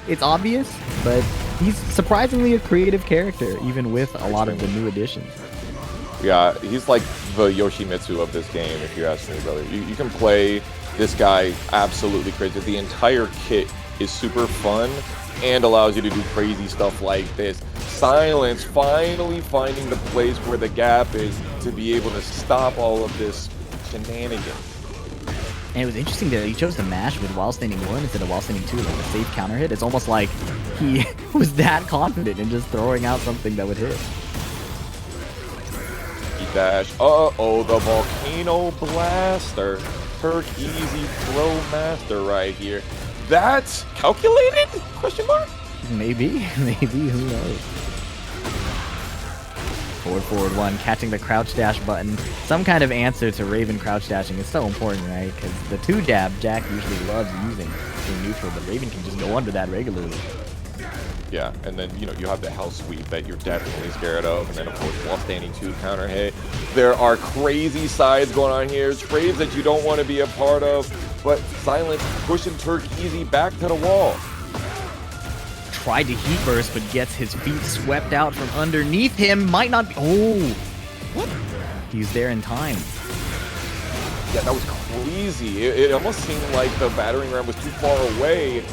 it's obvious, but he's surprisingly a creative character, even with a lot of the new additions. Yeah, he's like the Yoshimitsu of this game, if you ask me, brother. You can play this guy absolutely crazy. The entire kit is super fun and allows you to do crazy stuff like this. Silence finally finding the place where the gap is to be able to stop all of this shenanigans. And it was interesting that he chose to mash with while standing 1 instead of while standing 2, like a safe counter hit. It's almost like he was that confident in just throwing out something that would hit. Dash. Uh-oh, the Volcano Blaster. Turkeasy throw master right here. That's calculated? Question mark? Maybe, who knows? Forward 1, catching the crouch dash button. Some kind of answer to Raven crouch dashing is so important, right? Because the 2-jab Jack usually loves using in neutral, but Raven can just go under that regularly. Yeah, and then, you know, you have the hell sweep that you're definitely scared of, and then, of course, while standing 2 counter hit. There are crazy sides going on here, trades that you don't want to be a part of, but Silence pushing Turkeasy back to the wall. Tried to heat burst, but gets his feet swept out from underneath him. Might not be. Oh, what? He's there in time. Yeah, that was crazy. It almost seemed like the battering ram was too far away.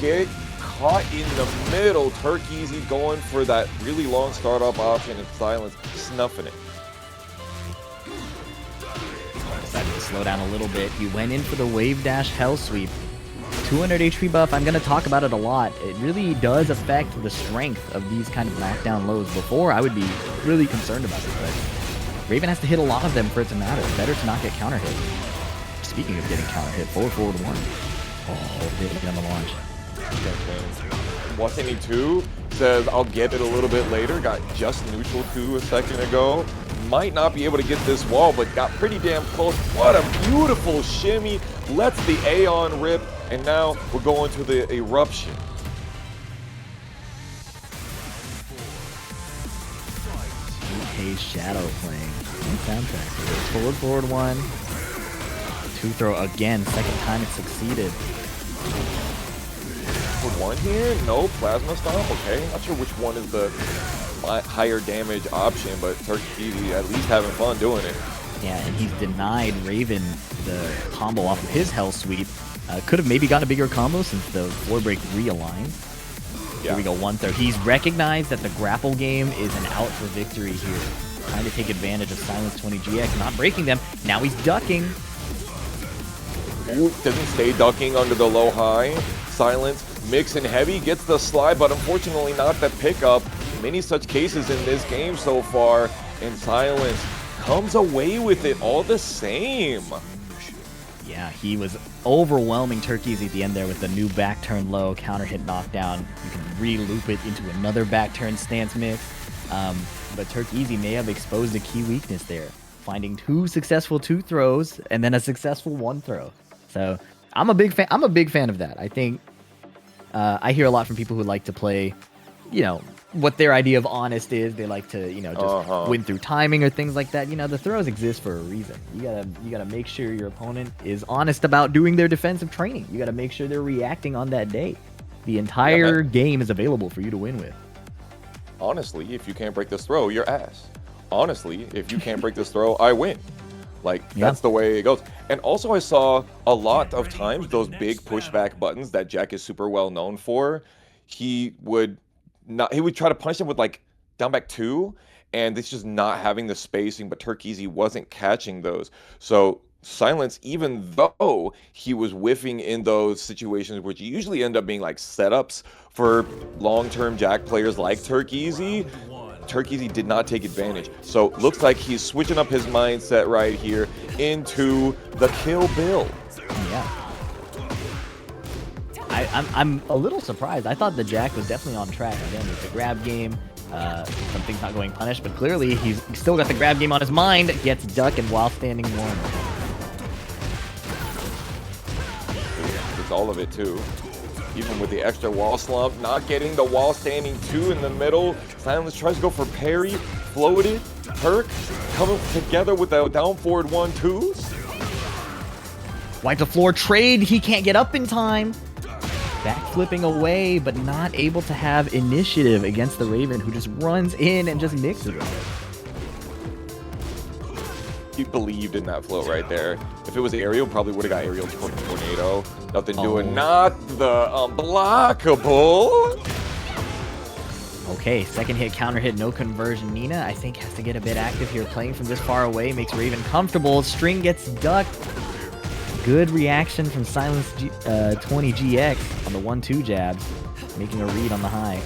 Get caught in the middle. Turkeasy going for that really long startup option, and Silence snuffing it. Decided to slow down a little bit. He went in for the wave dash hell sweep. 200 HP buff, I'm going to talk about it a lot. It really does affect the strength of these kind of knockdown lows. Before, I would be really concerned about it, but Raven has to hit a lot of them for it to matter. Better to not get counter hit. Speaking of getting counter hit, forward 1. Oh, did it on the launch. Watching 2 says, I'll get it a little bit later. Got just neutral 2 a second ago. Might not be able to get this wall, but got pretty damn close. What a beautiful shimmy. Lets the Aeon rip, and now we're going to the eruption. UK Shadow playing soundtrack. Forward 1. 2 throw again. Second time it succeeded. Forward 1 here? No, plasma stomp. Okay, not sure which one is the higher damage option, but Turkeasy at least having fun doing it. Yeah, and he's denied Raven the combo off of his hell sweep. Could have maybe gotten a bigger combo since the floor break realigned. Yeah. Here we go, 1 throw. He's recognized that the grapple game is an out for victory here. Trying to take advantage of Silence 20 GX, not breaking them. Now he's ducking. Ooh, doesn't stay ducking under the low high. Silence mixing heavy, gets the slide, but unfortunately not the pickup. Many such cases in this game so far, and Silence comes away with it all the same. Yeah, he was overwhelming Turkeasy at the end there with the new back turn low, counter hit knockdown. You can re-loop it into another back turn stance mix. But Turkeasy may have exposed a key weakness there, finding 2 successful 2 throws and then a successful 1 throw. So I'm a big fan of that. I think I hear a lot from people who like to play, you know, what their idea of honest is. They like to, you know, just win through timing or things like that. You know, the throws exist for a reason. You gotta make sure your opponent is honest about doing their defensive training. You gotta make sure they're reacting on that day. The entire game is available for you to win with. Honestly, if you can't break this throw, you're ass. Honestly, if you can't break this throw, I win. Like, that's the way it goes. And also, I saw a lot of times those big pushback buttons that Jack is super well known for. He would try to punish them with like down back 2, and it's just not having the spacing, but Turkeasy wasn't catching those. So Silence, even though he was whiffing in those situations, which usually end up being like setups for long-term Jack players like Turkeasy, Turkeasy did not take advantage. So looks like he's switching up his mindset right here into the Kill Bill. Yeah. I'm a little surprised. I thought the Jack was definitely on track. Again, with the grab game, something's not going punished, but clearly he's still got the grab game on his mind. Gets duck and while standing 1. It's all of it too. Even with the extra wall slump, not getting the wall standing 2 in the middle. Silence tries to go for parry, floated, Turk coming together with the down forward 1-2s. Wipe the floor trade. He can't get up in time. backflipping away, but not able to have initiative against the Raven, who just runs in and just mixes it. He believed in that float right there. If it was aerial, probably would have got aerial tornado. Nothing doing. Not the unblockable. Okay, second hit, counter hit, no conversion. Nina, I think, has to get a bit active here. Playing from this far away makes Raven comfortable. String gets ducked. Good reaction from Silence 20GX on the 1-2 jabs, making a read on the high.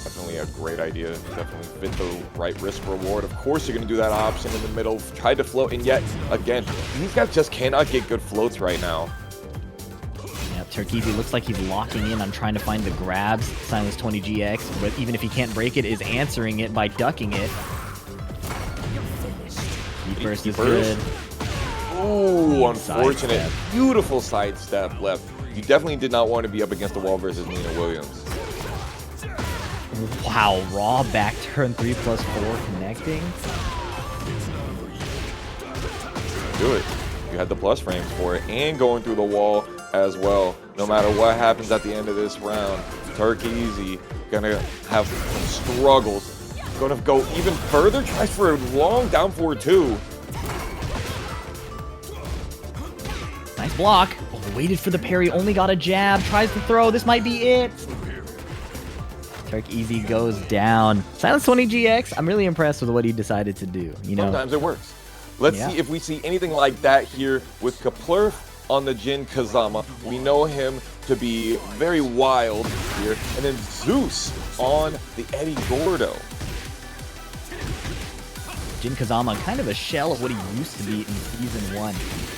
Definitely a great idea. Definitely fit the right risk reward. Of course you're going to do that option in the middle. Tried to float, and yet, again, these guys just cannot get good floats right now. Yeah, Turkeasy looks like he's locking in on trying to find the grabs. Silence 20GX, but even if he can't break it, is answering it by ducking it. First is good. Ooh, unfortunate. Beautiful sidestep left. You definitely did not want to be up against the wall versus Nina Williams. Wow, raw back turn 3+4 connecting. Do it. You had the plus frames for it and going through the wall as well. No matter what happens at the end of this round, Turkeasy gonna have some struggles. Gonna go even further. Tries for a long down forward two. Nice block. Oh, waited for the parry, only got a jab. Tries to throw. This might be it. Turkeasy goes down. Silence 20GX, I'm really impressed with what he decided to do. You know, sometimes it works. Let's see if we see anything like that here with Kaplurf on the Jin Kazama. We know him to be very wild here. And then Zeus on the Eddy Gordo. Jin Kazama, kind of a shell of what he used to be in Season 1.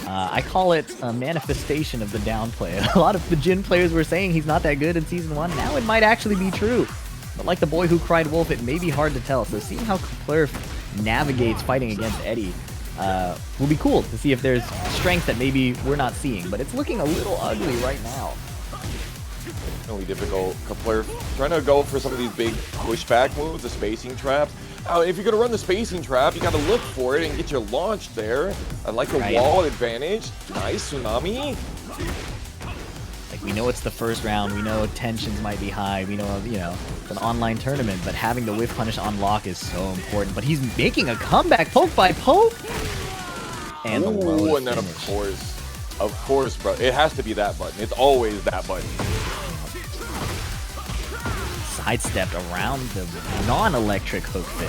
I call it a manifestation of the downplay. A lot of the Jin players were saying he's not that good in Season 1. Now it might actually be true. But like the boy who cried wolf, it may be hard to tell. So seeing how Kaplurf navigates fighting against Eddy will be cool to see if there's strength that maybe we're not seeing. But it's looking a little ugly right now. Really difficult. Kaplurf trying to go for some of these big pushback moves, the spacing traps. If you're going to run the spacing trap, you got to look for it and get your launch there. I like the wall advantage. Nice tsunami. Like, we know it's the first round. We know tensions might be high. We know, you know, it's an online tournament, but having the whiff punish on lock is so important. But he's making a comeback, poke by poke. And the low and then of course, bro. It has to be that button. It's always that button. Sidestepped around the non-electric hook fit.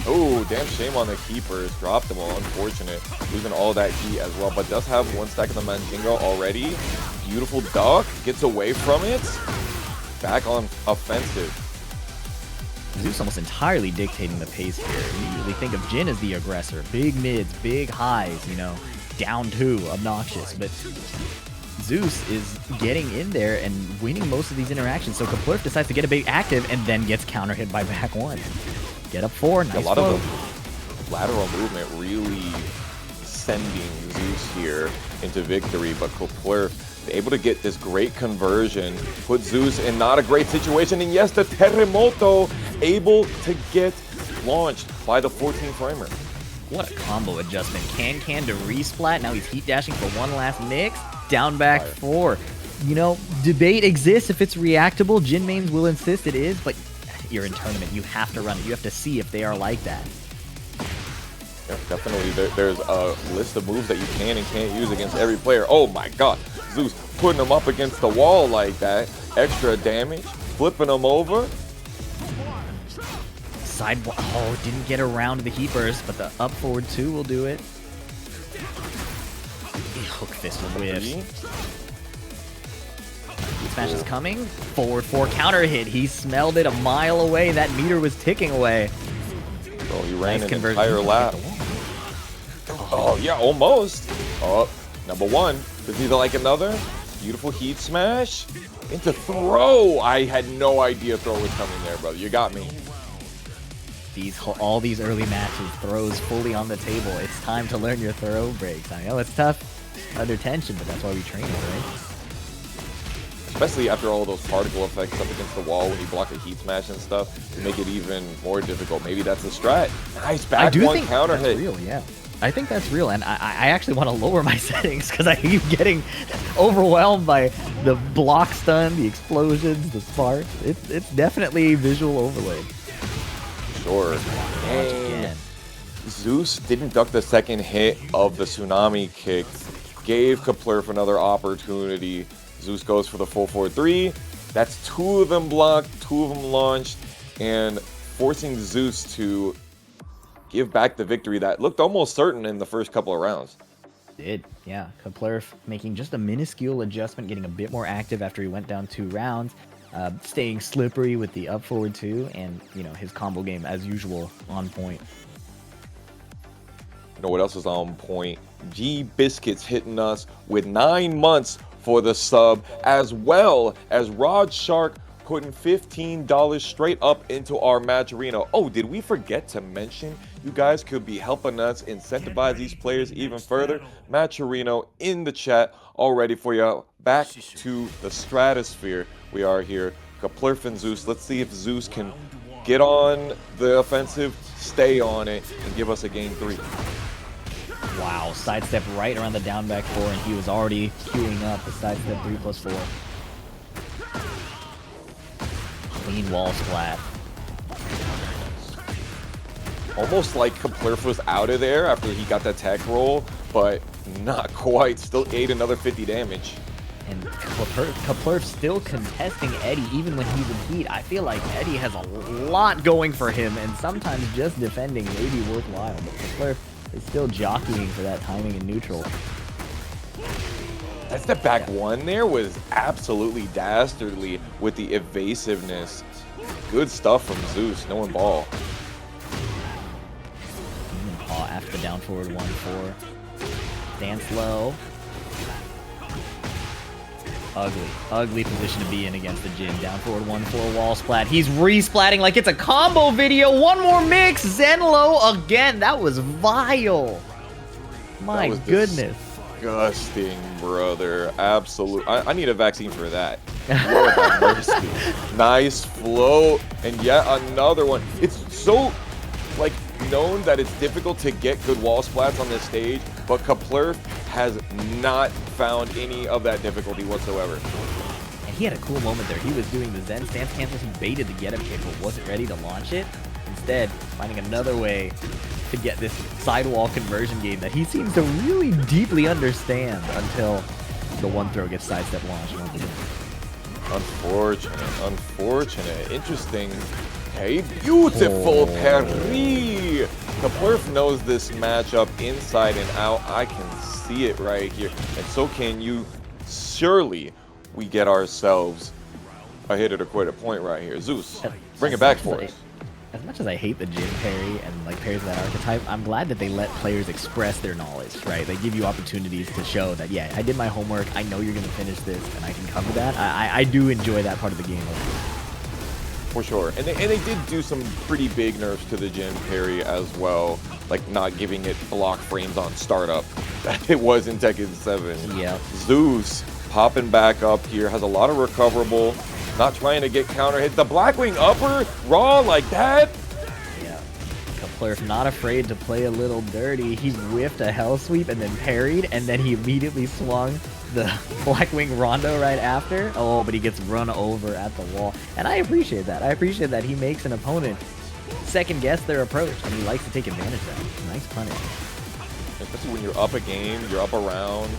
Oh, damn shame on the keepers. Dropped them all. Unfortunate. Losing all that heat as well. But does have one stack of the Mandingo already. Beautiful duck. Gets away from it. Back on offensive. Zeus almost entirely dictating the pace here. You usually think of Jin as the aggressor. Big mids, big highs, you know. Down two, obnoxious. But Zeus is getting in there and winning most of these interactions. So Kaplurf decides to get a big active and then gets counter hit by back one. Get up four, nice A lot flow. of the lateral movement really sending Zeus here into victory, but Kaplurf able to get this great conversion, put Zeus in not a great situation, and yes, the Terremoto able to get launched by the 14 framer. What a combo adjustment. Can to resplat. Now he's heat dashing for one last mix. Down back four. You know, debate exists if it's reactable. Jin mains will insist it is, but you're in tournament. You have to run it. You have to see if they are like that. Yeah, definitely. There's a list of moves that you can and can't use against every player. Oh my god. Zeus putting them up against the wall like that. Extra damage. Flipping them over. Sidewalk. Oh, didn't get around the heat burst, but the up forward two will do it. Hook fist whiff. Smash is coming. Forward four counter hit. He smelled it a mile away. That meter was ticking away. Oh, you ran nice an entire lap. Oh, yeah, almost. Oh, number one. Does he like another? Beautiful heat smash. Into throw. I had no idea throw was coming there, brother. You got me. All these early matches, throws fully on the table. It's time to learn your throw breaks. I know it's tough under tension, but that's why we train it, right? Especially after all those particle effects up against the wall when you block a heat smash and stuff, to make it even more difficult. Maybe that's a strat. Nice back one counter hit. Real, yeah. I think that's real, and I actually want to lower my settings because I keep getting overwhelmed by the block stun, the explosions, the sparks. It's definitely visual overload. Sure. And Zeus didn't duck the second hit of the tsunami kick. Gave Kaplurf another opportunity. Zeus goes for the full 4-3. That's 2 of them blocked, 2 of them launched, and forcing Zeus to give back the victory that looked almost certain in the first couple of rounds. Yeah. Kaplurf making just a minuscule adjustment, getting a bit more active after he went down 2 rounds, staying slippery with the up forward 2, and his combo game as usual on point. You know what else is on point? G Biscuits hitting us with 9 months for the sub, as well as Rod Shark putting $15 straight up into our match arena. Oh, did we forget to mention you guys could be helping us incentivize these players even further? Match arena in the chat already for you. Back to the stratosphere. We are here, Kaplurf and Zeus. Let's see if Zeus can get on the offensive, stay on it, and give us a game 3. Wow, sidestep right around the down back 4, and he was already queuing up the sidestep 3+4. Clean wall splat. Almost like Kaplurf was out of there after he got that tech roll, but not quite. Still ate another 50 damage. And Kaplurf still contesting Eddy even when he's in heat. I feel like Eddy has a lot going for him, and sometimes just defending may be worthwhile. But Kaplurf is still jockeying for that timing in neutral. That step back 1 there was absolutely dastardly with the evasiveness. Good stuff from Zeus, no one ball. Paw after the down forward 1-4. Dance low. Ugly position to be in against the Jin. Down forward 1-4 wall splat. He's re-splatting like it's a combo video. One more mix. Zenlow again. That was vile. My goodness. Disgusting, brother. Absolute. I need a vaccine for that. Lord have mercy. Nice flow, and yet another one. It's so known that it's difficult to get good wall splats on this stage, but Kaplurf has not found any of that difficulty whatsoever. And he had a cool moment there. He was doing the Zen stance cancels. He baited the get up kick, but wasn't ready to launch it. Instead, finding another way to get this sidewall conversion game that he seems to really deeply understand until the 1-throw gets sidestep launched. Unfortunate. Interesting. Hey, beautiful parry. Kaplurf knows this matchup inside and out. I can see it right here, and so can you. Surely we get ourselves a hit it or quit it point right here. Zeus, bring it back for us. As much as I hate the Jin parry and parries of that archetype, I'm glad that they let players express their knowledge, right? They give you opportunities to show that, yeah, I did my homework, I know you're going to finish this, and I can cover that. I do enjoy that part of the game. For sure. And they did do some pretty big nerfs to the Jin parry as well, like not giving it block frames on startup that it was in Tekken 7. Yeah. Zeus popping back up here, has a lot of recoverable, not trying to get counter hit. The Blackwing upper, raw like that. Yeah. Kaplurf not afraid to play a little dirty. He whiffed a hell sweep and then parried, and then he immediately swung the Blackwing Rondo right after. Oh, but he gets run over at the wall. And I appreciate that. I appreciate that he makes an opponent second guess their approach, and he likes to take advantage of that. Nice punish. Especially when you're up a game, you're up a round,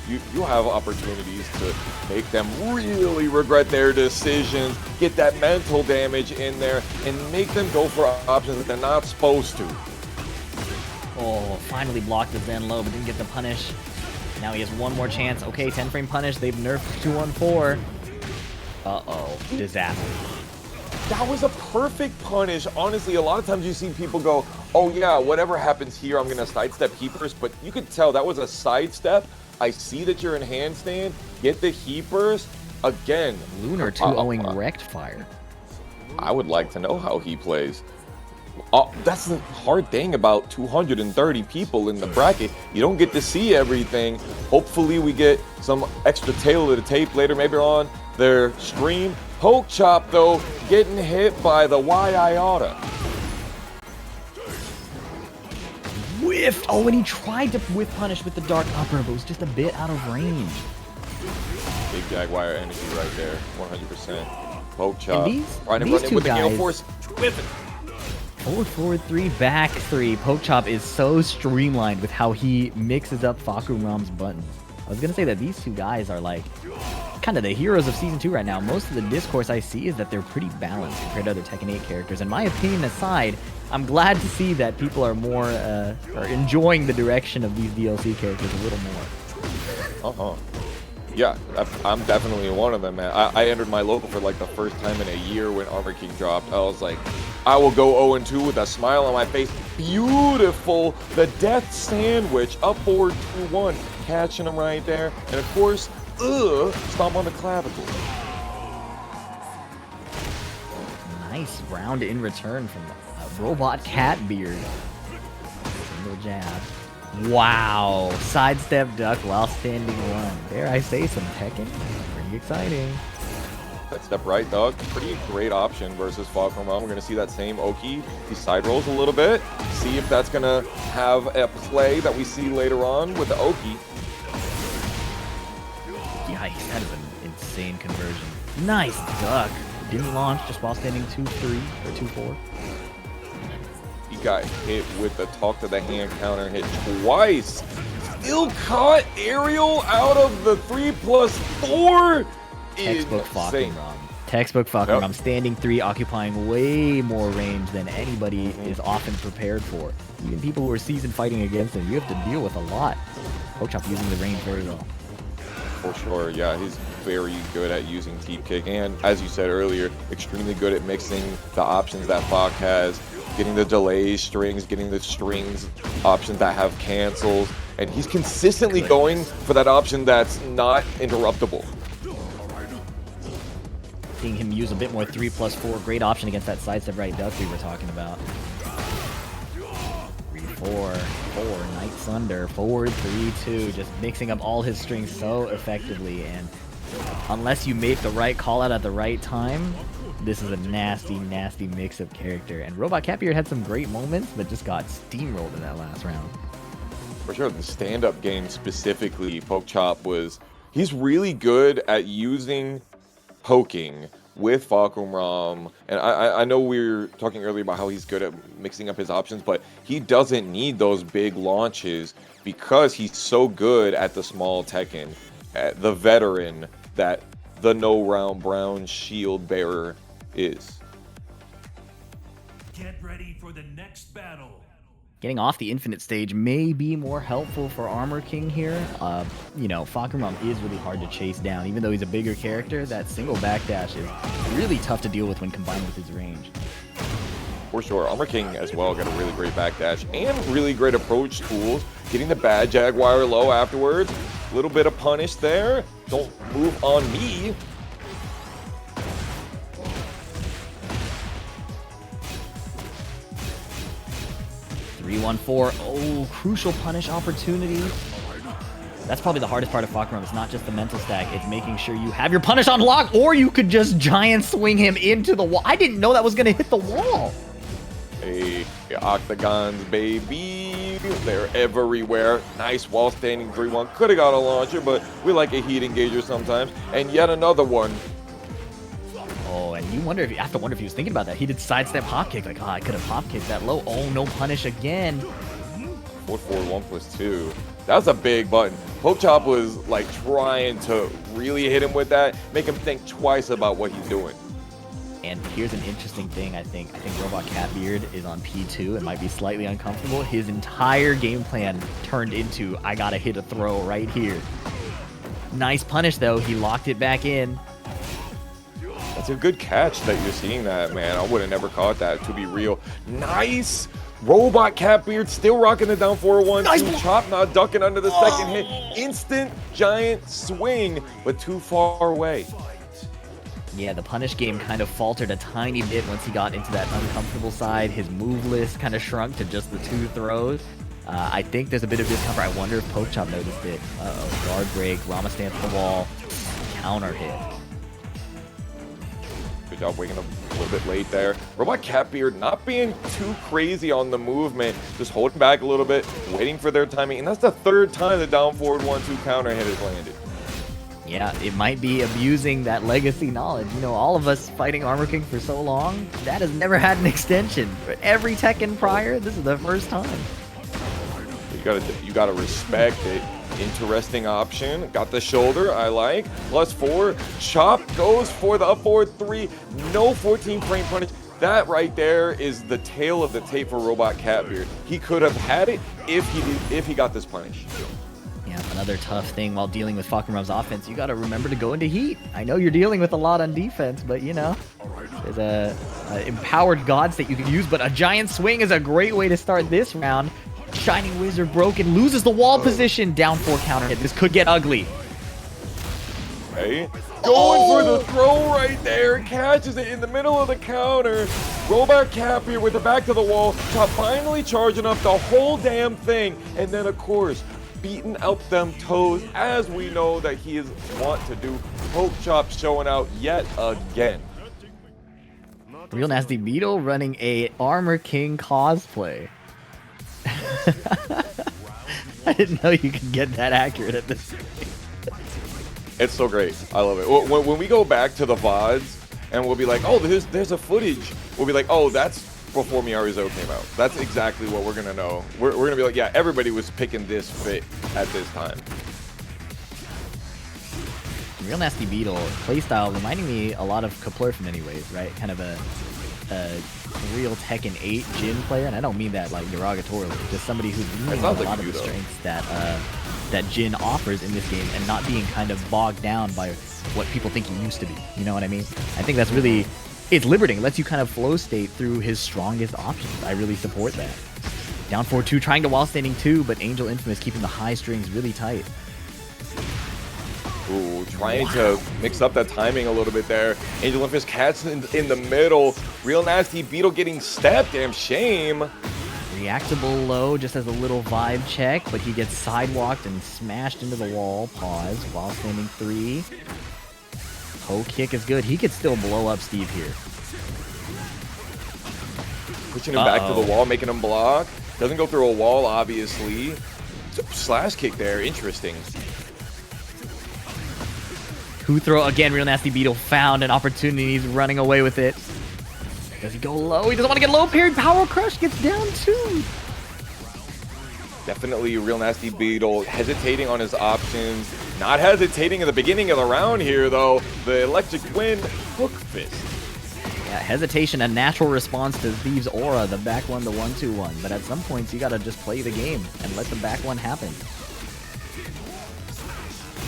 you have opportunities to make them really regret their decisions, get that mental damage in there, and make them go for options that they're not supposed to. Oh, finally blocked the Zen low, but didn't get the punish. Now he has one more chance. Okay, 10-frame punish. They've nerfed 2-on-4. Uh-oh, disaster. That was a perfect punish. Honestly, a lot of times you see people go, oh yeah, whatever happens here, I'm going to sidestep heapers. But you could tell that was a sidestep. I see that you're in handstand. Get the heapers. Again. Lunar 2-0ing wrecked fire. I would like to know how he plays. That's the hard thing about 230 people in the bracket. You don't get to see everything. Hopefully we get some extra tail of the tape later, maybe on their stream. Pokchop, though, getting hit by the Y Iota. whiffed. Oh, and he tried to whiff punish with the dark upper, but was just a bit out of range. Big Jaguar energy right there, 100%. Pokchop. These two with guys, the Gale Force. Whiff it. Forward 3, back 3. Pokchop is so streamlined with how he mixes up Fahkumram's buttons. I was going to say that these two guys are like kind of the heroes of Season 2 right now. Most of the discourse I see is that they're pretty balanced compared to other Tekken 8 characters. In my opinion aside, I'm glad to see that people are more are enjoying the direction of these DLC characters a little more. Yeah, I'm definitely one of them, man. I entered my local for like the first time in a year when Armor King dropped. I was like, I will go 0-2 with a smile on my face. Beautiful. The death sandwich. Up forward 2-1. Catching him right there. And of course, stomp on the clavicle. Nice round in return from RobotCatbeard. Single jab. Wow. Sidestep duck while standing one. Dare I say some Tekken? Pretty exciting. That step right, dog. Pretty great option versus Fahkumram. We're going to see that same Oki. He side rolls a little bit. See if that's going to have a play that we see later on with the Oki. Yikes, that is an insane conversion. Nice duck. Didn't launch just while standing 2-3 or 2-4. He got hit with the talk to the hand counter hit twice. Still caught aerial out of the 3+4. Textbook Fahkumram. Textbook Fahkumram. Yep. Standing 3, occupying way more range than anybody is often prepared for. Even people who are seasoned fighting against him, you have to deal with a lot. Pokchop using the range very well. For sure, yeah, he's very good at using deep kick, and as you said earlier, extremely good at mixing the options that Fahk has, getting the delay strings, getting the strings options that have cancels, and he's consistently going for that option that's not interruptible. Seeing him use a bit more 3+4, great option against that sidestep right duck we were talking about. 3-4, Night Thunder, forward 3-2, just mixing up all his strings so effectively, and unless you make the right call out at the right time, this is a nasty, nasty mix of character. And RobotCatbeard had some great moments, but just got steamrolled in that last round. For sure, the stand-up game specifically, Pokchop he's really good at using poking with Fahkumram, and I know we were talking earlier about how he's good at mixing up his options, but he doesn't need those big launches because he's so good at the small Tekken, at the veteran that the no-round brown shield bearer is. Get ready for the next battle. Getting off the infinite stage may be more helpful for Armor King here. You know, Fahkumram is really hard to chase down. Even though he's a bigger character, that single backdash is really tough to deal with when combined with his range. For sure, Armor King as well got a really great backdash and really great approach tools. Getting the bad Jaguar low afterwards. A little bit of punish there. Don't move on me. (3-1-4). Oh, crucial punish opportunity. That's probably the hardest part of Fahkumram. It's not just the mental stack. It's making sure you have your punish on lock, or you could just giant swing him into the wall. I didn't know that was going to hit the wall. Hey, octagons, baby. They're everywhere. Nice wall standing 3-1. Could have got a launcher, but we like a heat engager sometimes. And yet another one. Oh, and you have to wonder if he was thinking about that. He did sidestep hop kick, like, I could have hop kicked that low. Oh, no punish again. 4-4, 1+2. That's a big button. Pokchop was like trying to really hit him with that, make him think twice about what he's doing. And here's an interesting thing, I think RobotCatbeard is on P2 and might be slightly uncomfortable. His entire game plan turned into, I gotta hit a throw right here. Nice punish though, he locked it back in. That's a good catch that you're seeing that, man. I would have never caught that, to be real. Nice! RobotCatbeard still rocking it down 4-1. Nice chop, not ducking under the second hit. Instant giant swing, but too far away. Yeah, the punish game kind of faltered a tiny bit once he got into that uncomfortable side. His move list kind of shrunk to just the 2 throws. I think there's a bit of discomfort. I wonder if Pokchop noticed it. Uh-oh, guard break, Rama stance to the wall, counter hit. Good job waking up a little bit late there. RobotCatbeard not being too crazy on the movement, just holding back a little bit, waiting for their timing, and that's the third time the down forward 1-2 counter hit has landed. Yeah, it might be abusing that legacy knowledge. You know, all of us fighting Armor King for so long, that has never had an extension. But every Tekken prior, this is the first time. You gotta respect it. Interesting option. Got the shoulder, I like. +4. Chop goes for the up forward 3. No 14 frame punish. That right there is the tail of the tape for RobotCatbeard. He could have had it if he got this punish. Yeah, another tough thing while dealing with Fahkumram's offense, you gotta remember to go into heat. I know you're dealing with a lot on defense, but you know, there's a empowered gods that you can use, but a giant swing is a great way to start this round. Shining Wizard broken, loses the wall position, down 4 counter hit. This could get ugly. Okay. Going for the throw right there, catches it in the middle of the counter. RobotCatbeard with the back to the wall, Chop finally charging up the whole damn thing, and then of course, beating out them toes as we know that he is want to do. Pokchop showing out yet again. RealNastyBeetle running a Armor King cosplay. I didn't know you could get that accurate at this point. It's so great. I love it. When we go back to the VODs and we'll be like, oh, there's a footage. We'll be like, oh, that's before Miyaruzo came out. That's exactly what we're going to know. We're going to be like, yeah, everybody was picking this fit at this time. RealNastyBeetle playstyle reminding me a lot of Kaplurf in many ways, right? Kind of a real Tekken 8 Jin player, and I don't mean that like derogatorily, just somebody who's using a lot of the strengths that Jin offers in this game and not being kind of bogged down by what people think he used to be. You know what I mean? I think that's really, it's liberating. It lets you kind of flow state through his strongest options. I really support that. Down 4-2, trying to wall standing 2, but Angelinfamous keeping the high strings really tight. Ooh, trying to mix up that timing a little bit there. Angelinfamous catch in the middle. RealNastyBeetle getting stepped. Damn shame. Reactable low just as a little vibe check, but he gets sidewalked and smashed into the wall. Pause. While standing 3. Toe kick is good. He could still blow up Steve here. Pushing him back to the wall, making him block. Doesn't go through a wall, obviously. Slash kick there. Interesting. Who throw again? RealNastyBeetle found an opportunity. He's running away with it. Does he go low? He doesn't want to get low parried. Power Crush gets down 2. Definitely RealNastyBeetle hesitating on his options. Not hesitating at the beginning of the round here, though. The Electric Wind hook fist. Yeah, hesitation, a natural response to Steve's aura, the back one, the 1-2-1. But at some points, you gotta just play the game and let the back one happen.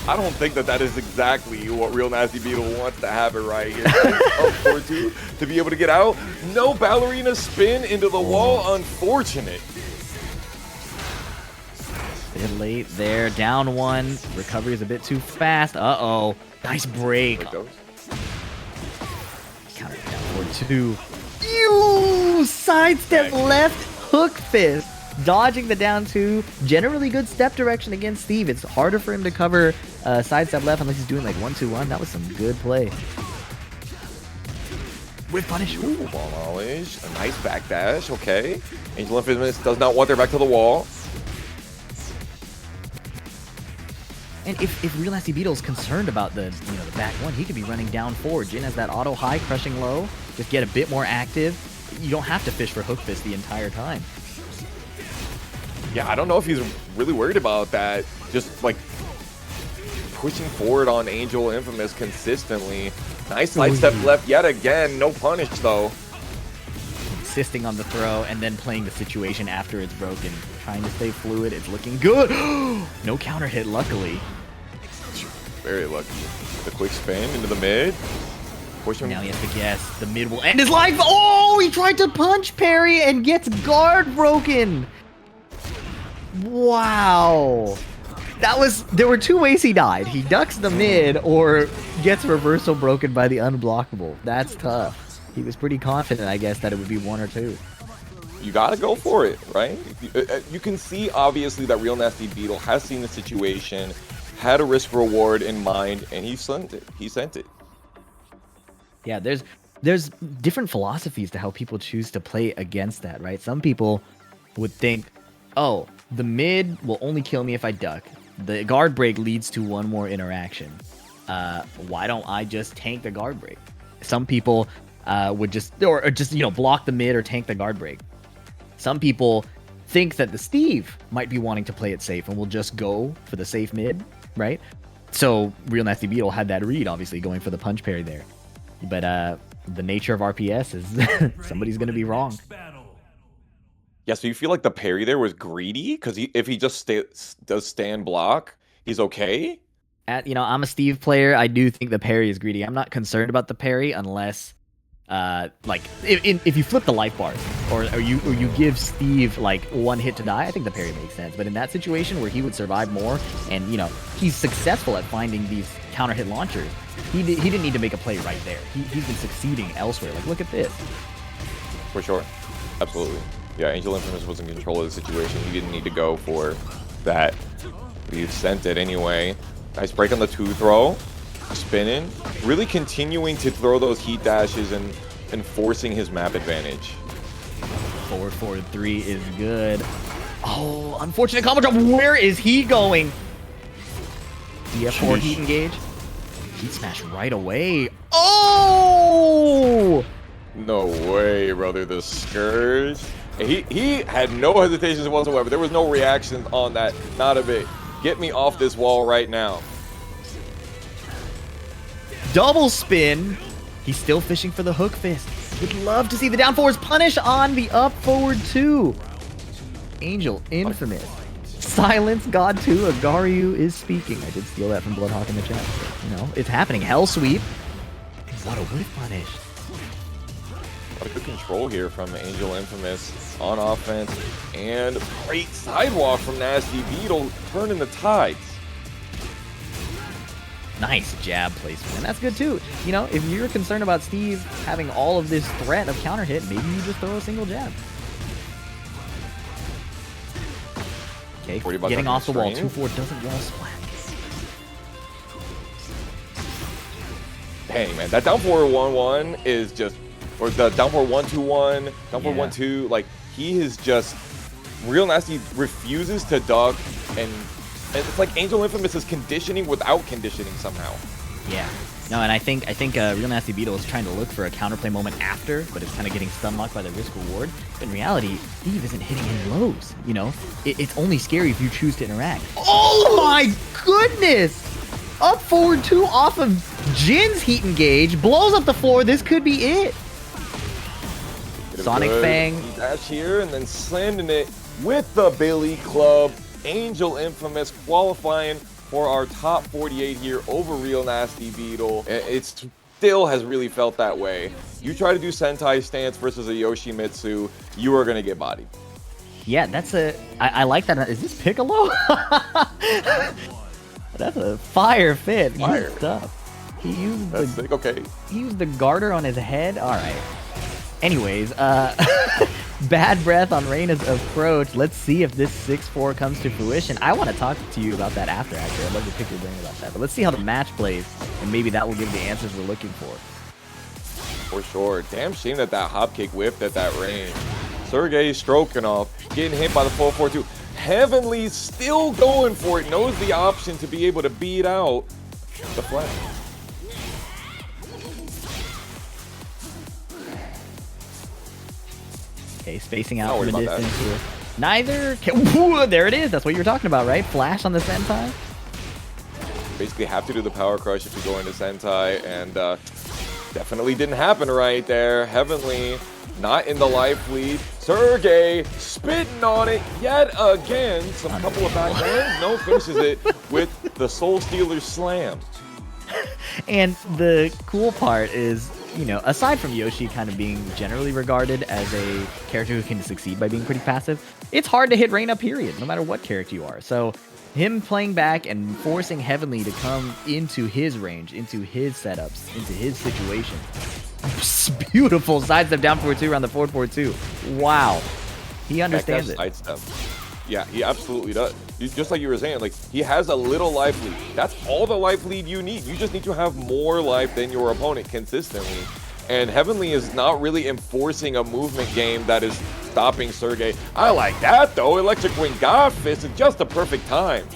I don't think that is exactly what RealNastyBeetle wants to happen right here. Up 4-2 to be able to get out. No ballerina spin into the wall. Unfortunate. Bit late there. Down 1. Recovery is a bit too fast. Uh-oh. Nice break. Like Counter down 4-2. You sidestep left hook fist. Dodging the down 2. Generally good step direction against Steve. It's harder for him to cover sidestep left unless he's doing like 1-2-1. That was some good play. With punish. Ooh, ball knowledge. A nice backdash. Okay. Angelinfamous does not want their back to the wall. And if RealNastyBeetle's concerned about the the back one, he could be running down 4. Jin has that auto high, crushing low. Just get a bit more active. You don't have to fish for hook fist the entire time. Yeah, I don't know if he's really worried about that. Just like pushing forward on Angelinfamous consistently. Nice side step left yet again. No punish though. Insisting on the throw and then playing the situation after it's broken. Trying to stay fluid. It's looking good. No counter hit, luckily. Very lucky. The quick spin into the mid. Push him. Now he has to guess. The mid will end his life. Oh, he tried to punch parry and gets guard broken. Wow. There were 2 ways he died. He ducks the mid or gets reversal broken by the unblockable. That's tough. He was pretty confident, I guess, that it would be 1 or 2. You gotta go for it, right? You can see, obviously, that RealNastyBeetle has seen the situation, had a risk reward in mind, and he sent it. He sent it. Yeah, there's there's different philosophies to how people choose to play against that, right? Some people would think, oh, the mid will only kill me if I duck. The guard break leads to one more interaction. Why don't I just tank the guard break? Some people would just block the mid or tank the guard break. Some people think that the Steve might be wanting to play it safe and will just go for the safe mid, right? So RealNastyBeetle had that read, obviously going for the punch parry there. But the nature of RPS is somebody's going to be wrong. Yeah, so you feel like the parry there was greedy? Because if he just does stand block, he's okay? I'm a Steve player. I do think the parry is greedy. I'm not concerned about the parry unless, if you flip the life bars or you give Steve like one hit to die, I think the parry makes sense. But in that situation where he would survive more and, he's successful at finding these counter hit launchers, he didn't need to make a play right there. He's been succeeding elsewhere. Like, look at this. For sure. Absolutely. Yeah, Angelinfamous was in control of the situation. He didn't need to go for that. He sent it anyway. Nice break on the 2-throw. Spinning. Really continuing to throw those heat dashes and forcing his map advantage. 4-4-3 is good. Oh, unfortunate combo drop. Where is he going? DF4 heat engage. Heat smash right away. Oh! No way, brother. The Scourge. He had no hesitations whatsoever. There was no reaction on that. Not a bit. Get me off this wall right now. Double spin. He's still fishing for the hook fist. Would love to see the down forwards punish on the up forward 2. Angelinfamous. Silence God 2. Agaru is speaking. I did steal that from Bloodhawk in the chat. So, it's happening. Hell sweep. What a whiff punish. Good control here from Angelinfamous on offense, and great sidewalk from NastyBeetle, turning the tides. Nice jab placement, and that's good too. If you're concerned about Steve having all of this threat of counter hit, maybe you just throw a single jab. Okay, getting off the wall, 2-4 doesn't wall splat. Dang, man, that down forward 1-1 is just, or the down forward 1-2-1, down forward 1-2, like, he is just, RealNasty refuses to duck, and it's like Angelinfamous is conditioning without conditioning somehow. Yeah. No, and I think RealNastyBeetle is trying to look for a counterplay moment after, but it's kind of getting stun locked by the risk reward. But in reality, Steve isn't hitting any lows. It's only scary if you choose to interact. Oh my goodness! Up forward 2 off of Jin's heat engage, blows up the floor. This could be it. Sonic Fang. Dash here and then sending it with the Billy Club. Angelinfamous qualifying for our top 48 here over RealNastyBeetle. It still has really felt that way. You try to do Sentai stance versus a Yoshimitsu, you are going to get bodied. Yeah, I like that. Is this Piccolo? That's a fire fit. Fire. Good stuff. He used He used the garter on his head. All right. Anyways, bad breath on Reina's approach. Let's see if this 6-4 comes to fruition. I want to talk to you about that after, actually. I'd love to pick your brain about that. But let's see how the match plays, and maybe that will give the answers we're looking for. For sure. Damn shame that hop kick whiffed at that range. Sergei Strokinov getting hit by the 4-4-2. Heavenly still going for it. Knows the option to be able to beat out the flag. Okay, spacing out from the distance here. Neither can. Woo, there it is. That's what you were talking about, right? Flash on the Sentai. Basically have to do the power crush if you go into Sentai, and definitely didn't happen right there. Heavenly not in the life lead. Sergei spitting on it yet again. Some couple of backhands. No, finishes it with the Soul Stealer slam. And the cool part is, aside from Yoshi kind of being generally regarded as a character who can succeed by being pretty passive, it's hard to hit Reina, period, no matter what character you are. So him playing back and forcing Heavenly to come into his range, into his setups, into his situation. Beautiful sidestep down 4-2 around the 4-4-2. Wow. He understands it. Sidestep. Yeah, he absolutely does. Just like you were saying, like, he has a little life lead. That's all the life lead you need. You just need to have more life than your opponent consistently. And Heavenly is not really enforcing a movement game that is stopping Sergei. I like that though. Electric Wing God Fist is just the perfect time.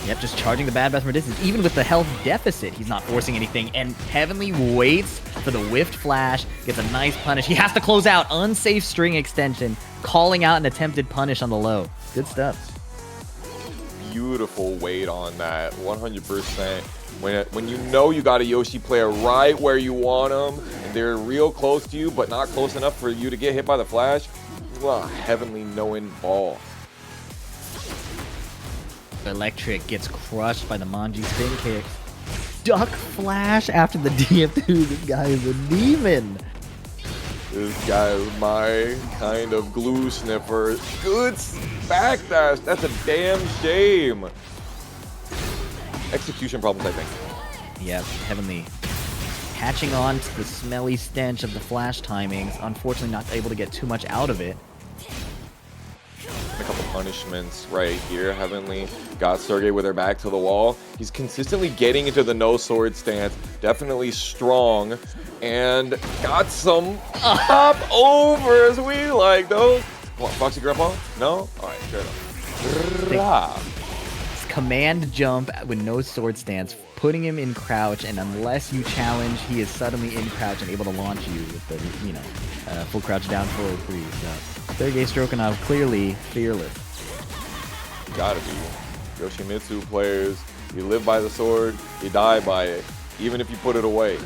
Yep, just charging the Bad Breath from a distance. Even with the health deficit, he's not forcing anything. And Heavenly waits for the whiffed flash, gets a nice punish. He has to close out. Unsafe string extension, calling out an attempted punish on the low. Good stuff. Beautiful weight on that, 100%. When you know you got a Yoshi player right where you want them, and they're real close to you, but not close enough for you to get hit by the flash, well, Heavenly knowing ball. Electric gets crushed by the Manji spin kick. Duck flash after the DF2. This guy is a demon. This guy is my kind of glue sniffer. Good backdash. That's a damn shame. Execution problems, I think. Yep, Heavenly catching on to the smelly stench of the flash timings. Unfortunately, not able to get too much out of it. A couple punishments right here. Heavenly got Sergei with her back to the wall. He's consistently getting into the no sword stance. Definitely strong. And got some hop overs. We like those. Come on, Foxy Grandpa? No? Alright, fair enough. It's command jump with no sword stance, putting him in crouch, and unless you challenge, he is suddenly in crouch and able to launch you with the, full crouch down forward free. So Sergei Strokinov clearly fearless. Gotta be. Yoshimitsu players, you live by the sword, you die by it, even if you put it away. Yep.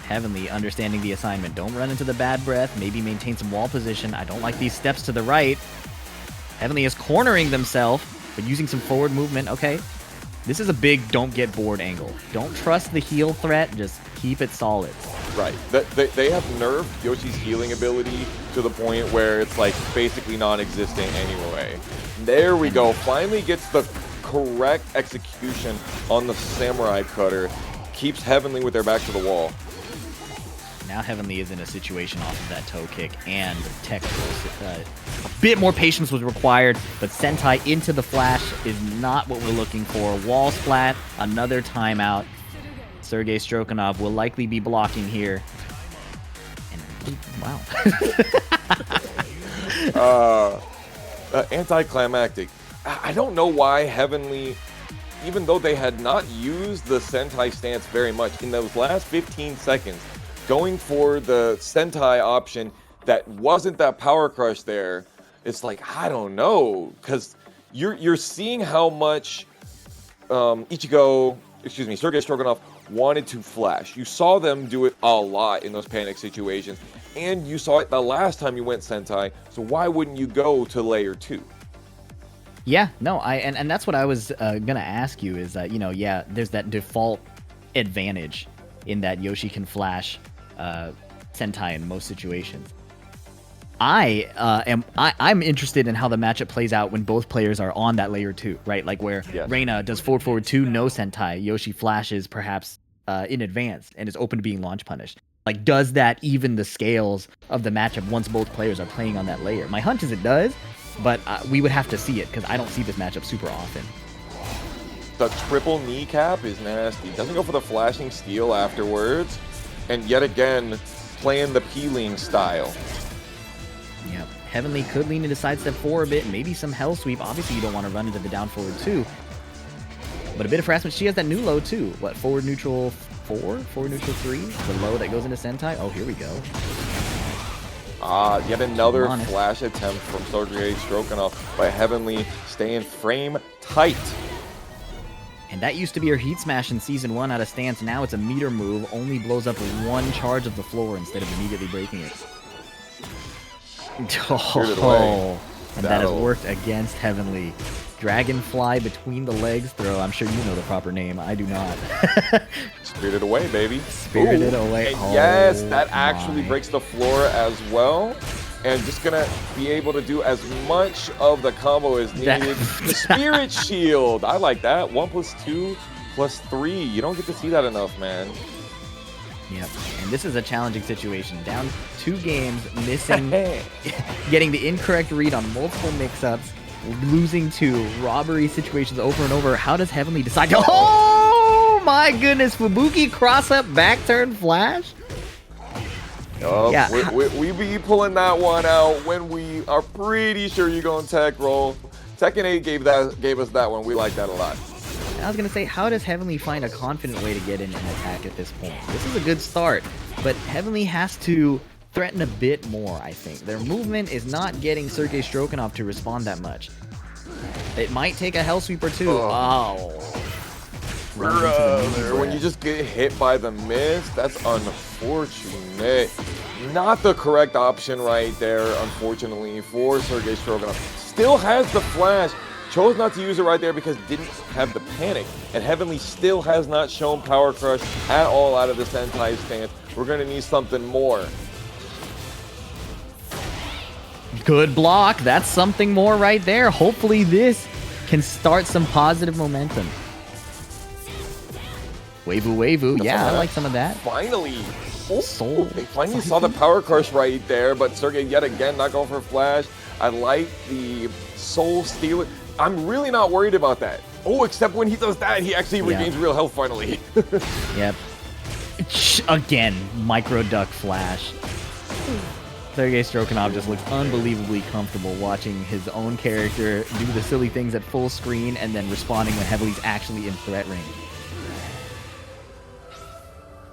Heavenly understanding the assignment. Don't run into the bad breath, maybe maintain some wall position. I don't like these steps to the right. Heavenly is cornering themselves, but using some forward movement. Okay. This is a big don't get bored angle. Don't trust the heal threat, just keep it solid. Right. They have nerfed Yoshi's healing ability to the point where it's like basically non-existent anyway. There we go. Finally gets the correct execution on the Samurai Cutter. Keeps Heavenly with their back to the wall. Now Heavenly is in a situation off of that toe kick and tech rolls. A bit more patience was required, but Sentai into the flash is not what we're looking for. Wall splat, another timeout. Sergei Strokinov will likely be blocking here. And, wow. Anticlimactic. I don't know why Heavenly, even though they had not used the Sentai stance very much, in those last 15 seconds, going for the Sentai option that wasn't that power crush there, it's like, I don't know, because you're seeing how much Sergei Strokinov wanted to flash. You saw them do it a lot in those panic situations, and you saw it the last time you went Sentai, so why wouldn't you go to layer 2? Yeah, no, and that's what I was gonna ask you is that, yeah, there's that default advantage in that Yoshi can flash Sentai in most situations. I'm interested in how the matchup plays out when both players are on that layer 2, right? Like where Reina does forward 2, no Sentai, Yoshi flashes perhaps in advance and is open to being launch punished. Like, does that even the scales of the matchup once both players are playing on that layer? My hunch is it does, but we would have to see it because I don't see this matchup super often. The triple kneecap is nasty. Doesn't go for the flashing steel afterwards. And yet again, playing the peeling style. Yep. Heavenly could lean into sidestep 4 a bit, maybe some hell sweep. Obviously, you don't want to run into the down forward 2. But a bit of harassment. She has that new low, too. What, forward neutral 4? Forward neutral 3? The low that goes into Sentai? Oh, here we go. Yet another flash attempt from Sergei Strokinov, but Heavenly staying frame tight. And that used to be her heat smash in Season 1 out of stance. Now it's a meter move, only blows up one charge of the floor instead of immediately breaking it. Oh, and that has worked against Heavenly. Dragonfly between the legs throw. I'm sure you know the proper name. I do not. Spirited Away, baby. Spirited Away. And yes, that actually breaks the floor as well. And just gonna be able to do as much of the combo as needed. The Spirit Shield. I like that. 1 + 2 + 3. You don't get to see that enough, man. Yep. And this is a challenging situation. Down 2 games, missing, getting the incorrect read on multiple mix-ups. losing to robbery situations over and over. How does Heavenly decide to... Oh my goodness, Fubuki cross up back turn flash? Yeah. We be pulling that one out when we are pretty sure you're going to tech roll. Tekken 8 gave us that one. We like that a lot. I was going to say, how does Heavenly find a confident way to get in and attack at this point? This is a good start, but Heavenly has to threaten a bit more, I think. Their movement is not getting Sergei Strokinov to respond that much. It might take a hell sweep or two. Oh. Brother, when you just get hit by the miss, that's unfortunate. Not the correct option right there, unfortunately, for Sergei Strokinov. Still has the flash. Chose not to use it right there because didn't have the panic. And Heavenly still has not shown Power Crush at all out of the Sentai stance. We're going to need something more. Good block. That's something more right there. Hopefully this can start some positive momentum. Wavu. Yeah, I like some of that. Finally. Soul. They finally saw the Power Crush right there, but Sergei yet again not going for flash. I like the Soul Stealer. I'm really not worried about that. Oh, except when he does that, he actually regains real health finally. Yep. Again, micro duck flash. Sergei Strokinov just looks unbelievably comfortable watching his own character do the silly things at full screen and then responding when Heavenly's actually in threat range.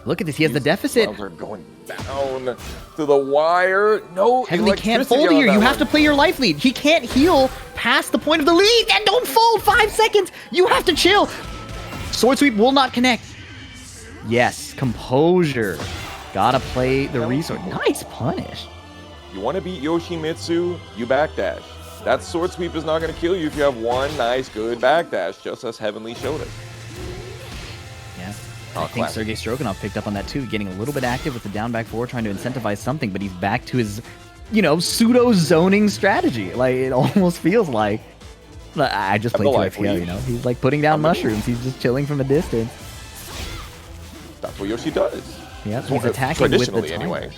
Look at this, he has the deficit. Are going down to the wire. No, Heavenly can't fold here. You have to play your life lead. He can't heal past the point of the lead. And don't fold 5 seconds. You have to chill. Sword sweep will not connect. Yes, composure. Gotta play the resource. Nice punish. You want to beat Yoshimitsu, you backdash. That sword sweep is not going to kill you if you have one nice, good backdash, just as Heavenly showed us. Yeah. I think Sergei Strokinov picked up on that too, getting a little bit active with the down back four, trying to incentivize something, but he's back to his, pseudo zoning strategy. Like, it almost feels like I just played 2FPL, He's like putting down mushrooms. He's just chilling from a distance. That's what Yoshi does. Yeah, he's attacking with the timer. Anyway.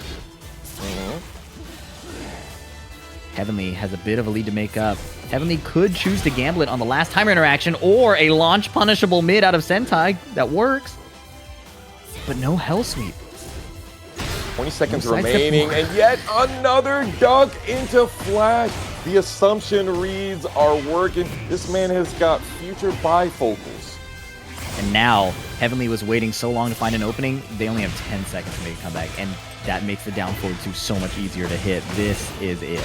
Heavenly has a bit of a lead to make up. Heavenly could choose to gamble it on the last timer interaction or a launch punishable mid out of Sentai. That works. But no hell sweep. 20 seconds remaining, and yet another duck into flash. The assumption reads are working. This man has got future bifocals. And now, Heavenly was waiting so long to find an opening, they only have 10 seconds to make a comeback, and that makes the down forward 2 so much easier to hit. This is it.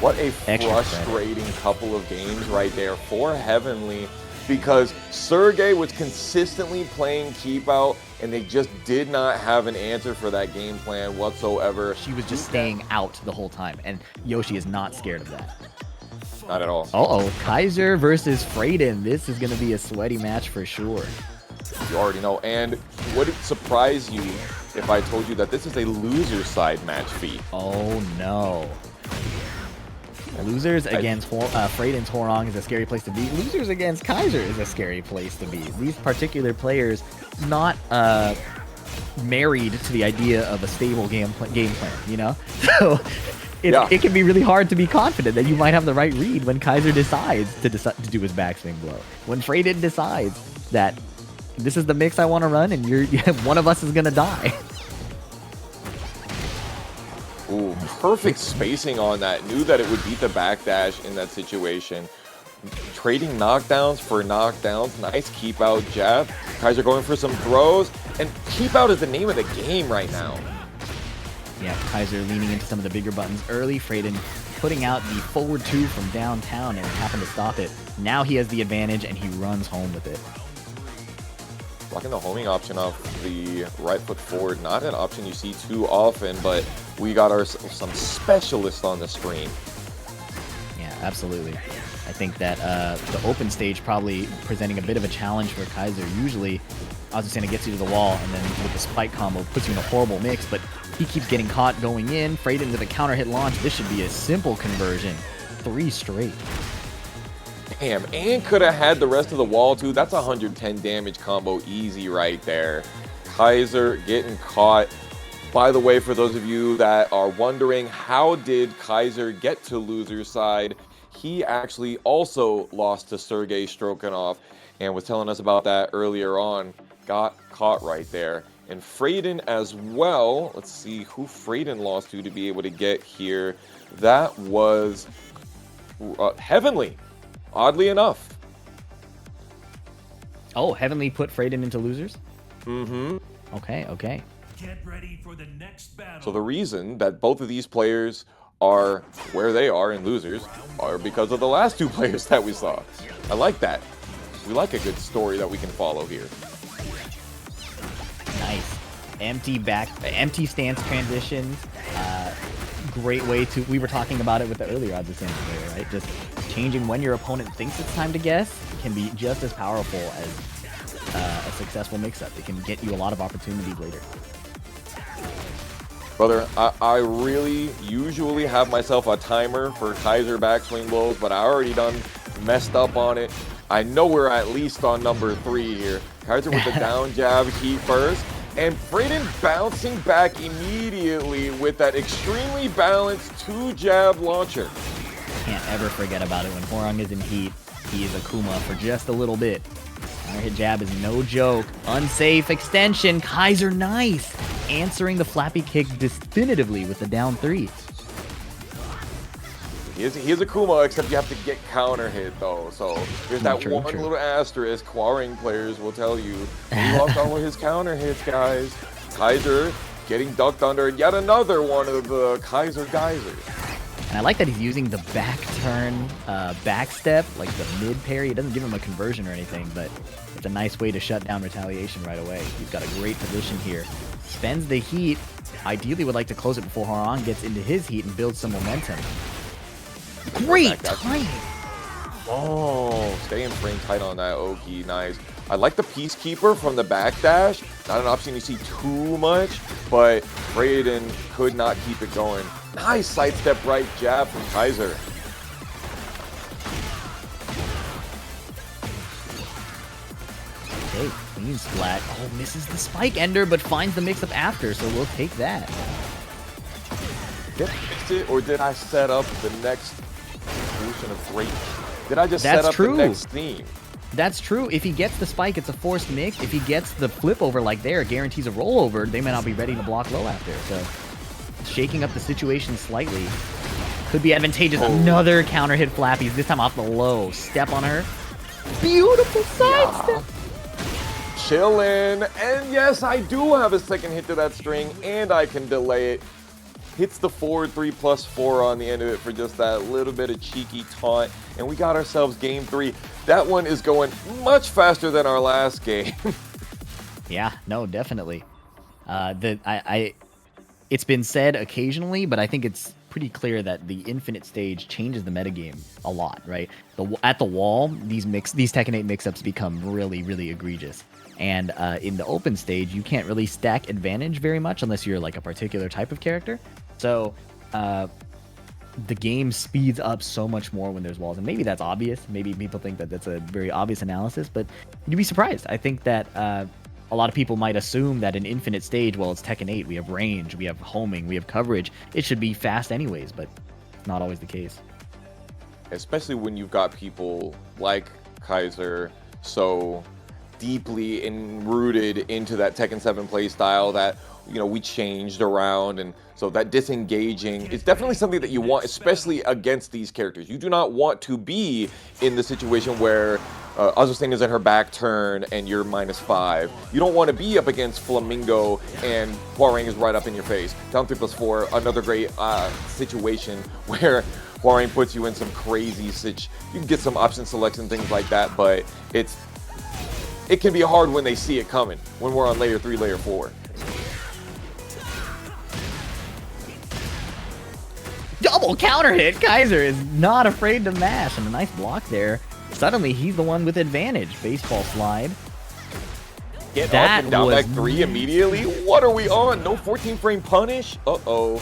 What a frustrating couple of games right there for Heavenly, because Sergei was consistently playing keep out, and they just did not have an answer for that game plan whatsoever. She was just staying out the whole time, and Yoshi is not scared of that. Not at all. Uh-oh, Kaizur versus Fradin. This is going to be a sweaty match for sure. You already know. And would it surprise you if I told you that this is a loser side match feat? Oh, no. Losers against Fradin's Hwoarang is a scary place to be. Losers against Kaizur is a scary place to be. These particular players not married to the idea of a stable game plan, So it can be really hard to be confident that you might have the right read when Kaizur decides to do his backswing blow. When Fradin decides that this is the mix I want to run and one of us is going to die. Ooh, perfect spacing on that. Knew that it would beat the backdash in that situation. Trading knockdowns for knockdowns. Nice keep out jab. Kaizur going for some throws. And keep out is the name of the game right now. Yeah, Kaizur leaning into some of the bigger buttons early. Fradin putting out the forward 2 from downtown and happened to stop it. Now he has the advantage and he runs home with it. Blocking the homing option off the right foot forward. Not an option you see too often, but we got some specialists on the screen. Yeah, absolutely. I think that the open stage probably presenting a bit of a challenge for Kaizur. Usually, Azucena gets you to the wall, and then with the spike combo puts you in a horrible mix, but he keeps getting caught going in. Fradin with a counter hit launch. This should be a simple conversion. 3 straight. Damn, and could have had the rest of the wall too. That's 110 damage combo easy right there. Kaizur getting caught. By the way, for those of you that are wondering, how did Kaizur get to loser's side? he actually also lost to Sergei Strokinov and was telling us about that earlier on. Got caught right there. And Fradin as well. Let's see who Fradin lost to be able to get here. That was Heavenly, oddly enough. Oh, Heavenly put Fradin into losers? Mm-hmm. Okay, okay. Get ready for the next battle. So the reason that both of these players are where they are in losers are because of the last two players that we saw. I like that. We like a good story that we can follow here. Nice. Empty stance transitions. Great way to, we were talking about it with the earlier Azucena player, right? Just changing when your opponent thinks it's time to guess can be just as powerful as a successful mix-up. It can get you a lot of opportunities later. Brother, I really usually have myself a timer for Kaizur backswing blows, but I already done messed up on it. I know we're at least on number 3 here. Kaizur with the down jab heat first, and Fradin bouncing back immediately with that extremely balanced 2-jab launcher. Can't ever forget about it. When Hwoarang is in heat, he is a Kuma for just a little bit. Counter hit jab is no joke. Unsafe extension. Kaizur, nice. Answering the flappy kick definitively with the down 3. He is a Kuma, except you have to get counter hit though. So there's that True. little asterisk. Hwoarang players will tell you he lost all of his counter hits, guys. Kaizur getting ducked under yet another one of the Kaizur geysers. And I like that he's using the back turn, back step, like the mid parry. It doesn't give him a conversion or anything, but it's a nice way to shut down retaliation right away. He's got a great position here. Spends the heat. Ideally would like to close it before Hwoarang gets into his heat and builds some momentum. Great timing! Oh, staying frame tight on that Oki, nice. I like the Peacekeeper from the backdash. Not an option you see too much, but Fradin could not keep it going. Nice sidestep right jab from Kaizur. Okay, clean splat. Oh, misses the spike ender, but finds the mix-up after, so we'll take that. Did I fix it, or did I set up the next evolution of great? Did I just set up the next theme? That's true. If he gets the spike, it's a forced mix. If he gets the flip over like there, it guarantees a rollover. They may not be ready to block low after. So shaking up the situation slightly could be advantageous. Oh. Another counter hit flappies, this time off the low. Step on her. Beautiful sidestep. Chillin'. And yes, I do have a second hit to that string, and I can delay it. Hits the forward 3+4 on the end of it for just that little bit of cheeky taunt, and we got ourselves game 3. That one is going much faster than our last game. Yeah, no, definitely. It's been said occasionally, but I think it's pretty clear that the infinite stage changes the metagame a lot, right? At the wall, these Tekken 8 mix-ups become really, really egregious. And in the open stage, you can't really stack advantage very much unless you're like a particular type of character. So the game speeds up so much more when there's walls. And maybe that's obvious. Maybe people think that that's a very obvious analysis, but you'd be surprised. I think that a lot of people might assume that an infinite stage, well, it's Tekken 8. We have range, we have homing, we have coverage. It should be fast anyways, but it's not always the case. Especially when you've got people like Kaizur so deeply rooted into that Tekken 7 play style that, you know, we changed around, and so that disengaging is definitely something that you want, especially against these characters. You do not want to be in the situation where Azucena is in her back turn and you're -5. You don't want to be up against Flamingo and Hwoarang is right up in your face. Down 3+4, another great situation where Hwoarang puts you in some crazy you can get some option selects and things like that, but it can be hard when they see it coming, when we're on layer 3, layer 4. Double counter hit! Kaizur is not afraid to mash, and a nice block there. Suddenly, he's the one with advantage. Baseball slide. Get up and down back 3 immediately? What are we on? No 14-frame punish? Uh-oh.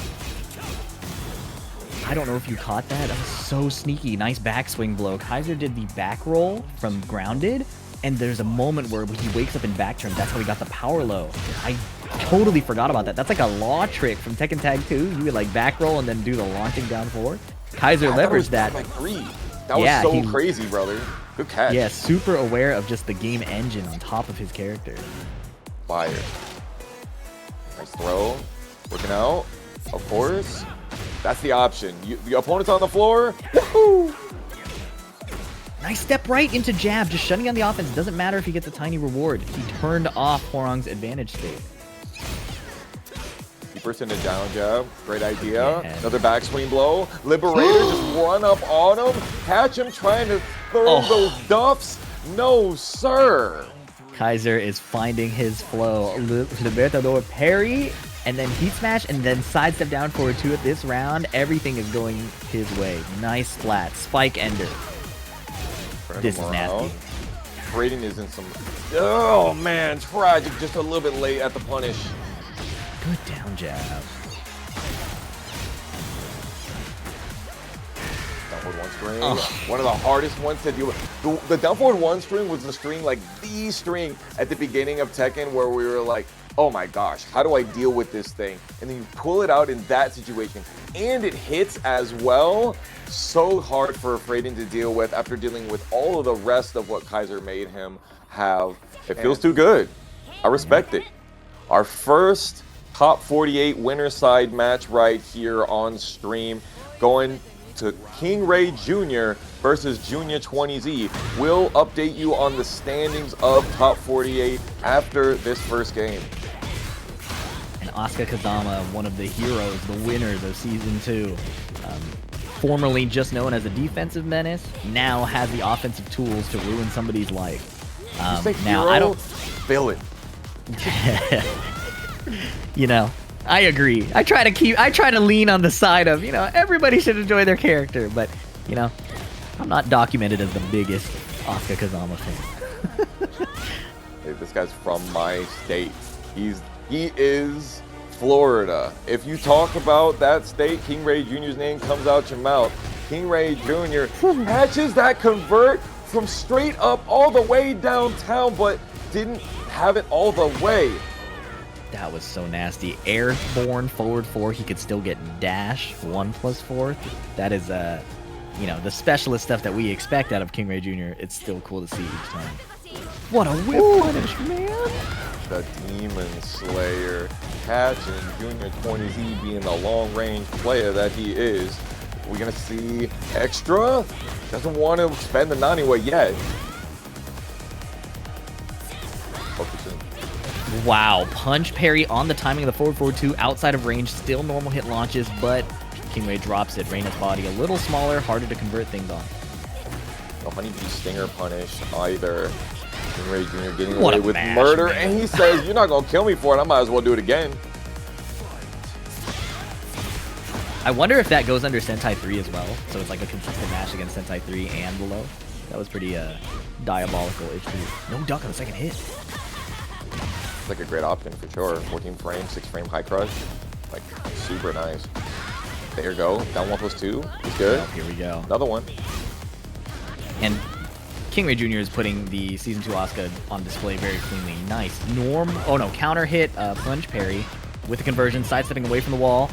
I don't know if you caught that. That was so sneaky. Nice backswing blow. Kaizur did the back roll from grounded, and there's a moment where he wakes up in back turn. That's how he got the power low. I totally forgot about that. That's like a law trick from Tekken Tag 2. You would like back roll and then do the launching down forward. Kaizur leveraged that. That was so crazy, brother. Good catch. Yeah, super aware of just the game engine on top of his character. Fire. Nice throw. Working out. Of course. That's the option. The opponent's on the floor. Woohoo! Nice step right into jab, just shutting down the offense. Doesn't matter if he gets a tiny reward. He turned off Hwoarang's advantage state. Keepers in a down jab. Great idea. Yeah. Another backswing blow. Liberator just run up on him. Catch him trying to throw those duffs. No, sir. Kaizur is finding his flow. Libertador parry, and then heat smash, and then sidestep down forward 2 at this round. Everything is going his way. Nice splat. Spike ender. This is nasty. Fradin is in some... Oh, man. Tragic. Just a little bit late at the punish. Good down jab. Downward 1 string. One of the hardest ones to deal with. The downward 1 string was the string, like the string at the beginning of Tekken where we were like, oh my gosh, how do I deal with this thing? And then you pull it out in that situation. And it hits as well. So hard for Fradin to deal with after dealing with all of the rest of what Kaizur made him have. It feels too good. I respect it. Our first top 48 winner side match right here on stream, going to KingreyJr. versus Joonya 20Z. We'll update you on the standings of top 48 after this first game. And Asuka Kazama, one of the heroes, the winners of Season 2. Formerly just known as a defensive menace, now has the offensive tools to ruin somebody's life. Now, I don't... Villain. You know, I agree. I try to lean on the side of, you know, everybody should enjoy their character, but, you know, I'm not documented as the biggest Asuka Kazama fan. Hey, this guy's from my state. He is Florida. If you talk about that state, KingreyJr.'s name comes out your mouth. KingreyJr. catches that convert from straight up all the way downtown, but didn't have it all the way. That was so nasty. Airborne forward 4, he could still get dash 1+4. That is, you know, the specialist stuff that we expect out of KingreyJr. It's still cool to see each time. What a whip punish, man! The Demon Slayer catching Joonya 20Z being the long-range player that he is. We're gonna see extra. Doesn't want to spend the Naniwa yet. Wow, punch parry on the timing of the forward 2 outside of range, still normal hit launches, but Kingray drops it. Reina's body a little smaller, harder to convert things on. No honeybee stinger punish either. KingreyJr. getting What away a with mash, murder, man. and he says, "You're not gonna kill me for it. I might as well do it again." I wonder if that goes under Sentai 3 as well, so it's like a consistent match against Sentai 3 and below. That was pretty diabolical. No duck on the second hit. It's like a great option for sure. 14 frame, 6 frame high crush. Like, super nice. There you go. Down 1+2. He's good. Oh, here we go. Another one. And KingreyJr. is putting the Season 2 Asuka on display very cleanly. Nice. Counter hit, punch parry with the conversion, sidestepping away from the wall.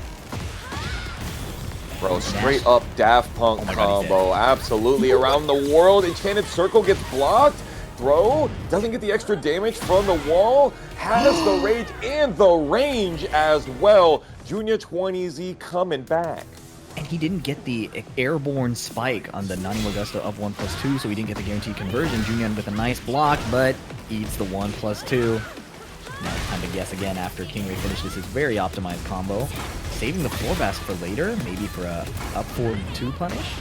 Bro, straight up Daft Punk combo. Absolutely. Around the world. Enchanted Circle gets blocked. Throw. Doesn't get the extra damage from the wall. Has the rage and the range as well. Joonya 20Z coming back. And he didn't get the airborne spike on the Nani Mogusto up 1+2, so he didn't get the guaranteed conversion. Joonya with a nice block, but eats the 1+2. Now it's time to guess again after Kingrey finishes his very optimized combo. Saving the floor basket for later, maybe for a up forward 2 punish.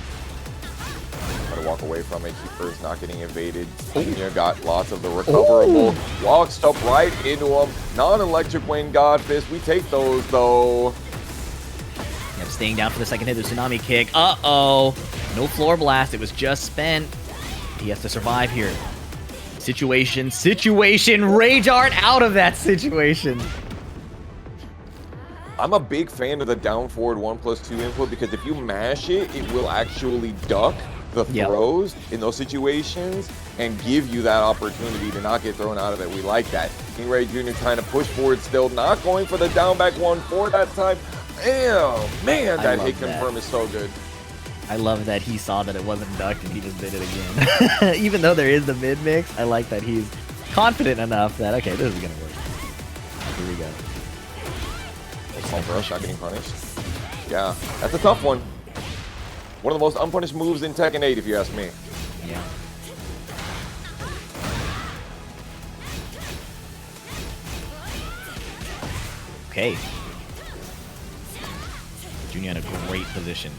Try to walk away from it. Keeper's not getting evaded. Joonya got lots of the recoverable. Walks up right into him. Non-electric wing God Fist. We take those though. Yep, staying down for the second hit, the tsunami kick. Uh-oh. No floor blast. It was just spent. He has to survive here. Situation. Rage Art out of that situation. I'm a big fan of the down forward 1+2 input because if you mash it, it will actually duck the throws in those situations and give you that opportunity to not get thrown out of it. We like that. KingreyJr. trying to push forward still, not going for the down back 1-4 that time. Ew, man, that hit confirm is so good. I love that he saw that it wasn't ducked and he just did it again. Even though there is the mid mix, I like that he's confident enough that, okay, this is gonna work. Here we go. Small brush, not getting punished. Yeah, that's a tough one. One of the most unpunished moves in Tekken 8, if you ask me. Yeah. Okay. Joonya in a great position,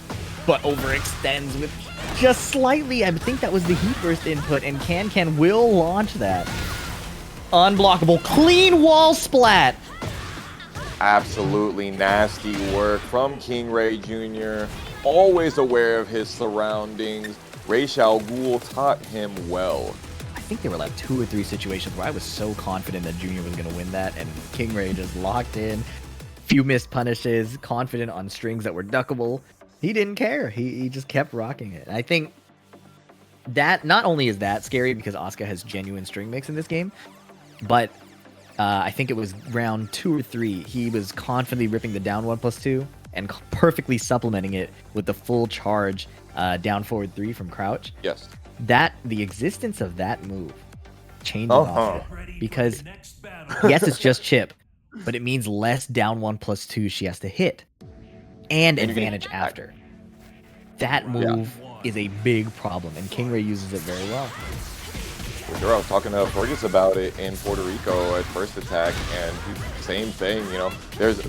but overextends with just slightly. I think that was the heat burst input, and Can will launch that. Unblockable, clean wall splat. Absolutely nasty work from KingreyJr. Always aware of his surroundings. Raishao Ghul taught him well. I think there were like 2 or 3 situations where I was so confident that Joonya was going to win that, and Kingray just locked in. Few missed punishes, confident on strings that were duckable. He didn't care. He just kept rocking it. And I think that not only is that scary because Asuka has genuine string mix in this game, but I think it was round 2 or 3. He was confidently ripping the down 1+2 and perfectly supplementing it with the full charge down forward 3 from crouch. Yes. The existence of that move changes Asuka because yes, it's just chip, but it means less down 1+2 she has to hit and advantage after. That move is a big problem, and Kingray uses it very well. I was talking to Fergus about it in Puerto Rico at first attack, and same thing. You know, there's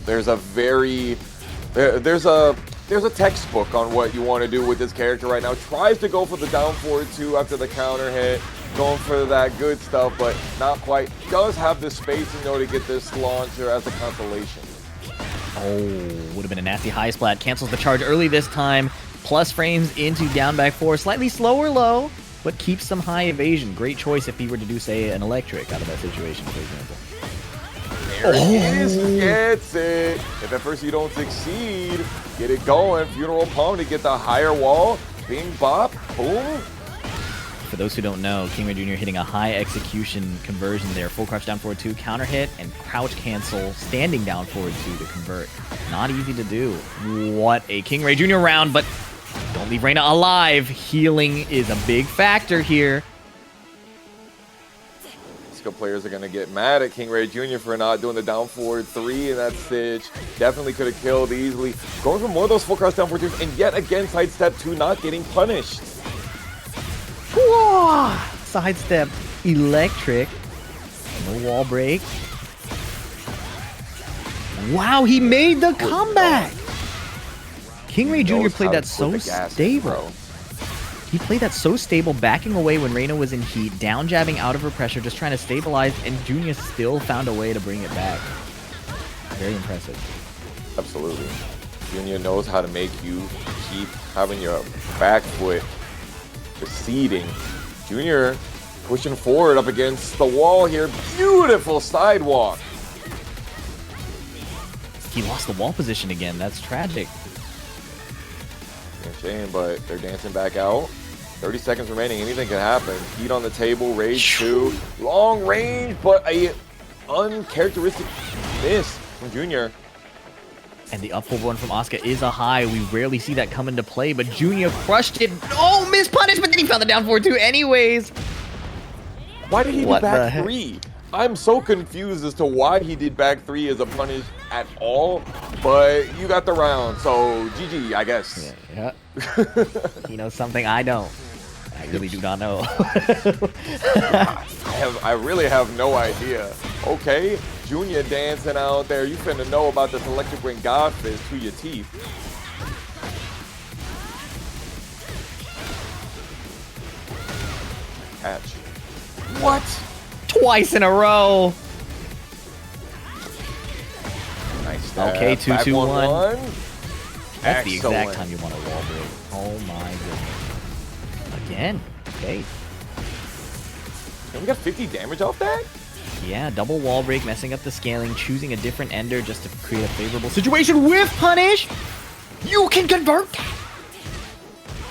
a textbook on what you want to do with this character right now. Tries to go for the down forward 2 after the counter hit, going for that good stuff, but not quite. Does have the spacing though to get this launcher as a consolation. Oh, would have been a nasty high splat. Cancels the charge early this time. Plus frames into down back 4. Slightly slower low, but keeps some high evasion. Great choice if he were to do, say, an electric out of that situation, for example. There it is, gets it. If at first you don't succeed, get it going. Funeral Palm to get the higher wall. Bing bop, boom. For those who don't know, KingreyJr. hitting a high execution conversion there. Full crouch down forward 2, counter hit, and crouch cancel, standing down forward 2 to convert. Not easy to do. What a KingreyJr. round, but don't leave Reina alive. Healing is a big factor here. Players are going to get mad at KingreyJr. for not doing the down forward 3 in that stitch. Definitely could have killed easily. Going for more of those full cross down forward 2s, and yet again sidestep 2 not getting punished. Whoa! Sidestep electric. No wall break. Wow, he made the comeback! KingreyJr. played that so stable. He played that so stable, backing away when Reina was in heat, down jabbing out of her pressure, just trying to stabilize, and Joonya still found a way to bring it back. Very impressive. Absolutely. Joonya knows how to make you keep having your back foot receding. Joonya pushing forward up against the wall here. Beautiful sidewalk. He lost the wall position again. That's tragic. Shame, but they're dancing back out. 30 seconds remaining. Anything could happen. Heat on the table. Rage 2. Long range, but a uncharacteristic miss from Joonya. And the up forward one from Asuka is a high. We rarely see that come into play, but Joonya crushed it. Oh, missed punish, but then he found the down forward 2 anyways. Why did he do back 3? I'm so confused as to why he did back 3 as a punish at all, but you got the round, so GG, I guess. Yeah. He knows something I don't. I really do not know. I really have no idea. Okay, Joonya dancing out there. You finna know about this electric ring god fist to your teeth. Catch. What? Twice in a row. Nice stab. Okay, 2-2-1. That's Excellent. the exact time you want a wall break. Oh my goodness. Again. Okay. And we got 50 damage off that? Yeah, double wall break, messing up the scaling, choosing a different ender just to create a favorable situation with punish. You can convert.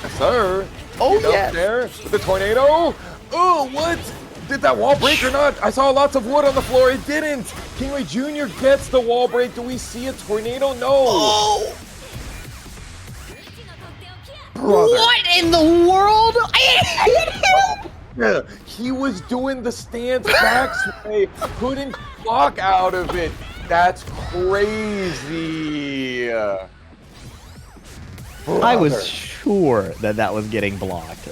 Yes, sir. Oh, Get yes. up there with the tornado. Oh, what? Did that wall break or not? I saw lots of wood on the floor. It didn't. KingreyJr. gets the wall break. Do we see a tornado? No. Oh. What in the world? I hit him! Yeah, he was doing the stance back sway, couldn't walk out of it. That's crazy. I was sure that that was getting blocked.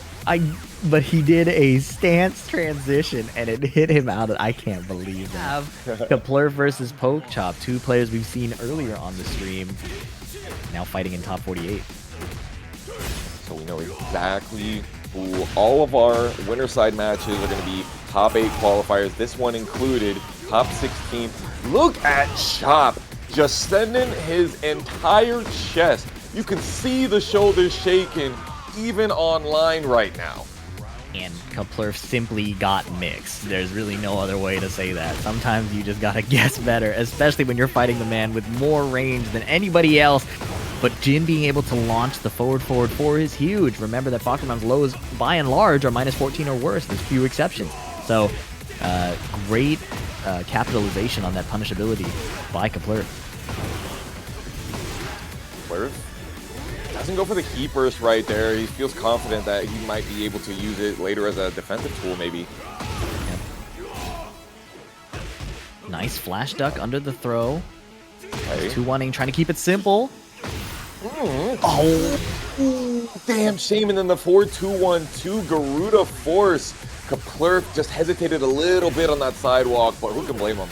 But he did a stance transition and it hit him out of. I can't believe that. Kaplurf versus Pokchop, two players we've seen earlier on the stream, now fighting in top 48. So we know exactly who all of our winner side matches are going to be top 8 qualifiers. This one included top 16. Look at Chop just sending his entire chest. You can see the shoulders shaking even online right now. And Kaplurf simply got mixed. There's really no other way to say that. Sometimes you just gotta guess better, especially when you're fighting the man with more range than anybody else. But Jin being able to launch the forward 4 is huge. Remember that Fahkumram's lows, by and large, are minus 14 or worse. There's few exceptions. So, great capitalization on that punishability by Kaplurf. Kaplurf doesn't go for the key burst right there. He feels confident that he might be able to use it later as a defensive tool, maybe. Yep. Nice flash duck under the throw. Okay. 2-1ing, trying to keep it simple. Oh, damn shame. And then the 4-2-1-2 Garuda Force. Kaplurf just hesitated a little bit on that sidewalk, but who can blame him?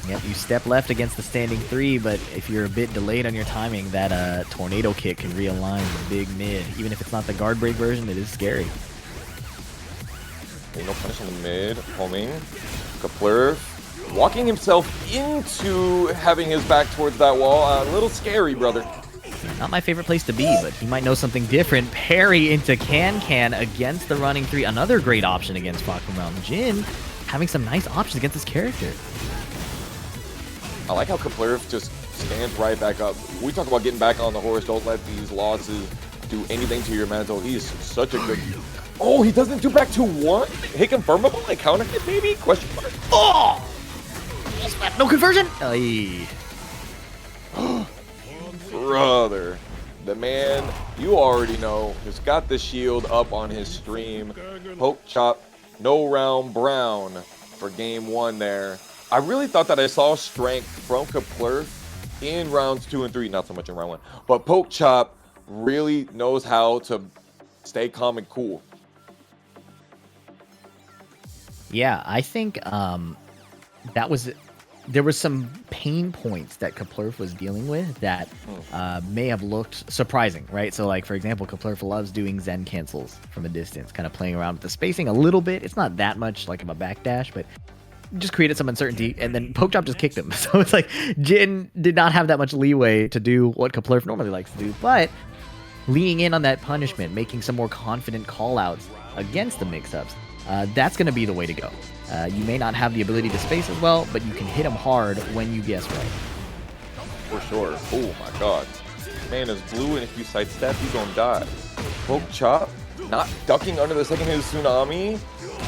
Yep, you step left against the standing 3, but if you're a bit delayed on your timing, that tornado kick can realign the big mid. Even if it's not the guard break version, it is scary. Okay, no punish in the mid, homing. Kaplurf walking himself into having his back towards that wall. A little scary, brother. Not my favorite place to be, but he might know something different. Parry into Can against the running 3. Another great option against Fahkumram. Jin having some nice options against this character. I like how Kaplurf just stands right back up. We talk about getting back on the horse. Don't let these losses do anything to your mental. He's such a good... Oh, he doesn't do back 2-1? Hit confirmable? Like counter hit maybe? Question mark. Oh! No conversion? Aye. Brother, the man you already know has got the shield up on his stream. Pokchop, no round brown for game 1 there. I really thought that I saw strength from Kaplurf in rounds 2 and 3, not so much in round 1. But Pokchop really knows how to stay calm and cool. Yeah, I think there was some pain points that Kaplurf was dealing with that may have looked surprising, right? So, like, for example, Kaplurf loves doing Zen cancels from a distance, kind of playing around with the spacing a little bit. It's not that much like of a backdash, but just created some uncertainty, and then Pokchop just kicked him. So it's like Jin did not have that much leeway to do what Kaplurf normally likes to do, but leaning in on that punishment, making some more confident call-outs against the mix-ups, that's going to be the way to go. You may not have the ability to space as well, but you can hit him hard when you guess right. For sure. Oh my god. Man is blue, and if you sidestep, you're gonna die. Pokchop not ducking under the second hit of Tsunami.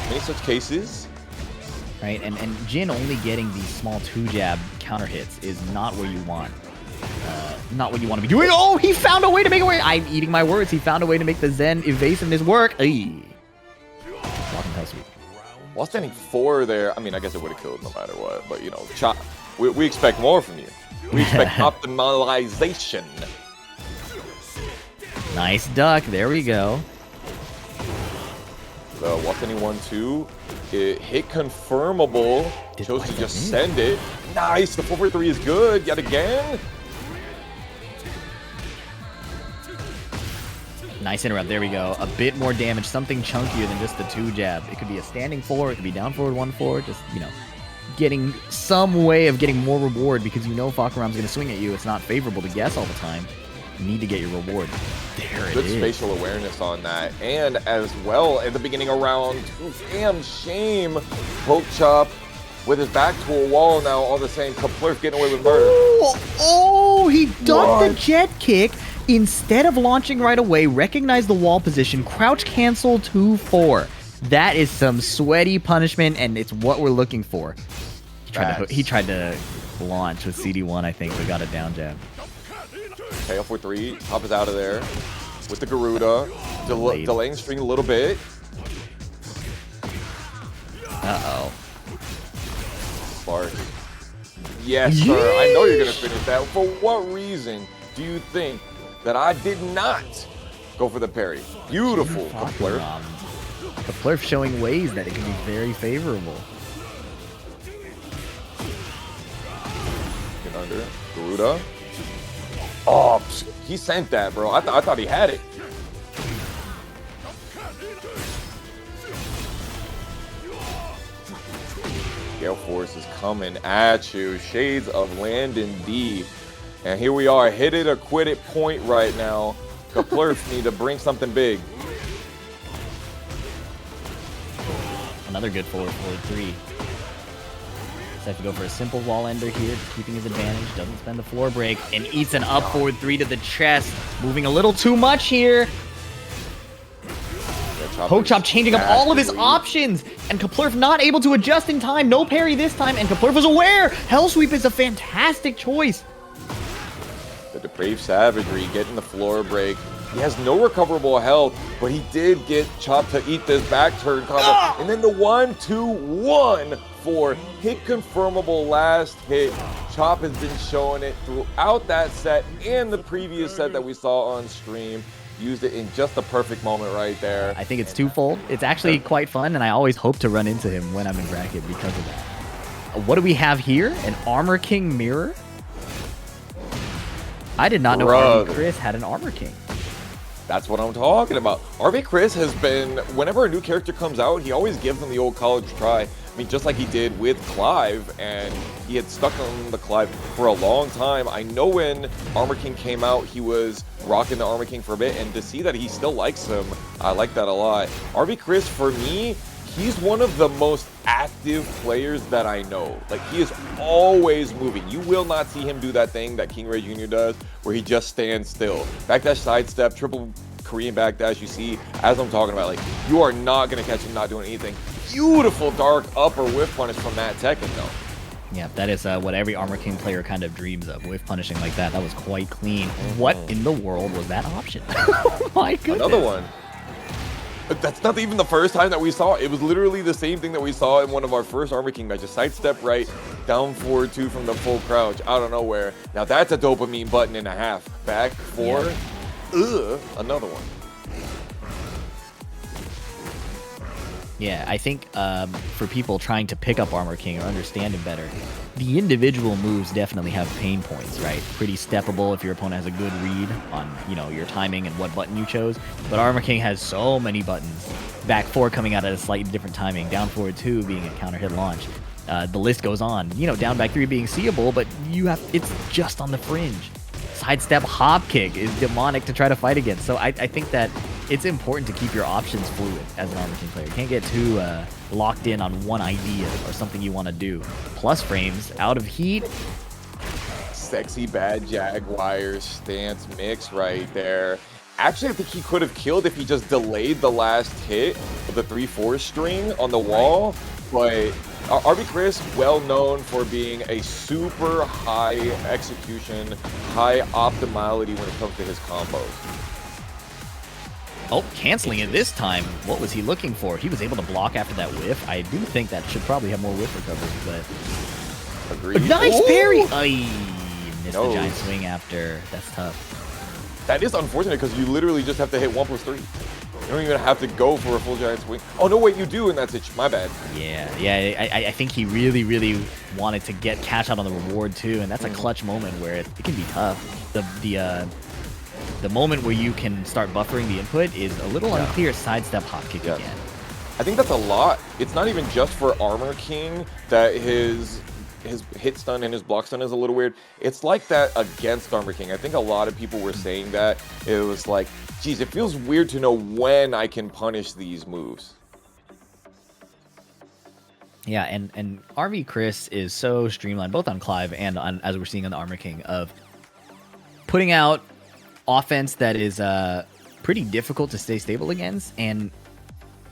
Many such cases. Right, and Jin only getting these small 2-jab counter hits is not where you want. Not what you want to be doing. Oh, he found a way to make it work. I'm eating my words. He found a way to make the Zen evasiveness work. Ay. Walking hell sweep. While standing 4 there, I mean, I guess it would have killed no matter what, but you know, Chop, we expect more from you. We expect optimization. Nice duck. There we go. The while standing 1-2, it hit confirmable. Chose to just send it. Nice. The 4-3 is good yet again. Nice interrupt. There we go. A bit more damage. Something chunkier than just the 2-jab. It could be a standing 4. It could be down forward 1-4. Just, you know, getting some way of getting more reward because you know Fahkumram's going to swing at you. It's not favorable to guess all the time. You need to get your reward. There it is. Good spatial awareness on that. And as well, at the beginning of round 2, damn shame. Pokchop with his back to a wall now, all the same. Kaplurf getting away with murder. Oh, he ducked the jet kick. Instead of launching right away, recognize the wall position, crouch cancel 2-4. That is some sweaty punishment, and it's what we're looking for. He tried to launch with CD1, I think, but got a down jab. Okay, 4-3, Hop is out of there. with the Garuda, delaying string a little bit. Uh-oh. Spark. Yes, sir. I know you're going to finish that. For what reason do you think that I did not go for the parry? Beautiful, Kaplurf. Kaplurf showing ways that it can be very favorable. Get under. Garuda. Oh, he sent that, bro. I thought he had it. Gale Force is coming at you. Shades of Landon D. And here we are. Hit it or quit it point right now. Kaplurf need to bring something big. Another good forward 3. Just have to go for a simple wall ender here, keeping his advantage. Doesn't spend the floor break and eats an up forward 3 to the chest. Moving a little too much here. Pokchop changing up all of his options, and Kaplurf not able to adjust in time. No parry this time, and Kaplurf was aware. Hell Sweep is a fantastic choice. The depraved savagery getting the floor break. He has no recoverable health, but he did get Chop to eat this back turn combo. And then the 1-2-1 for hit confirmable last hit. Chop has been showing it throughout that set and the previous set that we saw on stream. Used it in just the perfect moment right there. I think it's twofold. It's actually quite fun, and I always hope to run into him when I'm in bracket because of that. What do we have here? An Armor King mirror? I did not know RV Cris had an Armor King. That's what I'm talking about. RV Cris has been, whenever a new character comes out, he always gives them the old college try. I mean, just like he did with Clive, and he had stuck on the Clive for a long time. I know when Armor King came out, he was rocking the Armor King for a bit, and to see that he still likes him, I like that a lot. RV Cris, for me, he's one of the most active players that I know. Like, he is always moving. You will not see him do that thing that KingreyJr does, where he just stands still. Backdash sidestep, triple Korean backdash, you see, as I'm talking about, like, you are not going to catch him not doing anything. Beautiful dark upper whiff punish from that Tekken, though. Yeah, that is what every Armor King player kind of dreams of. Whiff punishing like that. That was quite clean. What in the world was that option? Oh my goodness. Another one. That's not even the first time that we saw it. It was literally the same thing that we saw in one of our first Armor King matches. Sidestep right, down forward 2 from the full crouch, out of nowhere. Now that's a dopamine button and a half. Back 4. Yeah. Another one. Yeah, I think for people trying to pick up Armor King or understand him better, the individual moves definitely have pain points, right? Pretty steppable if your opponent has a good read on, you know, your timing and what button you chose. But Armor King has so many buttons. Back 4 coming out at a slightly different timing. Down forward 2 being a counter hit launch. The list goes on. You know, down back 3 being seeable, but it's just on the fringe. Sidestep hop kick is demonic to try to fight against. So I think that it's important to keep your options fluid as an Armor King player. You can't get too locked in on one idea or something you want to do. Plus frames, out of heat. Sexy bad Jaguar stance mix right there. Actually, I think he could have killed if he just delayed the last hit of the 3-4 string on the wall. But RV Cris, well known for being a super high execution, high optimality when it comes to his combos. Oh, canceling it this time. What was he looking for? He was able to block after that whiff. I do think that should probably have more whiff recovery, but... Agreed. Nice parry! Ay, missed the giant swing after. That's tough. That is unfortunate because you literally just have to hit 1+3. You don't even have to go for a full giant swing. Oh, no, wait, you do, and that's it. My bad. Yeah, I think he really wanted to get cash out on the reward, too, and that's a clutch moment where it can be tough. The moment where you can start buffering the input is a little unclear. Sidestep hop kick again. I think that's a lot. It's not even just for Armor King that his hit stun and his block stun is a little weird. It's like that against Armor King. I think a lot of people were saying that. It was like, geez, it feels weird to know when I can punish these moves. Yeah, and RV Cris is so streamlined, both on Clive and on, as we're seeing on the Armor King, of putting out offense that is pretty difficult to stay stable against, and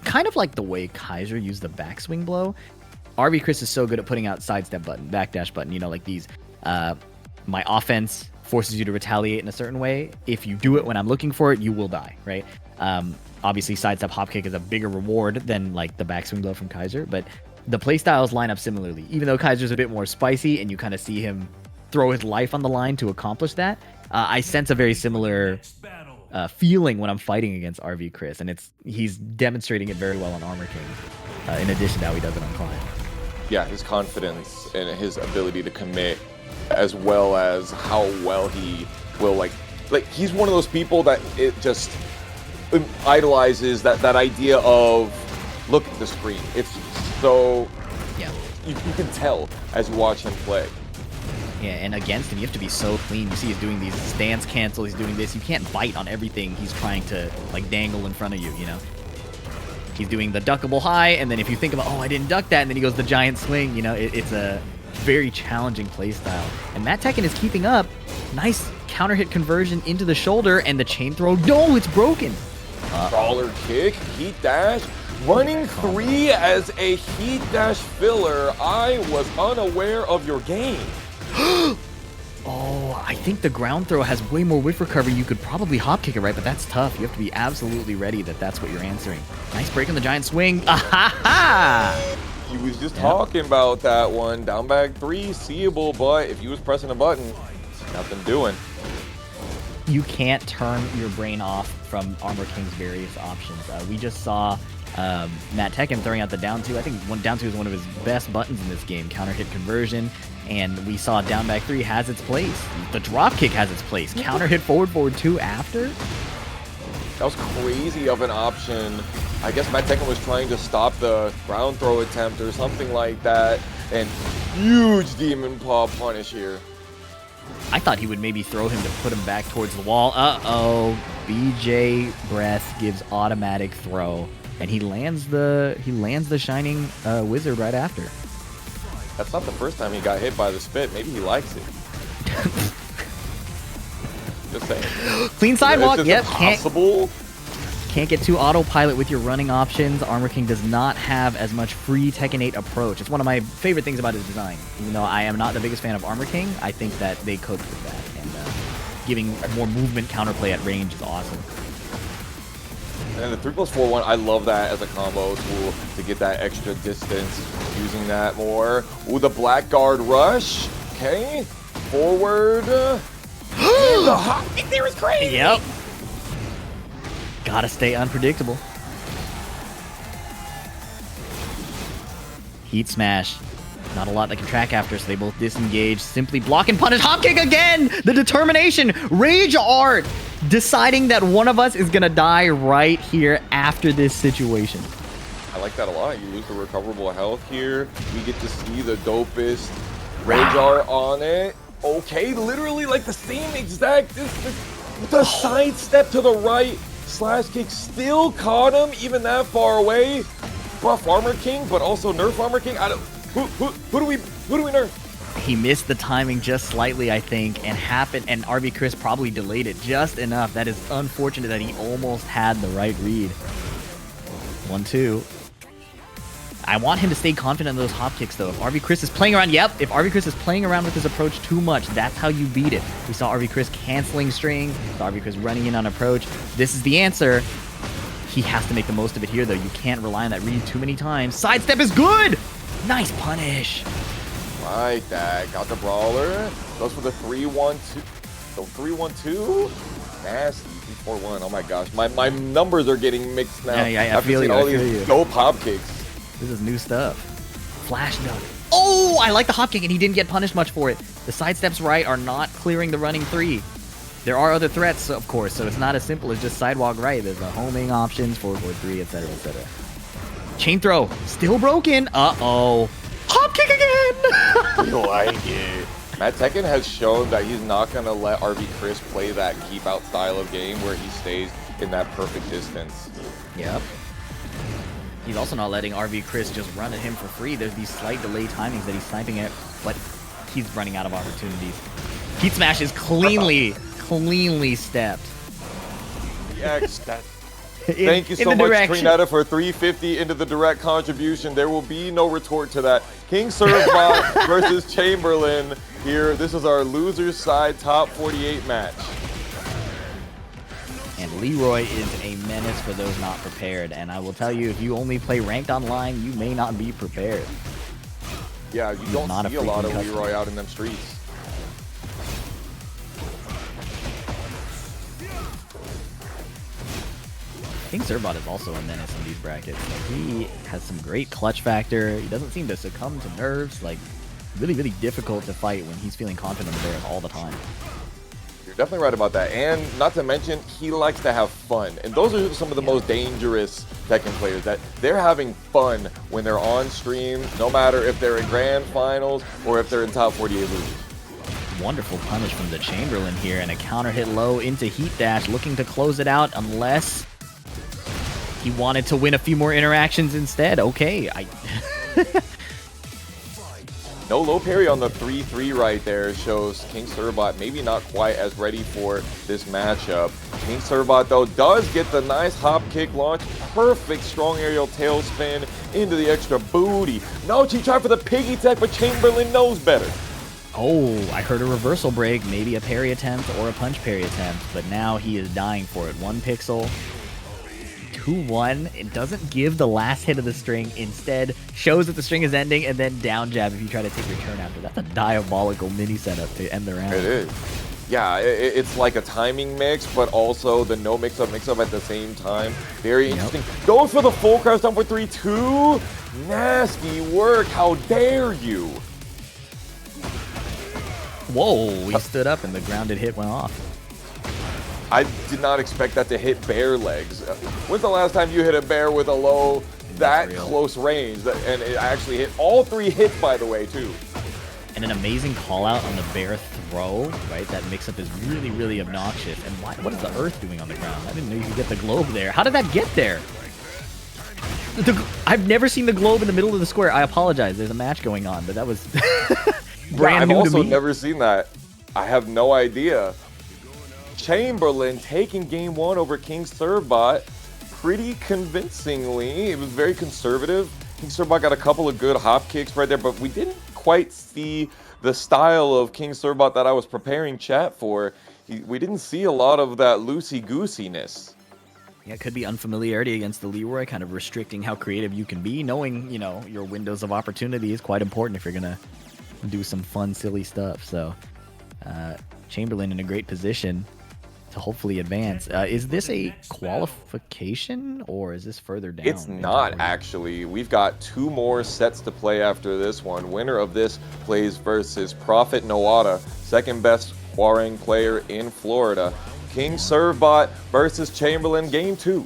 kind of like the way Kaizur used the backswing blow, RV Cris is so good at putting out sidestep button, backdash button, you know, like these, my offense forces you to retaliate in a certain way. If you do it when I'm looking for it, you will die, right? Obviously, sidestep hop kick is a bigger reward than like the backswing blow from Kaizur, but the playstyles line up similarly. Even though Kaizur's a bit more spicy and you kind of see him throw his life on the line to accomplish that, I sense a very similar feeling when I'm fighting against RV Cris, and he's demonstrating it very well on Armor King, in addition to how he does it on Clive. Yeah, his confidence and his ability to commit, as well as how well he will like he's one of those people that it just idolizes that idea of look at the screen. It's so you can tell as you watch him play. Yeah, and against him, you have to be so clean. You see he's doing these stance cancel, he's doing this. You can't bite on everything he's trying to like dangle in front of you, you know? He's doing the duckable high, and then if you think about, oh, I didn't duck that, and then he goes the giant swing, you know, it's a very challenging playstyle. And Matt Tekken is keeping up. Nice counter hit conversion into the shoulder, and the chain throw, no, it's broken. Brawler kick, heat dash, running 3 as a heat dash filler. I was unaware of your game. Oh, I think the ground throw has way more whiff recovery. You could probably hop kick it, right? But that's tough. You have to be absolutely ready that that's what you're answering. Nice break on the giant swing. Ah-ha-ha! He was just talking about that one. Down bag 3, seeable, but if he was pressing a button, nothing doing. You can't turn your brain off from Armor King's various options. We just saw Matt Tekken throwing out the down 2. I think down 2 is one of his best buttons in this game. Counter hit conversion. And we saw down back 3 has its place. The drop kick has its place. Counter hit forward 2 after. That was crazy of an option. I guess Matt Tekken was trying to stop the ground throw attempt or something like that. And huge demon paw punish here. I thought he would maybe throw him to put him back towards the wall. Uh-oh. BJ Breath gives automatic throw. And he lands the shining wizard right after. That's not the first time he got hit by the spit. Maybe he likes it. Just saying. Clean sidewalk. It's Yep. impossible. Can't get too autopilot with your running options. Armor King does not have as much free Tekken 8 approach. It's one of my favorite things about his design. Even though I am not the biggest fan of Armor King, I think that they coped with that. And giving more movement counterplay at range is awesome. And the 3+4-1, I love that as a combo tool to get that extra distance. Using that more. Ooh, the blackguard rush. Okay. Forward. And the hop kick there is crazy. Yep. Gotta stay unpredictable. Heat smash. Not a lot that can track after, so they both disengage. Simply block and punish. Hop kick again! The determination. Rage art. Deciding that one of us is gonna die right here after this situation. I like that a lot. You lose the recoverable health here. We get to see the dopest rage art on it. Okay, literally like the same exact distance. The sidestep to the right. Slash kick still caught him, even that far away. Buff Armor King, but also nerf Armor King. I don't. Who do we nerf? He missed the timing just slightly, I think, and RV Cris probably delayed it just enough. That is unfortunate that he almost had the right read. 1-2. I want him to stay confident in those hop kicks, though. If RV Cris is playing around, if RV Cris is playing around with his approach too much, that's how you beat it. We saw RV Cris canceling string, saw RV Cris running in on approach. This is the answer. He has to make the most of it here, though. You can't rely on that read too many times. Sidestep is good! Nice punish. Like that. Got the brawler. Goes for the 3-1-2. So 3-1-2. Nasty. 3-4-1. Oh my gosh. My numbers are getting mixed now. Yeah, I feel you. All these dope hop kicks. This is new stuff. Flash dunk. Oh, I like the hop kick, and he didn't get punished much for it. The sidesteps right are not clearing the running 3. There are other threats, of course, so it's not as simple as just sidewalk right. There's the homing options, 4-4-3, etc., etc. Chain throw. Still broken. Uh-oh. Hop kick again! You like it. Matt Tekken has shown that he's not going to let RV Cris play that keep out style of game where he stays in that perfect distance. Yep. He's also not letting RV Cris just run at him for free. There's these slight delay timings that he's sniping at, but he's running out of opportunities. Heat smash is cleanly stepped. EX, that Thank you so much, Trinetta, for 350 into the direct contribution. There will be no retort to that. King Servbot versus Chamberlain here. This is our loser's side top 48 match. And Leroy is a menace for those not prepared. And I will tell you, if you only play ranked online, you may not be prepared. Yeah, you don't see a lot of Leroy out in them streets. King Servbot is also a menace in these brackets. Like, he has some great clutch factor. He doesn't seem to succumb to nerves. Like, really, really difficult to fight when he's feeling confident there all the time. You're definitely right about that. And not to mention, he likes to have fun. And those are some of the most dangerous Tekken players, that they're having fun when they're on stream, no matter if they're in grand finals or if they're in top 48 losers. Wonderful punish from the Chamberlain here, and a counter hit low into heat dash, looking to close it out unless he wanted to win a few more interactions instead. Okay, No low parry on the 3-3 right there shows King Servbot maybe not quite as ready for this matchup. King Servbot, though, does get the nice hop kick launch. Perfect strong aerial tailspin into the extra booty. No, he tried for the piggy tech, but Chamberlain knows better. Oh, I heard a reversal break, maybe a parry attempt or a punch parry attempt, but now he is dying for it. 1 pixel. 2-1. It doesn't give the last hit of the string. Instead, shows that the string is ending, and then down jab if you try to take your turn after. That's a diabolical mini setup to end the round. It is. Yeah, it's like a timing mix, but also the no mix-up at the same time. Very interesting. Goes for the full crouch down for 3-2. Nasty work. How dare you? Whoa, he stood up and the grounded hit went off. I did not expect that to hit bear legs. When's the last time you hit a bear with a low that close range? And it actually hit all 3 hits, by the way, too. And an amazing call out on the bear throw, right? That mix-up is really, really obnoxious. And what is the earth doing on the ground? I didn't know you could get the globe there. How did that get there? I've never seen the globe in the middle of the square. I apologize. There's a match going on, but that was brand new to me. I've also never seen that. I have no idea. Chamberlain taking game 1 over King Servbot pretty convincingly. It was very conservative. King Servbot got a couple of good hop kicks right there, but we didn't quite see the style of King Servbot that I was preparing chat for. We didn't see a lot of that loosey-goosiness. Yeah, it could be unfamiliarity against the Leroy, kind of restricting how creative you can be. Knowing, you know, your windows of opportunity is quite important if you're going to do some fun, silly stuff. So, Chamberlain in a great position to hopefully advance. Is this a qualification or is this further down? It's not, actually. We've got 2 more sets to play after this one. Winner of this plays versus Prophet Noada, second best Hwoarang player in Florida. King Servbot versus Chamberlain, game 2.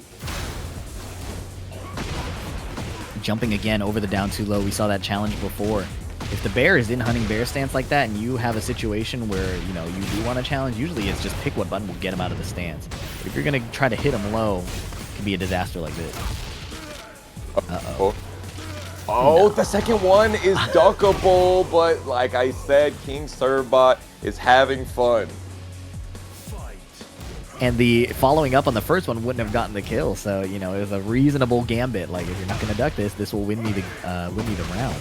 Jumping again over the down too low. We saw that challenge before. If the bear is in hunting bear stance like that and you have a situation where, you know, you do want to challenge, usually it's just pick what button will get him out of the stance. But if you're going to try to hit him low, it can be a disaster like this. Uh-oh. Oh, no. The second one is duckable, but like I said, King Servbot is having fun. And the following up on the first one wouldn't have gotten the kill, so, you know, it was a reasonable gambit. Like, if you're not going to duck this, this will win me the round.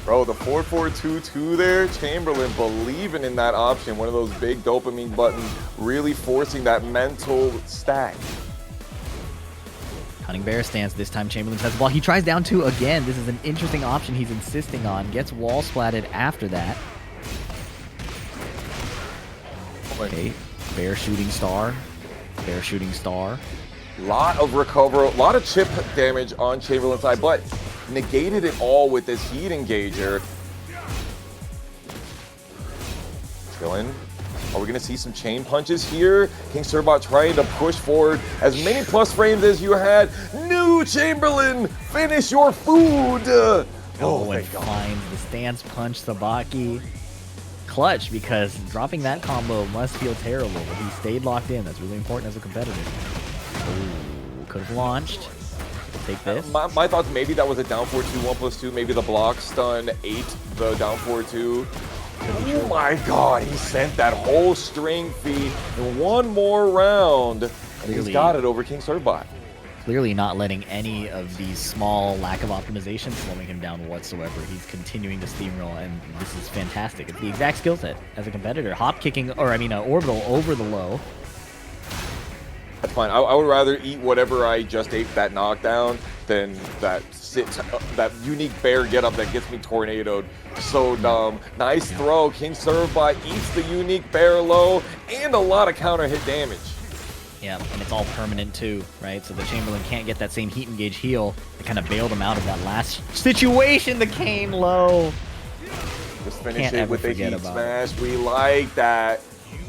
Bro, the 4-4-2-2 there, Chamberlain believing in that option. One of those big dopamine buttons, really forcing that mental stack. Hunting bear stance, this time Chamberlain has the ball. He tries down 2 again. This is an interesting option he's insisting on. Gets wall splatted after that. Okay, bear shooting star. Bear shooting star. Lot of recover, a lot of chip damage on Chamberlain's side, but negated it all with this heat engager. Chillin'. Are we going to see some chain punches here? King Servbot trying to push forward as many plus frames as you had. New Chamberlain, finish your food. Oh, and finds the stance punch Sabaki. Clutch, because dropping that combo must feel terrible, but he stayed locked in. That's really important as a competitor. Oh, could have launched. Take this. My thoughts, maybe that was a down 4-2, 1+2. Maybe the block stun ate the down 4-2. Oh my god, he sent that whole string feed in one more round. And He's got it over King Servbot. Clearly not letting any of these small lack of optimization slowing him down whatsoever. He's continuing to steamroll, and this is fantastic. It's the exact skill set as a competitor. Hop kicking, or I mean, orbital over the low. That's fine. I would rather eat whatever I just ate that knockdown than that unique bear getup that gets me tornadoed. So dumb. Nice throw. King Servbot eats the unique bear low and a lot of counter hit damage. Yeah, and it's all permanent too, right? So the Chamberlain can't get that same heat engage heal that kind of bailed him out of that last situation. The cane low. Just finish it with the heat smash. We like that.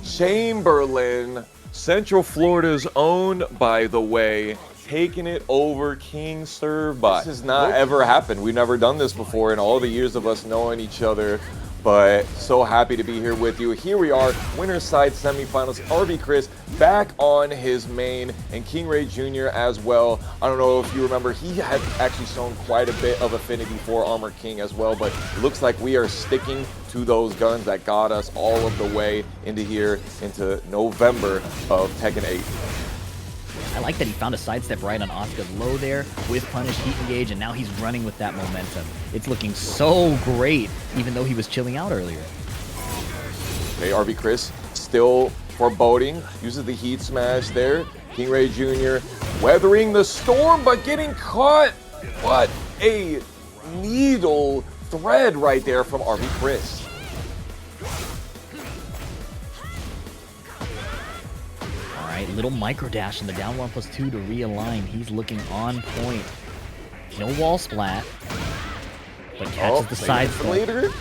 Chamberlain, Central Florida's own, by the way, taking it over King Servbot. This has not ever happened. We've never done this before in all the years of us knowing each other. But so happy to be here with you. Here we are, winner's side semifinals. Cris back on his main, and KingreyJr as well. I don't know if you remember, he had actually shown quite a bit of affinity for Armor King as well, but it looks like we are sticking to those guns that got us all of the way into here, into November of Tekken 8. I like that he found a sidestep right on Asuka's low there with punish, heat engage, and now he's running with that momentum. It's looking so great, even though he was chilling out earlier. Okay, Cris still foreboding, uses the heat smash there. KingreyJr weathering the storm, but getting caught. What a needle thread right there from Cris. Little micro dash in the down 1+2 to realign. He's looking on point. No wall splat, but catches the side step.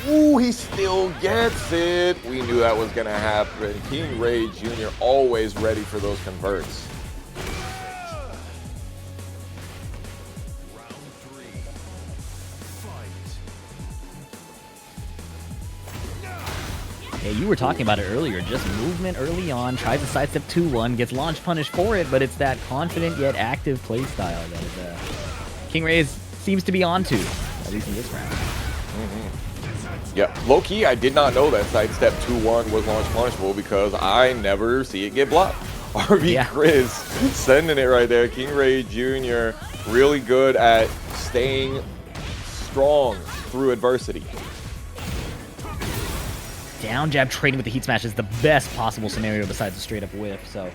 Ooh, he still gets it. We knew that was gonna happen. KingreyJr always ready for those converts. Yeah, you were talking about it earlier. Just movement early on, tries to sidestep 2-1, gets launch punish for it, but it's that confident yet active playstyle that Kingrey seems to be onto, at least in this round. Yeah, low-key, I did not know that sidestep 2-1 was launch punishable because I never see it get blocked. Cris sending it right there. KingreyJr really good at staying strong through adversity. Down jab trading with the heat smash is the best possible scenario besides a straight up whiff. So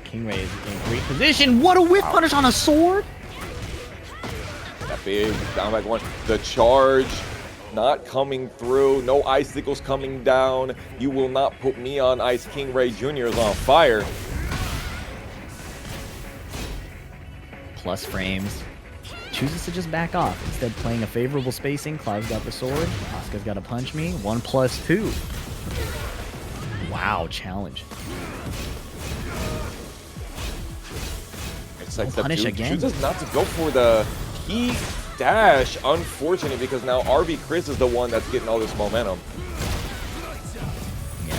Kingrey is in a great position. What a whiff punish on a sword! That big down back one. The charge not coming through. No icicles coming down. You will not put me on ice. KingreyJr is on fire. Plus frames. Chooses to just back off, instead playing a favorable spacing. Clive's got the sword, Asuka's got to punch me. 1+2. Wow, challenge. It's like punish again. Chooses not to go for the heat dash. Unfortunate, because now Cris is the one that's getting all this momentum. Yeah,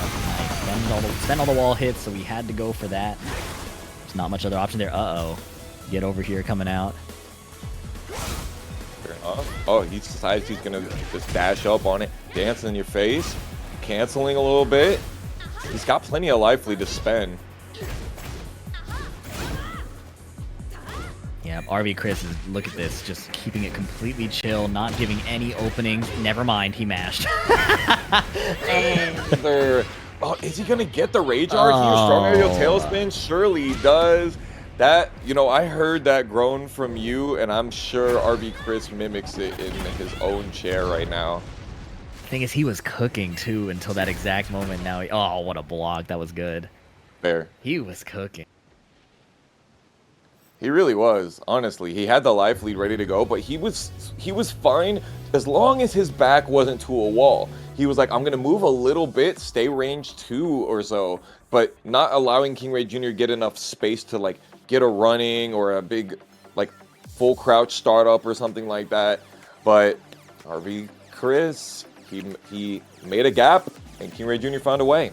nice. Spent all the wall hits, so we had to go for that. There's not much other option there. Uh-oh. Get over here coming out. Oh, he decides he's gonna just dash up on it, dance in your face, canceling a little bit. He's got plenty of life lead to spend. Yeah, Cris is, look at this, just keeping it completely chill, not giving any openings. Never mind, he mashed. Oh, is he gonna get the rage art here? Strong aerial tailspin? Surely he does. That, you know, I heard that groan from you, and I'm sure Cris mimics it in his own chair right now. Thing is, he was cooking too until that exact moment. Now, oh, what a block! That was good. Fair. He was cooking. He really was. Honestly, he had the life lead ready to go, but he was fine as long as his back wasn't to a wall. He was like, I'm gonna move a little bit, stay range 2 or so, but not allowing KingreyJr get enough space to like get a running or a big like full crouch startup or something like that. But Cris, he made a gap, and KingreyJr found a way.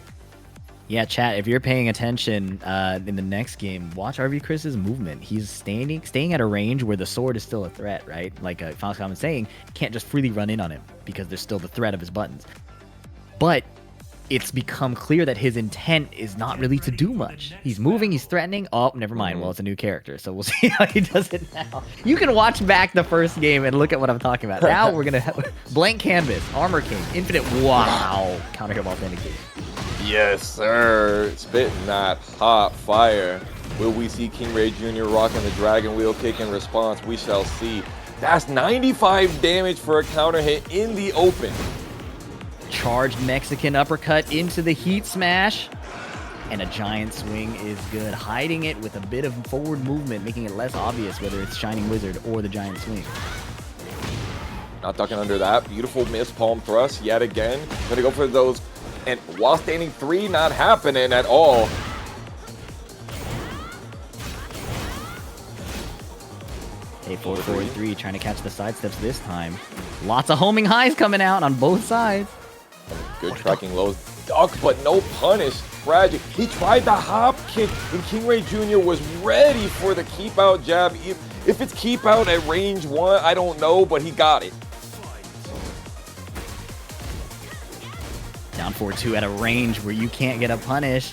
Yeah, chat, if you're paying attention in the next game, watch Cris's movement. He's staying at a range where the sword is still a threat, right? Like Fahkumram was saying, can't just freely run in on him because there's still the threat of his buttons. But it's become clear that his intent is not really to do much. He's moving, he's threatening. Oh, never mind. Well, it's a new character, so we'll see how he does it now. You can watch back the first game and look at what I'm talking about. Now we're going to blank canvas, Armor King, Infinite. Wow. Counter hit authentication. Yes, sir. Spitting that hot fire. Will we see KingreyJr. rocking the Dragon Wheel kick in response? We shall see. That's 95 damage for a counter hit in the open. Charged Mexican uppercut into the heat smash. And a giant swing is good. Hiding it with a bit of forward movement, making it less obvious whether it's Shining Wizard or the giant swing. Not ducking under that. Beautiful missed palm thrust yet again. Gonna go for those. And while standing 3, not happening at all. A 4-4-3 trying to catch the sidesteps this time. Lots of homing highs coming out on both sides. Good tracking lows. Duck, but no punish. Tragic. He tried the hop kick, and KingreyJr. was ready for the keep out jab. If it's keep out at range 1, I don't know, but he got it. Down 4-2 at a range where you can't get a punish.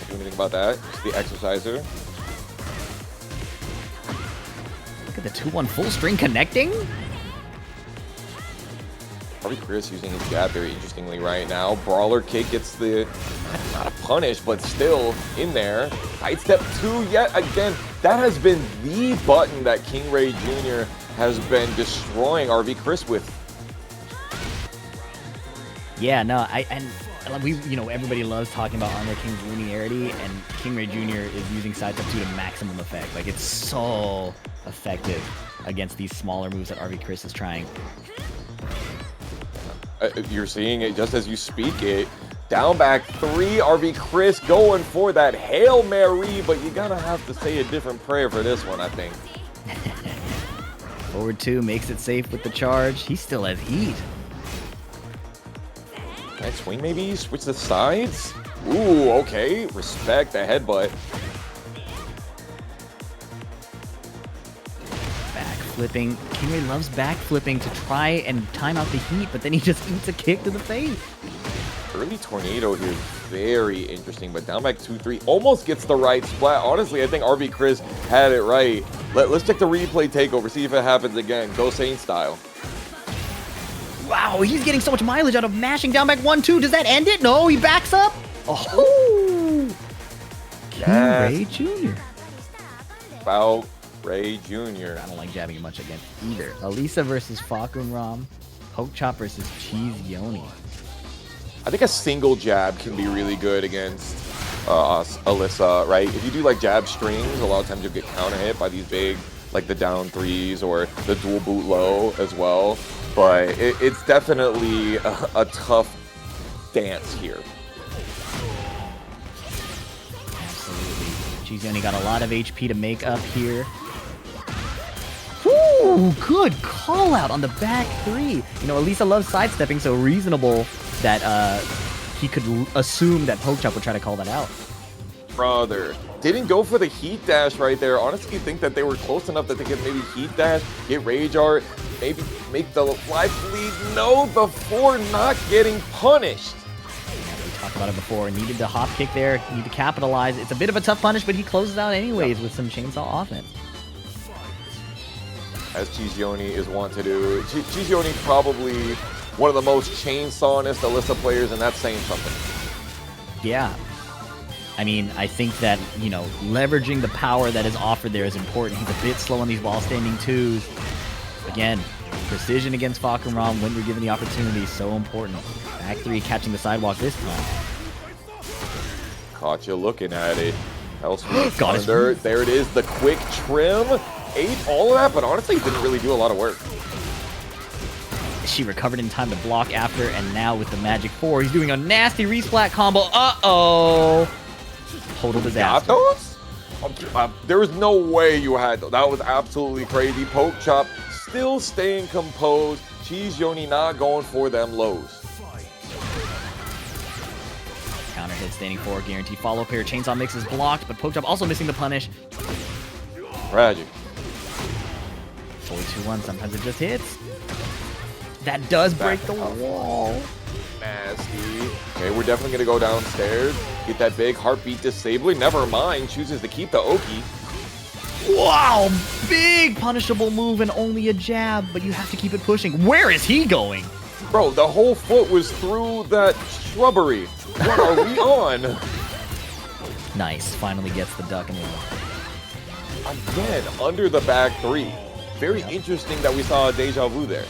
Do anything about that? It's the exerciser. Look at the 2-1 full string connecting. Probably Cris using his jab very interestingly right now. Brawler kick gets the, not a punish, but still in there. Sidestep 2 yet again. That has been the button that KingreyJr. has been destroying RV Cris with. Yeah, no, everybody loves talking about Armor King's linearity, and KingreyJr. is using sidestep 2 to maximum effect. Like, it's so effective against these smaller moves that RV Cris is trying. You're seeing it just as you speak it. Down back 3, RV Cris going for that Hail Mary, but you gotta have to say a different prayer for this one, I think. Forward 2 makes it safe with the charge. He still has heat. Nice swing maybe? Switch the sides? Ooh, okay. Respect the headbutt. Backflipping. Kingrey loves backflipping to try and time out the heat, but then he just eats a kick to the face. Early tornado here is very interesting, but down back 2-3 almost gets the right splat. Honestly, I think RV Cris had it right. Let's check the replay takeover, see if it happens again. Go Saint style. Wow, he's getting so much mileage out of mashing down back 1-2. Does that end it? No, he backs up. Oh, KingreyJr. Foul Ray Jr. I don't like jabbing much against either. Alisa versus Fahkumram. Pokchop versus Cheeseyoni. I think a single jab can be really good against Alisa, right? If you do like jab strings, a lot of times you'll get counter hit by these big, like the down 3s or the dual boot low as well. But it's definitely a tough dance here. Absolutely. Cheeseyoni got a lot of HP to make up here. Ooh, good call out on the back 3. You know, Alisa loves sidestepping, so reasonable that he could assume that Pokchop would try to call that out. Brother, didn't go for the heat dash right there. Honestly, think that they were close enough that they could maybe heat dash, get rage art, maybe make the life lead. No, the 4 not getting punished. Yeah, we talked about it before. Needed the hop kick there. Need to capitalize. It's a bit of a tough punish, but he closes out anyways with some chainsaw offense. As Cheeseyoni is wont to do. Cheeseyoni probably one of the most chainsawest Alisa players, and that's saying something. Yeah. I mean, I think that, you know, leveraging the power that is offered there is important. He's a bit slow on these wall standing 2s. Again, precision against Fahkumram when you're given the opportunity is so important. Back 3 catching the sidewalk this time. Caught you looking at it. Got it. There it is, the quick trim. Ate all of that, but honestly didn't really do a lot of work. She recovered in time to block after, and now with the Magic 4, he's doing a nasty resplat combo. Uh-oh. Total disaster. Got those? There was no way you had those. That was absolutely crazy. Pokchop still staying composed. Cheeseyoni not going for them lows. Counter hit, standing 4, guaranteed follow pair. Chainsaw mix is blocked, but Pokchop also missing the punish. Tragic. Forward 2-1. Sometimes it just hits. That does break the wall. Nasty. Okay, we're definitely going to go downstairs. Get that big heartbeat disabler. Never mind. Chooses to keep the Oki. Wow, big punishable move and only a jab, but you have to keep it pushing. Where is he going? Bro, the whole foot was through that shrubbery. What are we on? Nice, finally gets the duck and Again, under the back 3. Very interesting that we saw a deja vu there.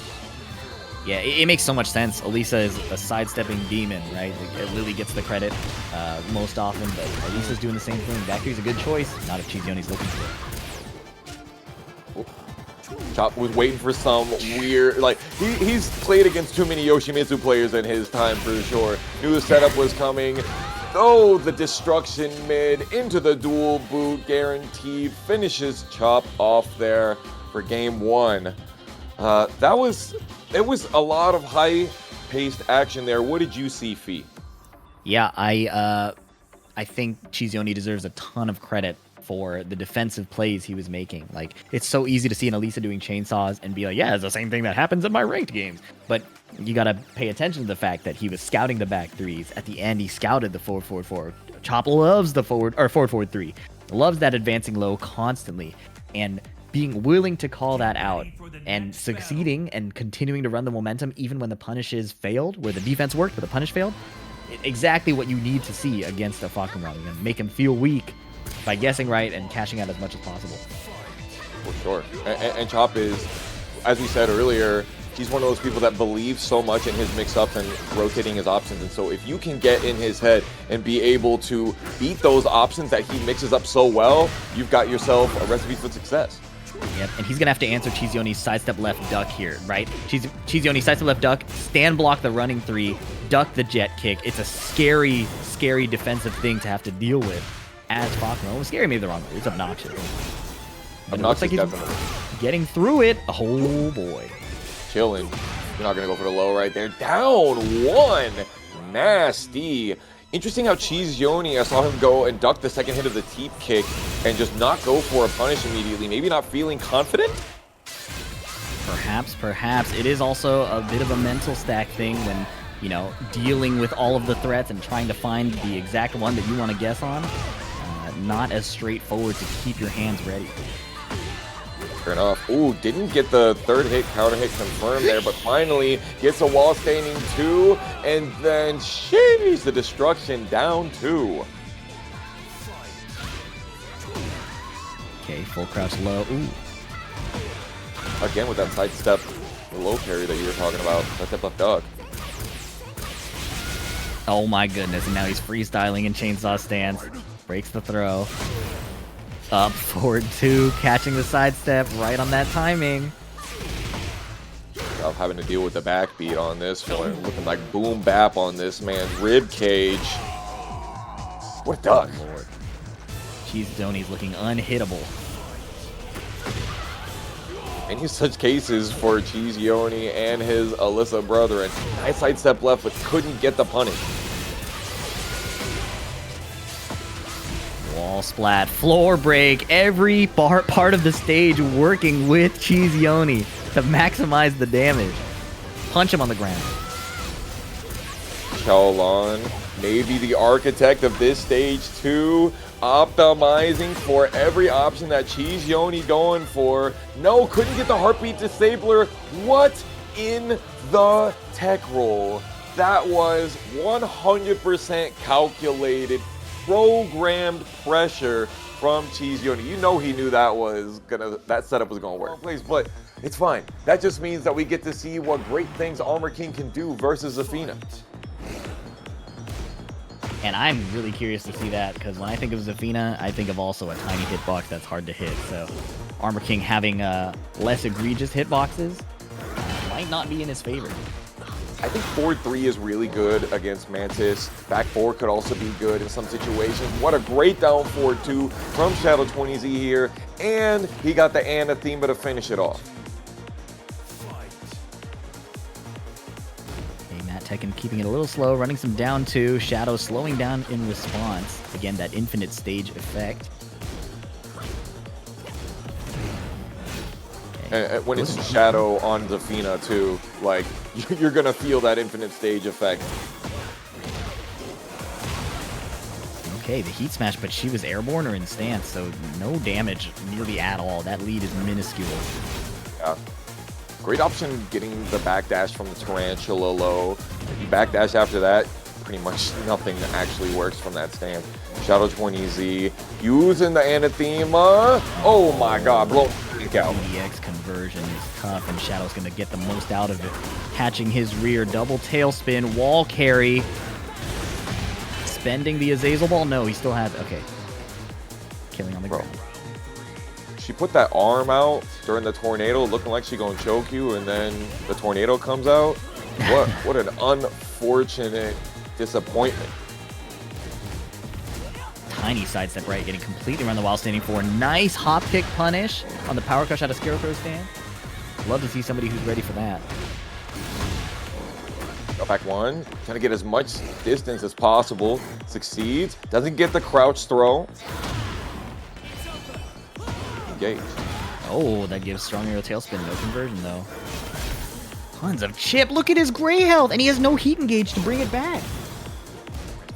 yeah, it makes so much sense. Alisa is a sidestepping demon, right? Lily gets the credit most often, but Alisa's doing the same thing. Back 3's a good choice, not if Cheeseyoni's looking for it. Chop was waiting for some weird, like, he's played against too many Yoshimitsu players in his time for sure. Knew the setup was coming. Oh, the destruction mid into the dual boot guarantee. Finishes Chop off there for game 1. It was a lot of high-paced action there. What did you see, Fee? Yeah, I think Cheeseyoni deserves a ton of credit for the defensive plays he was making. Like, it's so easy to see an Alisa doing chainsaws and be like, yeah, it's the same thing that happens in my ranked games. But you gotta pay attention to the fact that he was scouting the back 3s. At the end, he scouted the forward. Chop loves the forward 3. Loves that advancing low constantly. And being willing to call that out and succeeding and continuing to run the momentum even when the punishes failed, where the defense worked but the punish failed, exactly what you need to see against a Fahkumram. You know, make him feel weak by guessing right and cashing out as much as possible. For sure. And Chop is, as we said earlier, he's one of those people that believes so much in his mix-up and rotating his options. And so if you can get in his head and be able to beat those options that he mixes up so well, you've got yourself a recipe for success. Yep, and he's going to have to answer Cheeseyoni's sidestep left duck here, right? Cheeseyoni sidestep left duck, stand block the running 3, duck the jet kick. It's a scary, scary defensive thing to have to deal with as Fahkumram. Scary may be the wrong word. It's obnoxious. But it looks like he's getting through it. Oh, boy. Chilling. You're not going to go for the low right there. Down 1. Nasty. Interesting how Cheeseyoni, I saw him go and duck the second hit of the teep kick and just not go for a punish immediately. Maybe not feeling confident? Perhaps. It is also a bit of a mental stack thing when, you know, dealing with all of the threats and trying to find the exact one that you want to guess on. Not as straightforward to keep your hands ready. Fair enough. Ooh, didn't get the third hit, counter hit confirmed there, but finally gets a wall standing 2, and then sheesh, the destruction down 2. Okay, full crouch low. Ooh. Again with that sidestep low carry that you were talking about. Sidestep left duck. Oh my goodness, and now he's freestyling in chainsaw stance. Breaks the throw. Up, forward 2, catching the sidestep right on that timing. Without having to deal with the backbeat on this one. Looking like boom bap on this man's rib cage. What a duck. Oh, Lord. Cheeseyoni's looking unhittable. Any such cases for Cheeseyoni and his Alisa brother. And nice sidestep left, but couldn't get the punish. Wall splat, floor break, every part of the stage working with Cheeseyoni to maximize the damage. Punch him on the ground. Chamberlain, maybe the architect of this stage too, optimizing for every option that Cheeseyoni going for. No, couldn't get the heartbeat disabler. What in the tech roll? That was 100% calculated, programmed pressure from Cheeseyoni. You know he knew that setup was gonna work. But it's fine. That just means that we get to see what great things Armor King can do versus Zafina. And I'm really curious to see that, because when I think of Zafina, I think of also a tiny hitbox that's hard to hit. So Armor King having less egregious hitboxes might not be in his favor. I think forward 3 is really good against Mantis. Back 4 could also be good in some situations. What a great down forward 2 from Shadow 20Z here. And he got the anathema to finish it off. Okay, Matt Tekken keeping it a little slow, running some down 2. Shadow slowing down in response. Again, that infinite stage effect. And when it's Shadow on Zafina too, like, you're gonna feel that infinite stage effect. Okay, the heat smash, but she was airborne or in stance, so no damage nearly at all. That lead is minuscule. Yeah. Great option getting the backdash from the Tarantula low. If you backdash after that, pretty much nothing actually works from that stance. Shadow 20Z using the Anathema. Oh my god, blow out. EX conversion is tough, and Shadow's going to get the most out of it. Catching his rear, double tailspin, wall carry. Spending the Azazel ball? No, he still has. Okay. Killing on the ground. She put that arm out during the tornado, looking like she gonna choke you, and then the tornado comes out. What an unfortunate disappointment. Tiny sidestep right, getting completely around the while standing for. Nice hop kick punish on the power crush out of Scarecrow stand. Love to see somebody who's ready for that. Go back one, trying to get as much distance as possible. Succeeds, doesn't get the crouch throw. Engage. Oh, that gives strong arrow tailspin, no conversion though. Tons of chip, look at his gray health, and he has no heat engage to bring it back.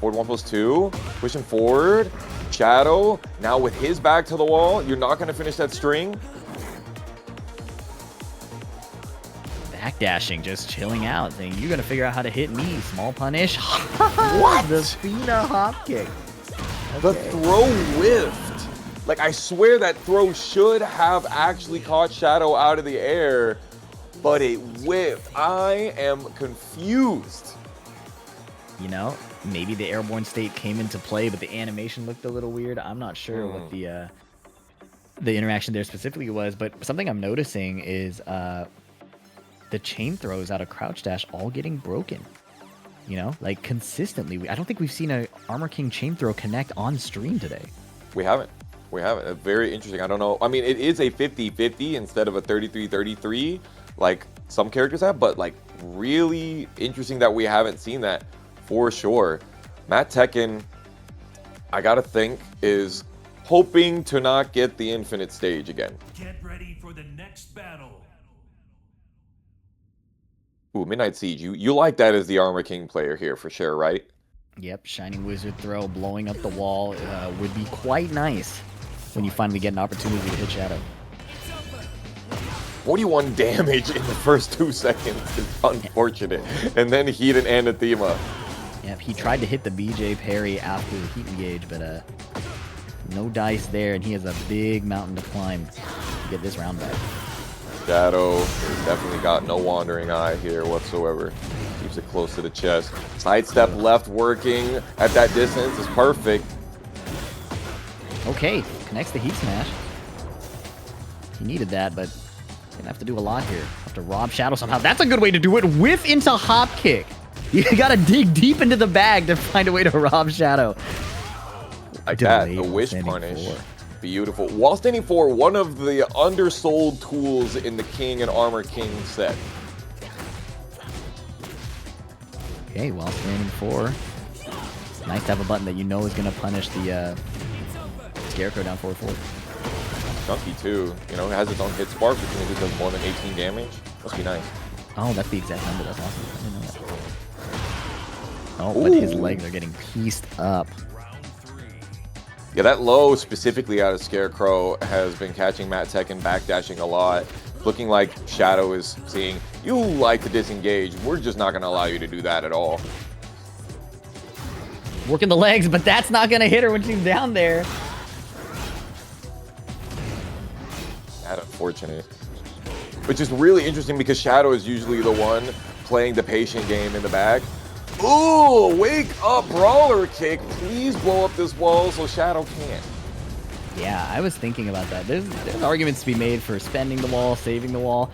Forward 1+2, pushing forward. Shadow, now with his back to the wall, you're not gonna finish that string. Backdashing, just chilling out, saying, you're gonna figure out how to hit me. Small punish. What? The Zafina hop kick. Okay. The throw whiffed. Like, I swear that throw should have actually caught Shadow out of the air, but it whiffed. I am confused. You know, maybe the airborne state came into play, but the animation looked a little weird. I'm not sure what the interaction there specifically was, but something I'm noticing is the chain throws out of crouch dash all getting broken. You know, like consistently. I don't think we've seen a Armor King chain throw connect on stream today. We haven't. Very interesting. I don't know. I mean, it is a 50-50 instead of a 33-33 like some characters have, but like really interesting that we haven't seen that for sure. Matt Tekken, I gotta think, is hoping to not get the infinite stage again. Get ready for the next battle. Ooh, Midnight Siege. You like that as the Armor King player here for sure, right? Yep, Shining Wizard throw, blowing up the wall would be quite nice when you finally get an opportunity to hit Shadow. 41 damage in the first 2 seconds is unfortunate. And then heat and Anathema. Yep, he tried to hit the BJ parry after the heat engage, but no dice there, and he has a big mountain to climb to get this round back. Shadow has definitely got no wandering eye here whatsoever. Keeps it close to the chest. Sidestep left working at that distance is perfect. Okay, connects the heat smash. He needed that, but gonna have to do a lot here. Have to rob Shadow somehow. That's a good way to do it. Whiff into hop kick. You gotta dig deep into the bag to find a way to rob Shadow. Like that, the wish punish. Beautiful. While standing for one of the undersold tools in the King and Armor King set. Okay, while standing for. Nice to have a button that you know is gonna punish the Scarecrow down forward. Chunky too. You know, it has its own hit spark, which means it does more than 18 damage. Must be nice. Oh, that's the exact number. That's awesome. I didn't know that. Oh, but his legs are getting pieced up. Yeah, that low specifically out of Scarecrow has been catching Matt Tekken backdashing a lot. Looking like Shadow is seeing, you like to disengage. We're just not going to allow you to do that at all. Working the legs, but that's not going to hit her when she's down there. That unfortunate. Which is really interesting because Shadow is usually the one playing the patient game in the back. Ooh, wake up brawler kick. Please blow up this wall so Shadow can't. Yeah, I was thinking about that. There's arguments to be made for spending the wall, saving the wall.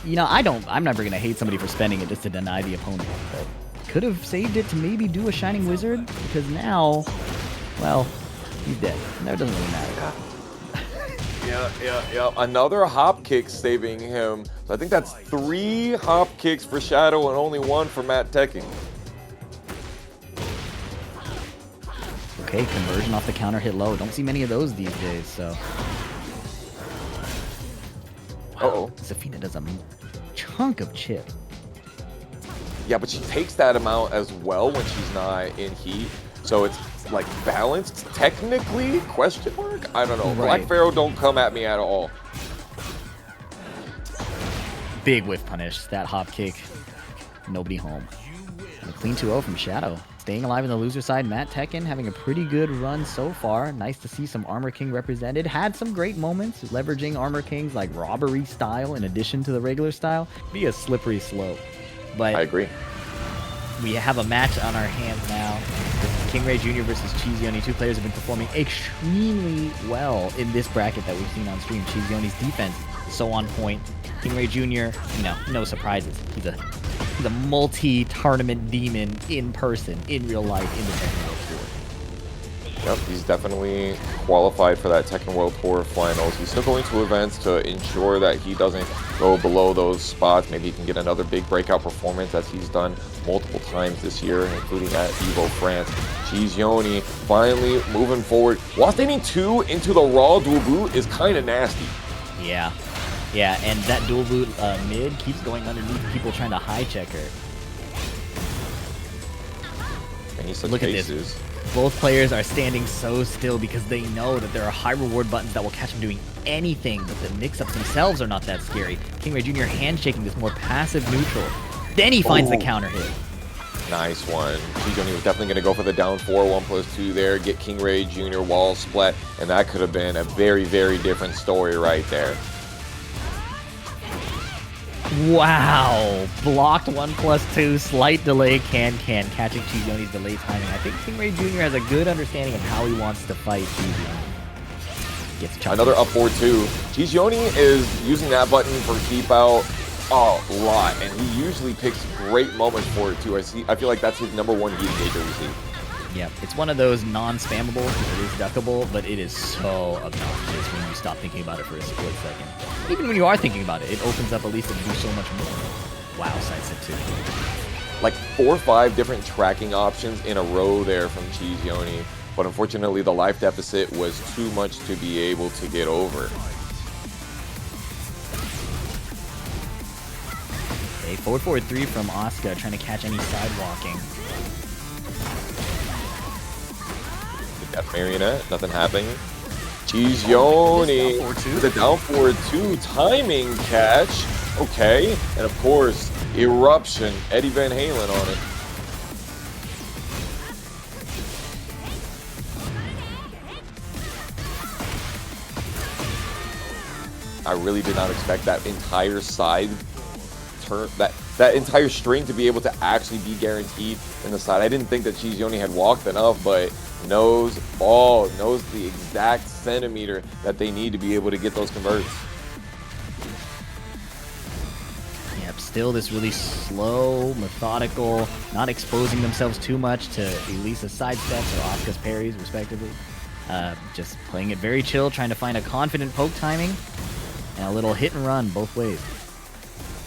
You know, I'm never going to hate somebody for spending it just to deny the opponent. But could have saved it to maybe do a Shining Wizard, because now, well, he's dead. No, it doesn't really matter. Yeah. Another hop kick saving him. So I think that's 3 hop kicks for Shadow and only 1 for Matt Tekken. Okay, conversion off the counter hit low. Don't see many of those these days, so. Uh-oh. Zafina does a chunk of chip. Yeah, but she takes that amount as well when she's not in heat. So it's like balanced, technically, question mark? I don't know. Right. Black Pharaoh don't come at me at all. Big whiff punish. That hop kick. Nobody home. And a clean 2-0 from Shadow. Staying alive in the loser side, Matt Tekken having a pretty good run so far. Nice to see some Armor King represented. Had some great moments, leveraging Armor King's like robbery style in addition to the regular style. Be a slippery slope. But I agree. we have a match on our hands now. KingreyJr versus Cheeseyoni. Two players have been performing extremely well in this bracket that we've seen on stream. Cheeseyoni's defense so on point. KingreyJr, no surprises. He's a multi-tournament demon in person, in real life, in the Tekken World Tour. Yep, he's definitely qualified for that Tekken World Tour finals. He's still going to events to ensure that he doesn't go below those spots. Maybe he can get another big breakout performance as he's done multiple times this year, including at Evo France. Cheeseyoni finally moving forward. While standing 2 into the raw dual boot is kind of nasty. Yeah, and that dual boot mid keeps going underneath people trying to high check her. And he's such Look at aces. this. Both players are standing so still because they know that there are high reward buttons that will catch them doing anything, but the mix-ups themselves are not that scary. KingreyJr handshaking this more passive neutral. Then he finds the counter hit. Nice one. Cheeseyoni was definitely going to go for the down 4, 1+2 there, get KingreyJr wall splat, and that could have been a very, very different story right there. Wow, blocked 1+2, slight delay, catching Cheeseyoni's delay timing. I think KingreyJr has a good understanding of how he wants to fight Cheeseyoni. Gets chunked. Another up 4-2. Cheeseyoni is using that button for keep out a lot, and he usually picks great moments for it too. I feel like that's his #1 heat engager we see. Yep, it's one of those non-spammable, it is duckable, but it is so obnoxious when you stop thinking about it for a split second. Even when you are thinking about it, it opens up Alisa to do so much more. Wow, sidestep too. Like 4 or 5 different tracking options in a row there from Cheeseyoni, but unfortunately the life deficit was too much to be able to get over. Okay, forward 3 from Asuka, trying to catch any sidewalking. That marionette, nothing happening. Cheeseyoni with a down forward 2 timing catch. Okay, and of course, eruption. Eddie Van Halen on it. I really did not expect that entire side turn, that entire string to be able to actually be guaranteed in the side. I didn't think that Cheeseyoni had walked enough, but knows the exact centimeter that they need to be able to get those converts. Yep, still this really slow, methodical, not exposing themselves too much to Elisa's sidesteps or Asuka's parries, respectively. Just playing it very chill, trying to find a confident poke timing, and a little hit and run both ways.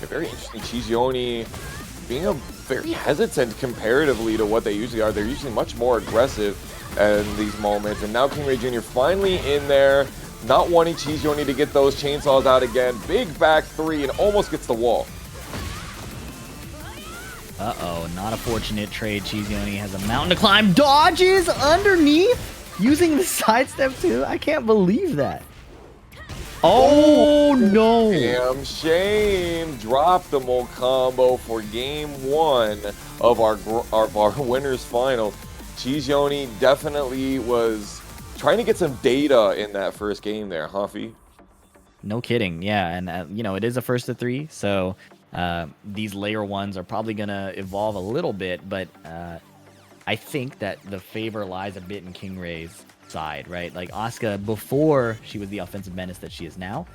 Yeah, very interesting. Cheeseyoni being very hesitant comparatively to what they usually are. They're usually much more aggressive in these moments. And now KingreyJr finally in there, not wanting Cheeseyoni to get those chainsaws out again. Big back 3 and almost gets the wall. Uh-oh, not a fortunate trade. Cheeseyoni has a mountain to climb. Dodges underneath, using the sidestep too. I can't believe that. Oh no! Damn shame. Dropped the Mole combo for game 1 of our winners final. Cheeseyoni definitely was trying to get some data in that first game there, Huffy. No kidding, yeah, and it is a first of 3, so these layer 1s are probably gonna evolve a little bit, but I think that the favor lies a bit in Kingrey's side, right? Like Asuka, before she was the offensive menace that she is now,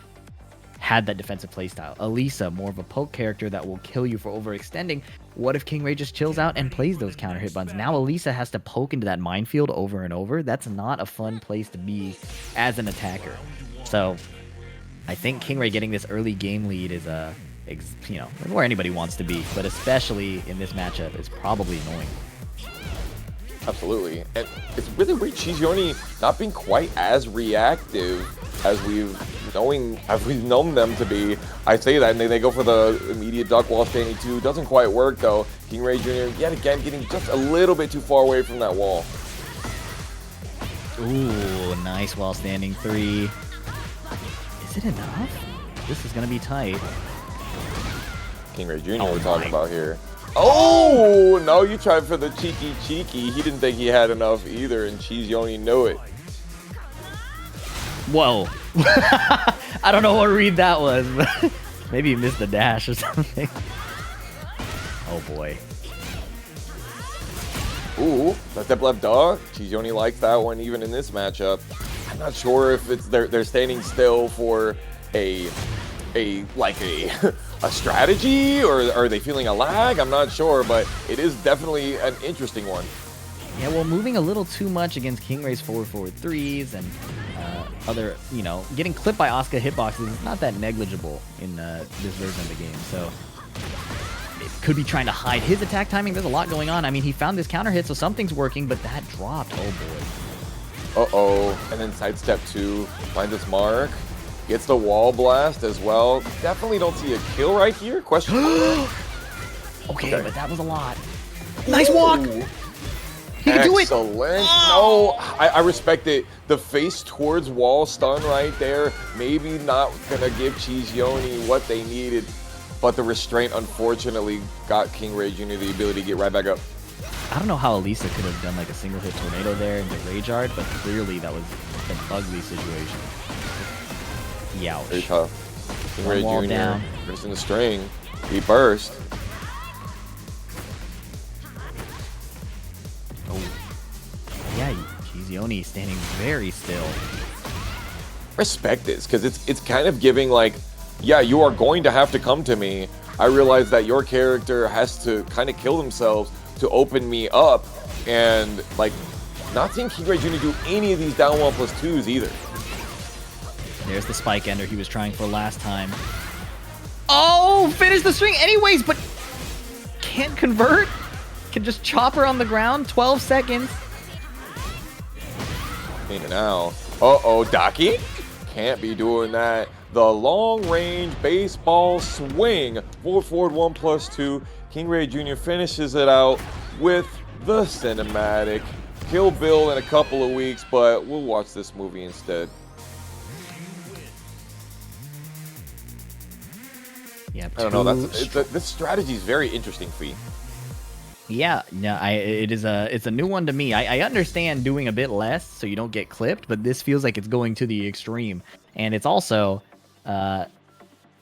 had that defensive playstyle. Alisa, more of a poke character that will kill you for overextending. What if Kingrey just chills out and plays those counter hit buttons? Now Alisa has to poke into that minefield over and over. That's not a fun place to be as an attacker. So I think Kingrey getting this early game lead is where anybody wants to be, but especially in this matchup is probably annoying. Absolutely. And it's really weird, Cheeseyoni not being quite as reactive as we've knowing as we've known them to be. I say that, and then they go for the immediate duck wall standing too. Doesn't quite work though. KingreyJr. yet again getting just a little bit too far away from that wall. Ooh, nice wall standing 3. Is it enough? This is gonna be tight. KingreyJr. we're talking about here. Oh, no, you tried for the cheeky. He didn't think he had enough either, and Cheeseyoni knew it. Whoa. I don't know what read that was, but maybe he missed the dash or something. Oh, boy. Ooh, that step left dog. Cheeseyoni likes that one even in this matchup. I'm not sure if it's they're standing still for a strategy, or are they feeling a lag? I'm not sure, but it is definitely an interesting one. Yeah, well, moving a little too much against Kingrey's forward 3s and other, you know, getting clipped by Asuka hitboxes is not that negligible in this version of the game. So it could be trying to hide his attack timing. There's a lot going on. I mean, he found this counter hit, so something's working, but that dropped. Oh, boy. Uh-oh. And then sidestep 2, finds its mark. Gets the wall blast as well. Definitely don't see a kill right here. Question mark. Okay, but that was a lot. Nice walk! He can do it! Excellent. No, I respect it. The face towards wall stun right there. Maybe not gonna give Cheeseyoni what they needed, but the restraint unfortunately got KingreyJr. the ability to get right back up. I don't know how Alisa could have done like a single hit tornado there into KingreyJr, but clearly that was an ugly situation. Youch. Very tough. KingreyJr. missing the string. He burst. Oh. Yeah, Cheeseyoni standing very still. Respect this, because it's kind of giving like, yeah, you are going to have to come to me. I realize that your character has to kind of kill themselves to open me up, and like not seeing KingreyJr. do any of these down 1+2s either. There's the spike ender he was trying for last time. Oh, finish the string anyways, but can't convert. Can just chop her on the ground. 12 seconds. In and out. Uh-oh, Daki? Can't be doing that. The long-range baseball swing. Forward 1+2. KingreyJr. finishes it out with the cinematic. Kill Bill in a couple of weeks, but we'll watch this movie instead. Yeah, I don't know. This strategy is very interesting, Fee. Yeah, no, it's a new one to me. I understand doing a bit less so you don't get clipped, but this feels like it's going to the extreme, and it's also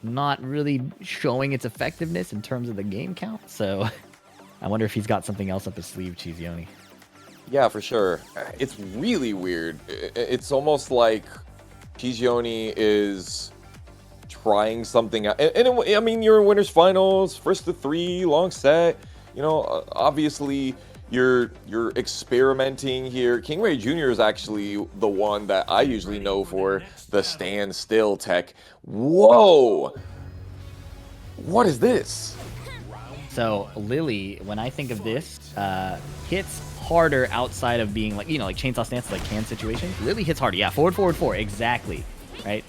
not really showing its effectiveness in terms of the game count. So I wonder if he's got something else up his sleeve, Cheeseyoni. Yeah, for sure. It's really weird. It's almost like Cheeseyoni is trying something out. And I mean, you're in winners finals, first to 3, long set. You know, obviously you're experimenting here. KingreyJr. is actually the one that I usually know for the stand still tech. Whoa! What is this? So Lily, when I think of this, hits harder outside of being like, you know, like chainsaw stance, like can situations. Lily hits harder. Yeah, forward 4, exactly, right?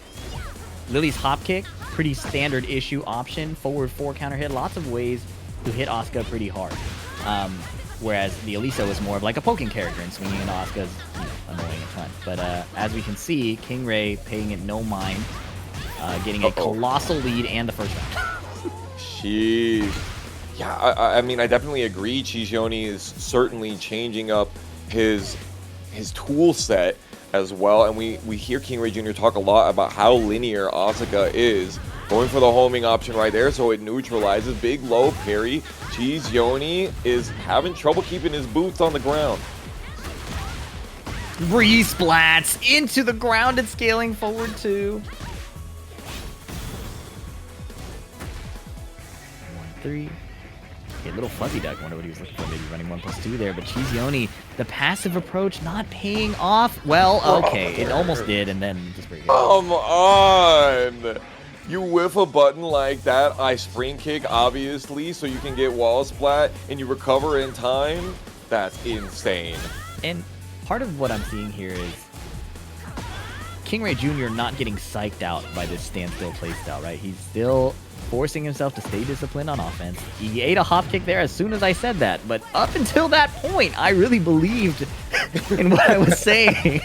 Lily's hop kick, pretty standard issue option. Forward 4 counter hit, lots of ways to hit Asuka pretty hard. Whereas the Alisa was more of like a poking character, and swinging into Asuka's, you know, annoying a ton. But as we can see, Kingray paying it no mind, getting a colossal lead and the first round. Sheesh. Yeah, I mean, I definitely agree. Cheeseyoni is certainly changing up his tool set as well, and we hear KingreyJr. talk a lot about how linear Asuka is. Going for the homing option right there, so it neutralizes. Big low parry. Cheeseyoni is having trouble keeping his boots on the ground. Resplats into the ground and scaling forward 2. 1-3. Okay, little fuzzy duck. Wonder what he was looking for. Maybe running 1+2 there, but Cheeseyoni, the passive approach not paying off. Well, okay, it almost did, and then just pretty good. Come on! You whiff a button like that, I spring kick, obviously, so you can get wall splat, and you recover in time? That's insane. And part of what I'm seeing here is KingreyJr. not getting psyched out by this standstill playstyle, right? He's still forcing himself to stay disciplined on offense. He ate a hop kick there as soon as I said that, but up until that point, I really believed in what I was saying.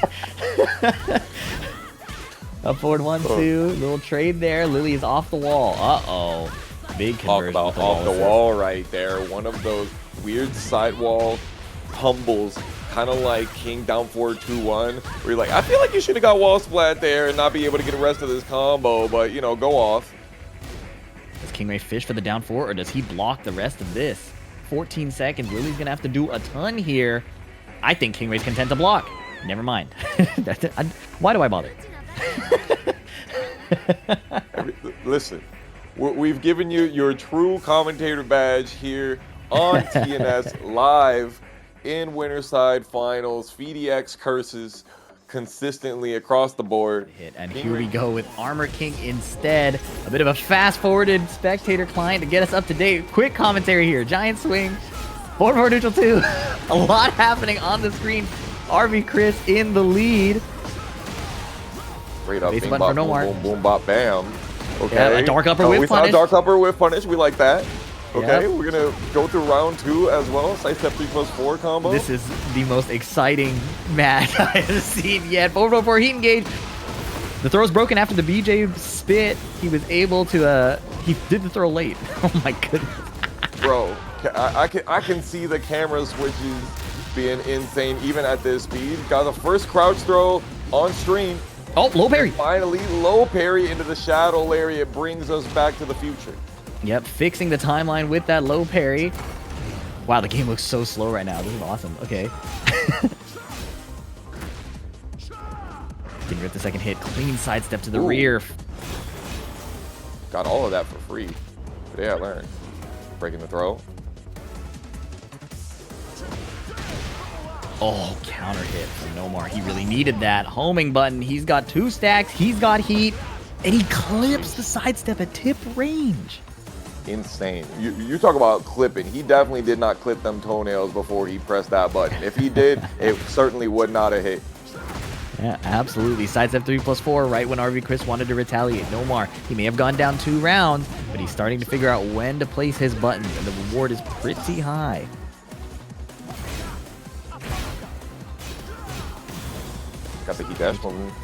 Up forward 1-2, little trade there. Lily is off the wall. Uh-oh. Big conversion. Talk about off the wall right there. One of those weird sidewall humbles, kind of like King down forward 2-1, where you're like, I feel like you should have got wall splat there and not be able to get the rest of this combo, but, you know, go off. Does Kingray fish for the down 4, or does he block the rest of this? 14 seconds. Lily's going to have to do a ton here. I think Kingray's content to block. Never mind. Why do I bother? Listen, we've given you your true commentator badge here on TNS live in Winterside Finals. VDX curses consistently across the board. And here we go with Armor King instead. A bit of a fast-forwarded spectator client to get us up to date. Quick commentary here. Giant swing. Forward neutral 2. A lot happening on the screen. RB Cris in the lead. Straight up, Base bing, button bop, for no boom, mark. boom, boom, bop, bam. Okay. Yeah, a dark upper whip we punish. saw a dark upper whip punish. We like that. Okay, Yep. we're going to go through round 2 as well. Sidestep 3+4 combo. This is the most exciting match I have seen yet. Forward 4 heat engage. The throw's broken after the BJ spit. He was able to, he did the throw late. Oh my goodness. Bro, I can see the camera switches being insane even at this speed. Got the first crouch throw on stream. Oh, low parry. Finally, low parry into the shadow lariat brings us back to the future. Yep, fixing the timeline with that low parry. Wow, the game looks so slow right now. This is awesome. Okay. Can get the second hit. Clean sidestep to the rear. Got all of that for free. Today I learned. Breaking the throw. Oh, counter hit from Nomar. He really needed that. Homing button. He's got 2 stacks. He's got heat. And he clips the sidestep at tip range. Insane. You talk about clipping. He definitely did not clip them toenails before he pressed that button. If he did, it certainly would not have hit. Yeah, absolutely. Sidestep 3+4 right when RB Cris wanted to retaliate. Nomar, he may have gone down 2 rounds, but he's starting to figure out when to place his buttons, and the reward is pretty high. Got the heat dash movement.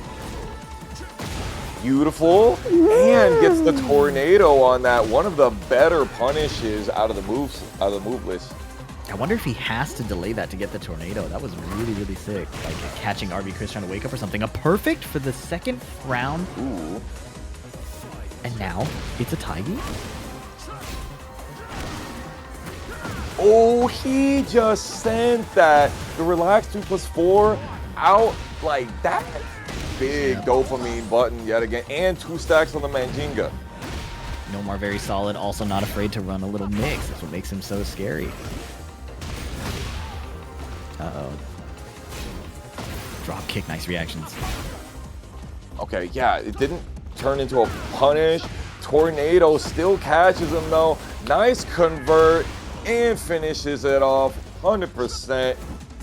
Beautiful. And gets the tornado on that. One of the better punishes out of the move list. I wonder if he has to delay that to get the tornado. That was really, really sick. Like catching RB Cris trying to wake up or something. A perfect for the second round. Ooh. And now it's a tie game. Oh, he just sent that. The relaxed 2+4 out like that. Big dopamine button yet again. And 2 stacks on the Manjinga. Nomar very solid. Also not afraid to run a little mix. That's what makes him so scary. Uh-oh. Drop kick, nice reactions. Okay, yeah, it didn't turn into a punish. Tornado still catches him though. Nice convert and finishes it off 100%.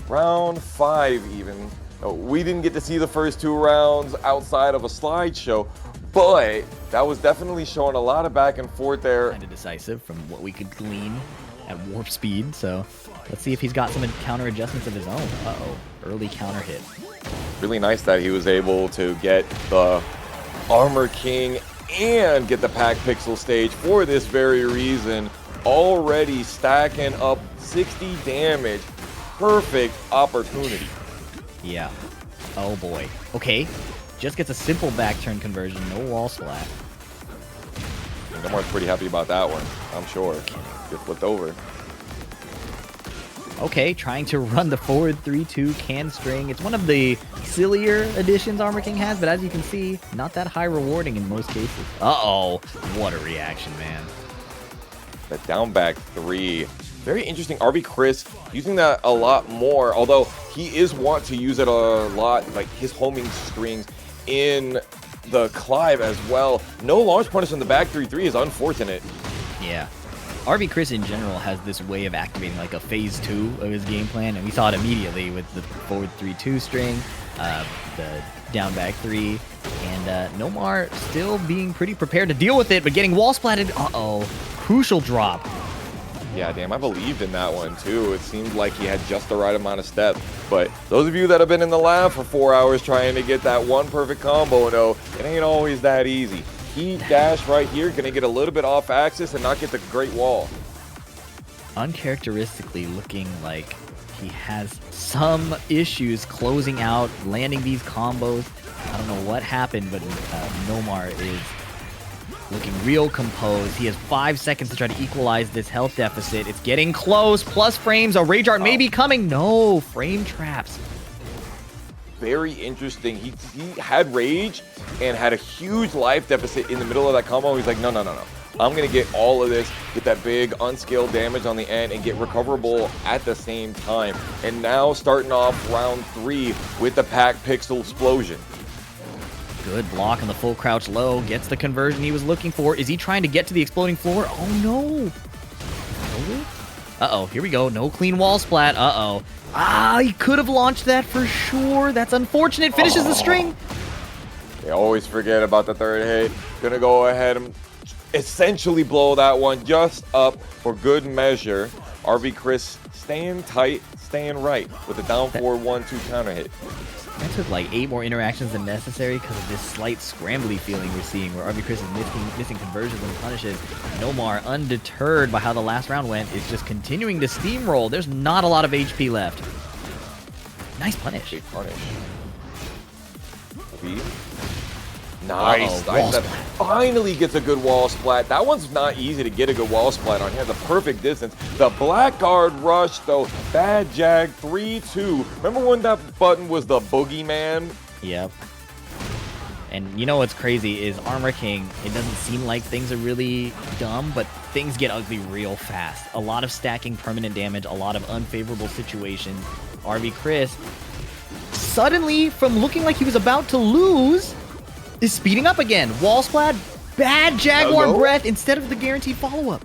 Round 5 even. We didn't get to see the first 2 rounds outside of a slideshow, but that was definitely showing a lot of back and forth there. Kind of decisive from what we could glean at warp speed, so let's see if he's got some counter adjustments of his own. Uh-oh, early counter hit. Really nice that he was able to get the Armor King and get the Pack Pixel stage for this very reason. Already stacking up 60 damage. Perfect opportunity. Yeah. Oh boy. Okay. Just gets a simple back turn conversion, no wall splat. Nomar's pretty happy about that one, I'm sure. Get flipped over. Okay, trying to run the forward 3-2 can string. It's one of the sillier additions Armor King has, but as you can see, not that high rewarding in most cases. Uh-oh. What a reaction, man. That down back 3. Very interesting. RB Cris using that a lot more, although he is wont to use it a lot, like his homing strings in the Clive as well. No launch punish on the back 3-3 is unfortunate. Yeah. RB Cris in general has this way of activating like a phase 2 of his game plan, and we saw it immediately with the forward 3-2 string, the down back 3. And Nomar still being pretty prepared to deal with it, but getting wall splatted. Uh-oh. Crucial drop. Yeah, damn, I believed in that one too. It seemed like he had just the right amount of step. But those of you that have been in the lab for 4 hours trying to get that one perfect combo know it ain't always that easy. Heat dash right here, gonna get a little bit off axis and not get the great wall. Uncharacteristically looking like he has some issues closing out, landing these combos. I don't know what happened, but Nomar is looking real composed. He has 5 seconds to try to equalize this health deficit. It's getting close. Plus frames. A Rage Art may be coming. No, frame traps. Very interesting. He had Rage and had a huge life deficit in the middle of that combo. He's like, no. I'm going to get all of this, get that big unskilled damage on the end, and get recoverable at the same time. And now starting off round 3 with the Pack Pixel Explosion. Good block on the full crouch low. Gets the conversion he was looking for. Is he trying to get to the exploding floor? Oh, no. Uh-oh, here we go. No clean wall splat. Uh-oh. Ah, he could have launched that for sure. That's unfortunate. Finishes the string. They always forget about the third hit. Gonna go ahead and essentially blow that one just up for good measure. RV Cris staying tight, staying right with the down forward 1-2 counter hit. That took like 8 more interactions than necessary because of this slight scrambly feeling we're seeing where RV Cris is missing conversions and punishes. Nomar, undeterred by how the last round went, is just continuing to steamroll. There's not a lot of HP left. Nice punish. Big punish. Nice. That finally gets a good wall splat. That one's not easy to get a good wall splat on. He has a perfect distance. The Blackguard rush, though. Bad Jag 3-2. Remember when that button was the boogeyman? Yep. And you know what's crazy is Armor King, it doesn't seem like things are really dumb, but things get ugly real fast. A lot of stacking permanent damage, a lot of unfavorable situations. RV Cris, suddenly, from looking like he was about to lose, is speeding up again. Wall splat, bad Jaguar breath instead of the guaranteed follow-up.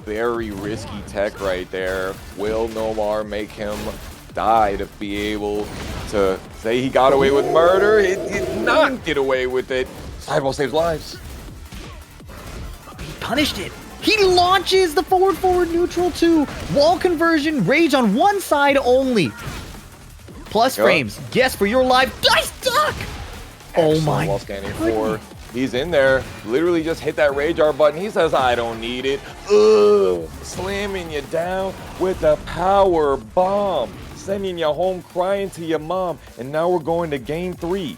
Very risky tech right there. Will Nomar make him die to be able to say he got away with murder? He did not get away with it. Sidewall saves lives. He punished it. He launches the forward neutral 2. Wall conversion, Rage on one side only. Plus frames. Guess for your life. Dice duck! Oh my wall scanning 4. He's in there. Literally just hit that Rage Art button. He says, I don't need it. Ugh. Slamming you down with a power bomb. Sending you home crying to your mom. And now we're going to game 3.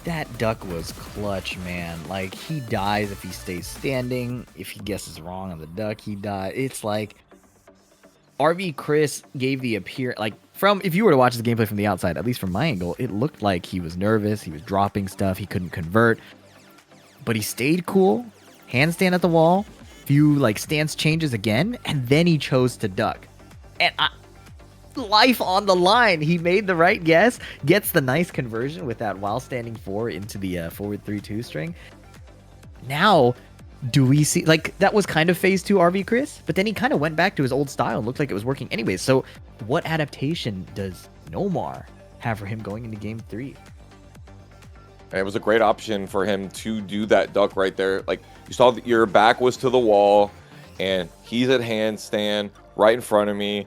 That duck was clutch, man. Like, he dies if he stays standing. If he guesses wrong on the duck, he dies. It's like RV Cris gave the like, from, if you were to watch the gameplay from the outside, at least from my angle, it looked like he was nervous. He was dropping stuff. He couldn't convert. But he stayed cool, handstand at the wall, few like stance changes again, and then he chose to duck. And life on the line. He made the right guess, gets the nice conversion with that while standing 4 into the forward 3-2 string. Now, do we see, like, that was kind of phase 2 RV Cris, but then he kind of went back to his old style and looked like it was working anyways. So what adaptation does Nomar have for him going into game 3? And it was a great option for him to do that duck right there. Like, you saw that your back was to the wall, and he's at handstand right in front of me.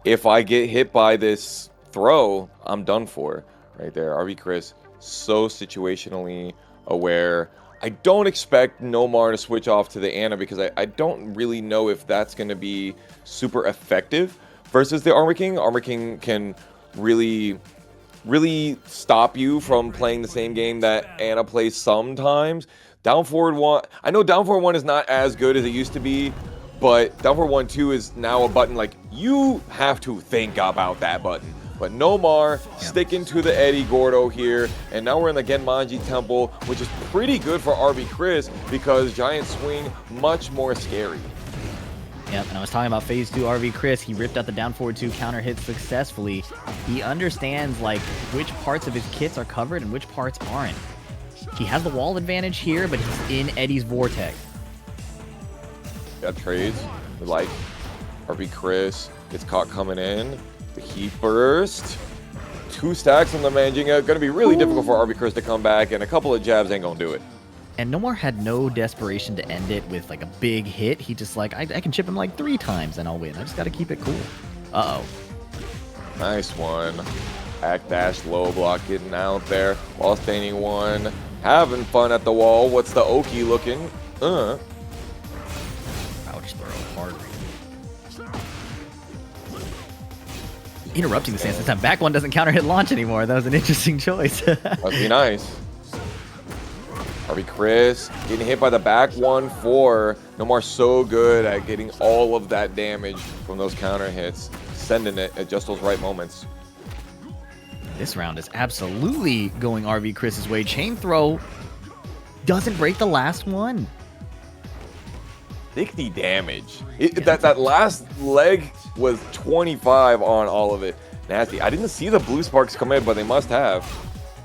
If I get hit by this throw, I'm done for. Right there, RV Cris, so situationally aware. I don't expect Nomar to switch off to the Ana because I don't really know if that's going to be super effective versus the Armor King. Armor King can really stop you from playing the same game that Ana plays sometimes. Down forward 1, I know down forward 1 is not as good as it used to be, but down forward 1-2 is now a button like you have to think about that button. But Nomar sticking to the Eddy Gordo here, and now we're in the Genmanji Temple, which is pretty good for RV Cris because Giant Swing much more scary. Yep, and I was talking about phase 2 RV Cris. He ripped out the down forward 2 counter hit successfully. He understands like which parts of his kits are covered and which parts aren't. He has the wall advantage here, but he's in Eddy's vortex. Got trades. We like RV Cris gets caught coming in. The heat burst. 2 stacks from the Angelinfamous. Gonna be really difficult for RB Cris to come back, and a couple of jabs ain't gonna do it. And Nomar had no desperation to end it with like a big hit. He just like, I can chip him like 3 times and I'll win. I just got to keep it cool. Uh-oh. Nice one. Back dash, low block getting out there. Wall standing one. Having fun at the wall. What's the Oki looking? Ouch throw. Hard. Interrupting the stance this time. Back one doesn't counter hit launch anymore. That was an interesting choice. Must be nice. RB Cris getting hit by the back 1-4. Nomar so good at getting all of that damage from those counter hits, sending it at just those right moments. This round is absolutely going RB Chris's way. Chain throw doesn't break the last one. 60 damage. That last leg was 25 on all of it. Nasty. I didn't see the blue sparks come in, but they must have.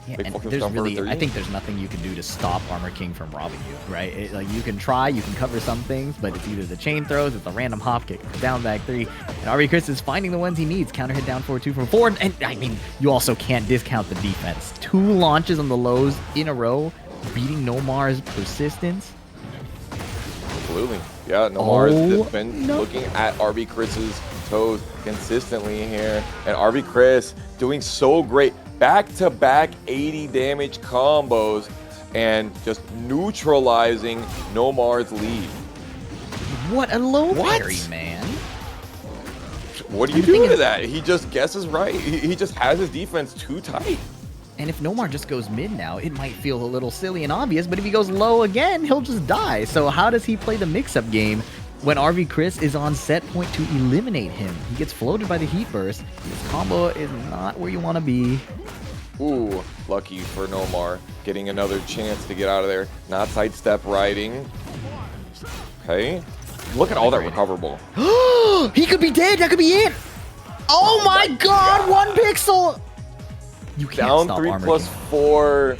Yeah, and there's really, I think there's nothing you can do to stop Armor King from robbing you, right? Like you can try, you can cover some things, but it's either the chain throws, it's a random hop kick, down back 3, and RB Cris is finding the ones he needs. Counter hit down 4-2 from 4, and I mean, you also can't discount the defense. 2 launches on the lows in a row, beating Nomar's persistence. Absolutely. Yeah, Nomar's been looking at RB Chris's toes consistently here, and RB Cris doing so great. Back-to-back 80 damage combos and just neutralizing Nomar's lead. What a low parry, man. What do you do to that? He just guesses right. He just has his defense too tight. And if Nomar just goes mid now, it might feel a little silly and obvious, but if he goes low again, he'll just die. So how does he play the mix-up game when RB Cris is on set point to eliminate him? He gets floated by the heat burst. This combo is not where you want to be. Ooh, lucky for Nomar. Getting another chance to get out of there. Not sidestep riding. Okay. Look at all that recoverable. He could be dead. That could be it. Oh my god, 1 pixel. You can't down stop 3 Armor plus King. 4.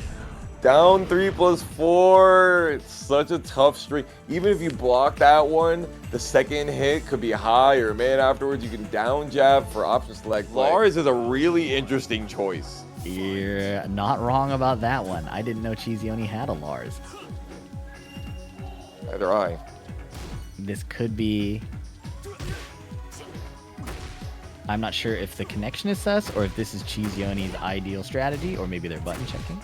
Down 3 plus 4. It's such a tough streak. Even if you block that one, the second hit could be high or mid afterwards. You can down jab for option select. Lars is a really interesting choice. You're not wrong about that one. I didn't know Cheeseyoni had a Lars. Neither I. This could be... I'm not sure if the connection is sus or if this is Cheeseyoni's ideal strategy, or maybe they're button checking.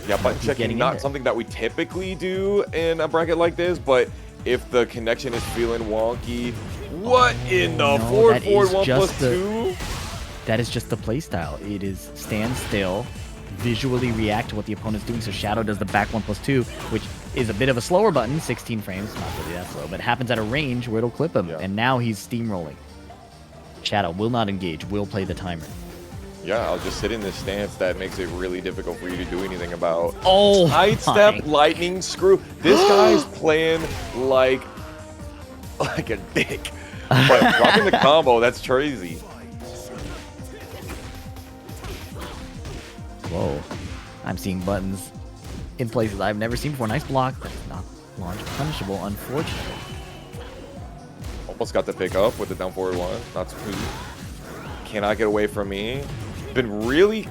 Yeah, button checking, not something that we typically do in a bracket like this, but if the connection is feeling wonky, what in the forward 1 plus 2? That is just the playstyle. It is stand still, visually react to what the opponent's doing. So Shadow does the back 1 plus 2, which is a bit of a slower button, 16 frames, not really that slow, but it happens at a range where it'll clip him, and now he's steamrolling. Shadow will not engage, will play the timer. Yeah, I'll just sit in this stance that makes it really difficult for you to do anything about. Oh, sidestep, lightning screw. This guy's playing like a dick. But dropping the combo, that's crazy. Whoa. I'm seeing buttons in places I've never seen before. Nice block, but not launch punishable, unfortunately. Almost got the pick up with the down forward 1. Not smooth. Cannot get away from me. Been really...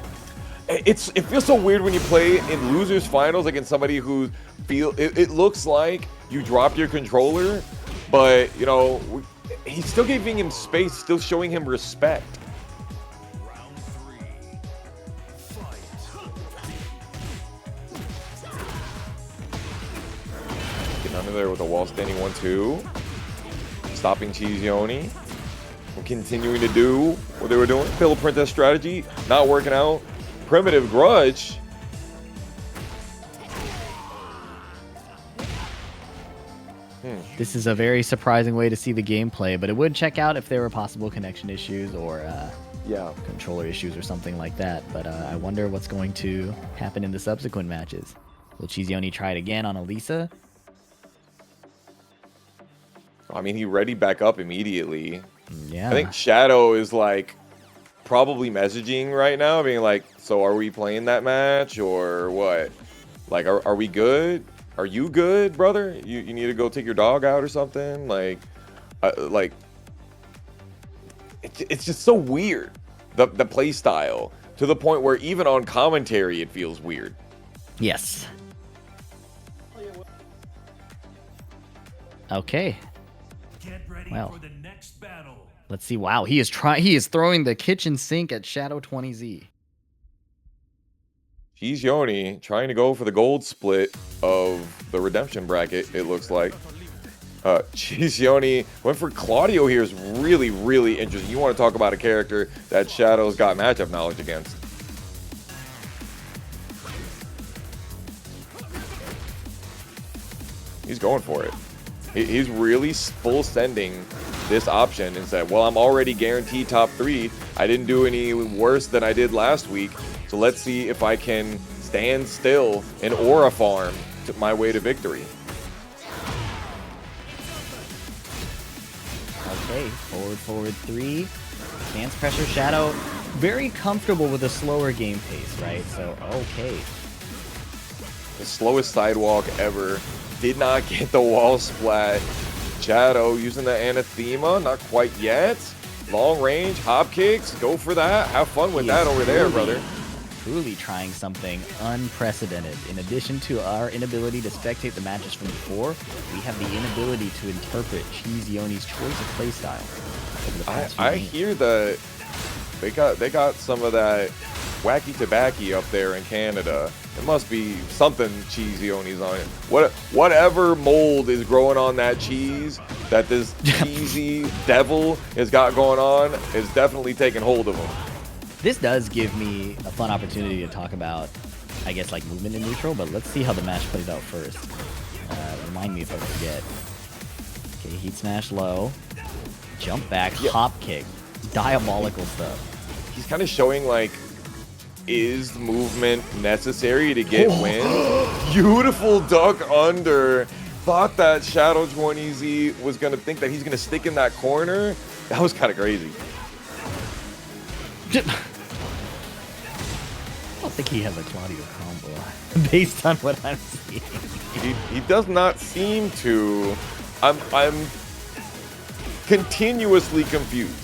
It feels so weird when you play in losers finals against somebody who it looks like you dropped your controller, but, you know, he's still giving him space, still showing him respect. Getting under there with a wall standing 1-2. Stopping Cheeseyoni. We're continuing to do what they were doing. Pillow Princess strategy, not working out. Primitive grudge. This is a very surprising way to see the gameplay, but it would check out if there were possible connection issues or controller issues or something like that. But I wonder what's going to happen in the subsequent matches. Will Cheeseyoni try it again on Alisa? I mean, he readied back up immediately. Yeah. I think Shadow is like probably messaging right now, being like, so are we playing that match or what? Like, are we good? Are you good, brother? You need to go take your dog out or something? Like it's just so weird. the play style to the point where even on commentary it feels weird. Yes. Okay. Get ready Well. for the next battle. Let's see. Wow, he is throwing the kitchen sink at Shadow 20Z. Cheeseyoni trying to go for the gold split of the redemption bracket, it looks like. Cheeseyoni went for Claudio here is really, really interesting. You want to talk about a character that Shadow's got matchup knowledge against. He's going for it. He's really full sending this option and said, well, I'm already guaranteed top 3. I didn't do any worse than I did last week. So let's see if I can stand still and aura farm to my way to victory. Okay, forward 3. Stance pressure, Shadow. Very comfortable with a slower game pace, right? So, okay. The slowest sidewalk ever. Did not get the wall splat. Shadow using the anathema, not quite yet. Long range, hop kicks, go for that. Have fun with that over there, brother. Truly trying something unprecedented. In addition to our inability to spectate the matches from before, we have the inability to interpret Cheeseyoni's choice of playstyle over the past few I games. hear that they got some of that wacky tobacco up there in Canada. It must be something Cheeseyoni's on it. Whatever mold is growing on that cheese that this cheesy devil has got going on is definitely taking hold of him. This does give me a fun opportunity to talk about, I guess, like movement in neutral, but let's see how the match plays out first. Remind me if I forget. Okay, heat smash low, jump back, hop kick, diabolical stuff. He's kind of showing like, is movement necessary to get wins? Beautiful duck under. Thought that Shadow 20Z was gonna think that he's gonna stick in that corner. That was kind of crazy. I don't think he has a Claudio combo based on what I'm seeing. He does not seem to. I'm continuously confused.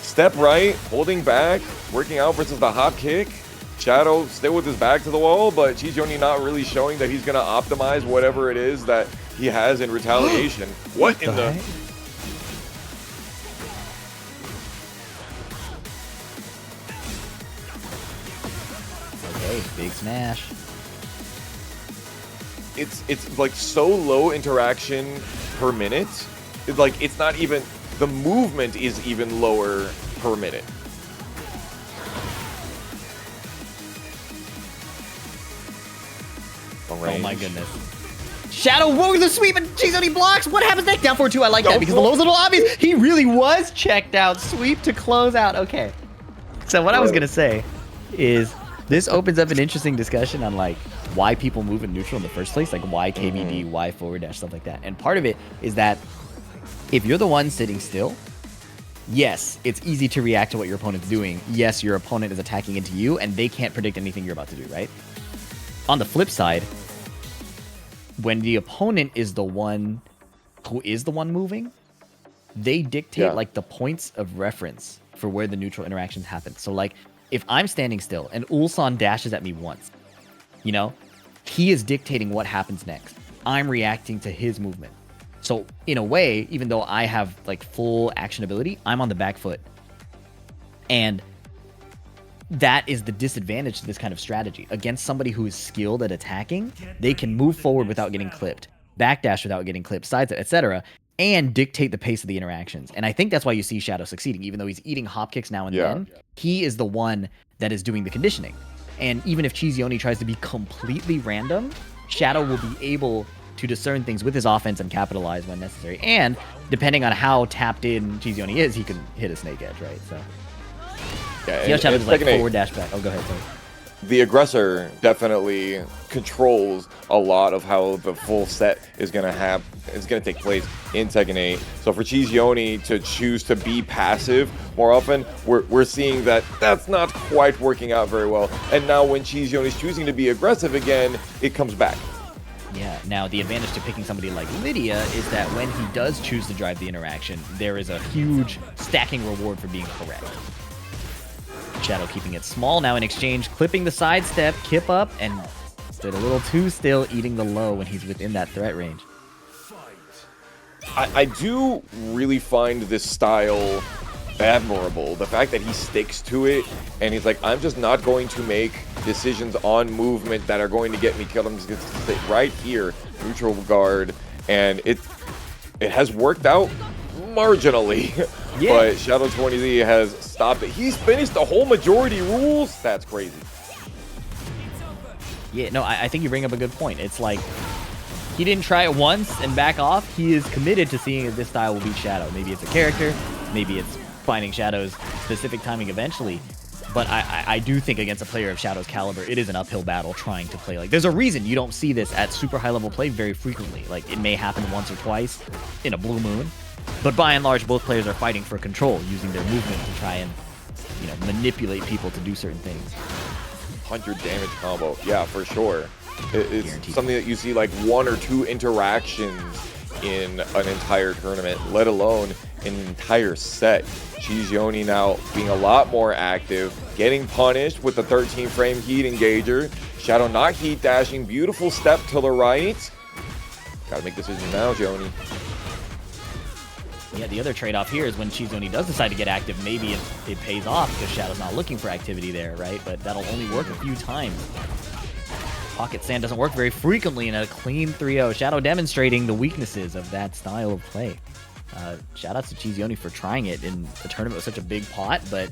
Step right, holding back, working out versus the hop kick. Shadow still with his back to the wall, but Cheeseyoni not really showing that he's gonna optimize whatever it is that he has in retaliation. What in the? Okay, big smash. It's like so low interaction per minute. It's like it's not even the movement is even lower per minute. Oh my goodness. Shadow, whoa, the sweep, and Cheeseyoni blocks. What happens next? Down 4-2. I like that because the low's a little obvious. He really was checked out. Sweep to close out. Okay. So what I was going to say is this opens up an interesting discussion on like why people move in neutral in the first place, like why KBD, why forward dash, stuff like that. And part of it is that if you're the one sitting still, yes, it's easy to react to what your opponent's doing. Yes, your opponent is attacking into you, and they can't predict anything you're about to do, right? On the flip side, when the opponent is the one who is the one moving, they dictate like the points of reference for where the neutral interactions happen. So like if I'm standing still and Ulsan dashes at me once, you know, he is dictating what happens next. I'm reacting to his movement. So in a way, even though I have like full actionability, I'm on the back foot. And that is the disadvantage to this kind of strategy. Against somebody who is skilled at attacking, they can move forward without getting clipped, backdash without getting clipped, sidestep, etc., and dictate the pace of the interactions. And I think that's why you see Shadow succeeding. Even though he's eating hop kicks now and then, he is the one that is doing the conditioning. And even if Cheeseyoni tries to be completely random, Shadow will be able to discern things with his offense and capitalize when necessary. And depending on how tapped in Cheeseyoni is, he can hit a snake edge, right? So yeah, Shadow's like forward dash back. Oh, go ahead, sorry. The aggressor definitely controls a lot of how the full set is gonna take place in Tekken 8. So for Cheeseyoni to choose to be passive more often, we're seeing that that's not quite working out very well. And now when Cheeseyoni's choosing to be aggressive again, it comes back. Yeah, now the advantage to picking somebody like Lydia is that when he does choose to drive the interaction, there is a huge stacking reward for being correct. Shadow keeping it small now in exchange, clipping the sidestep, kip up, and stood a little too still, eating the low when he's within that threat range. I do really find this style admirable. The fact that he sticks to it and he's like, I'm just not going to make decisions on movement that are going to get me killed. I'm just going to sit right here, neutral guard, and it has worked out marginally. Yeah. But Shadow 20Z has stopped it. He's finished the whole majority rules. That's crazy. Yeah, no, I think you bring up a good point. It's like, he didn't try it once and back off. He is committed to seeing if this style will beat Shadow. Maybe it's a character, maybe it's finding Shadow's specific timing eventually. But I do think against a player of Shadow's caliber, it is an uphill battle trying to play. Like, there's a reason you don't see this at super high level play very frequently. Like, it may happen once or twice in a blue moon, but by and large, both players are fighting for control, using their movement to try and, you know, manipulate people to do certain things. 100 damage combo, yeah, for sure. It's Guaranteed. something that you see like 1 or 2 interactions in an entire tournament, let alone an entire set. Cheeseyoni now being a lot more active, getting punished with the 13 frame heat engager. Shadow not heat dashing, beautiful step to the right. Gotta make decisions now, Joni. Yeah, the other trade-off here is when Cheeseyoni does decide to get active, maybe it pays off because Shadow's not looking for activity there, right? But that'll only work a few times. Pocket Sand doesn't work very frequently in a clean 3-0. Shadow demonstrating the weaknesses of that style of play. Shoutouts to Cheeseyoni for trying it in a tournament with such a big pot, but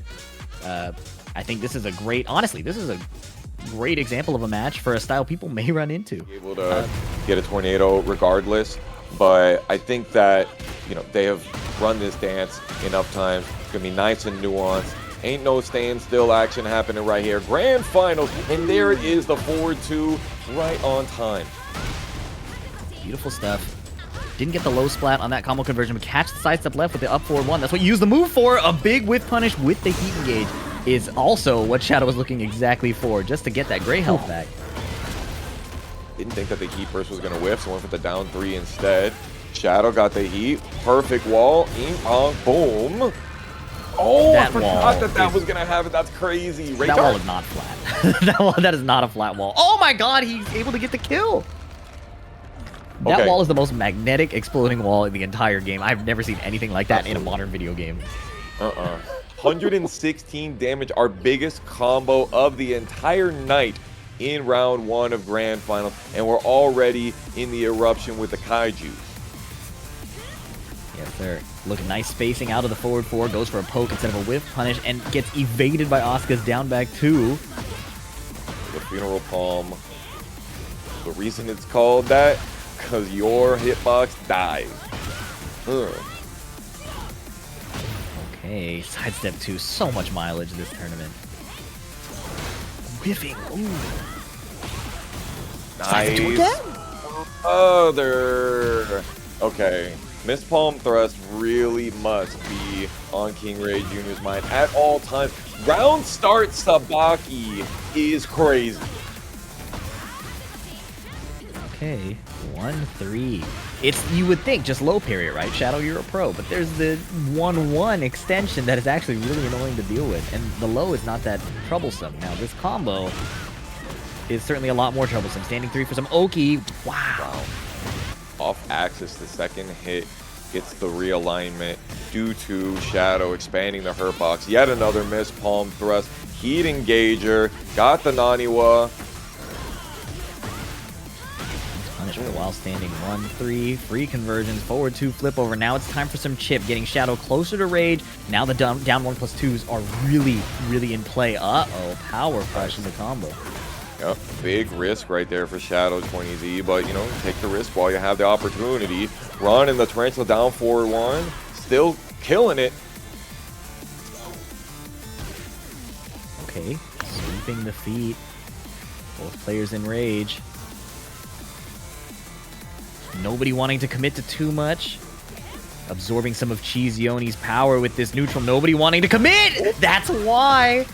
I think this is a great, honestly, this is a great example of a match for a style people may run into. Able to get a tornado regardless, but I think that, you know, they have run this dance enough times. It's gonna be nice and nuanced. Ain't no standstill action happening right here. Grand finals, and there it is, the forward 2 right on time. Beautiful stuff. Didn't get the low splat on that combo conversion, but catch the sidestep left with the up forward 1. That's what you use the move for. A big whiff punish with the heat engage is also what Shadow was looking exactly for, just to get that gray health back. Didn't think that the heat burst was gonna whiff, so went for the down 3 instead. Shadow got the heat, perfect wall, pong, boom. Oh, That I forgot wall that was gonna happen. That's crazy. That wall is not flat. that is not a flat wall. Oh my god, he's able to get the kill. That Okay. wall is the most magnetic exploding wall in the entire game. I've never seen anything like that in a modern video game. 116 damage, our biggest combo of the entire night in round 1 of Grand Finals, and we're already in the eruption with the Kaiju. Yes, sir. Looking nice spacing out of the forward 4, goes for a poke instead of a whiff punish, and gets evaded by Asuka's down back 2. The Funeral Palm. The reason it's called that, because your hitbox dies. Okay, sidestep 2, so much mileage this tournament. Whiffing, ooh. Sidestep 2 again? Other. Okay. Miss Palm Thrust really must be on KingreyJr's mind at all times. Round start Sabaki is crazy. Okay, 1-3. It's, you would think, just low parry, right? Shadow, you're a pro, but there's the 1-1 extension that is actually really annoying to deal with, and the low is not that troublesome. Now, this combo is certainly a lot more troublesome. Standing 3 for some Oki. Wow. Off axis, the second hit gets the realignment due to Shadow expanding the hurt box. Yet another miss palm thrust. Heat engager, got the Naniwa. Punishment while standing 1-3. Free conversions, forward 2, flip over. Now it's time for some chip, getting Shadow closer to rage. Now the down 1+2s are really in play. Uh-oh, power crush in the combo. Yep, big risk right there for Shadow 20Z, but you know, take the risk while you have the opportunity. Run in the Tarantula down forward 1, still killing it. Okay, sweeping the feet. Both players in rage. Nobody wanting to commit to too much. Absorbing some of Cheeseyoni's power with this neutral. Nobody wanting to commit! That's why!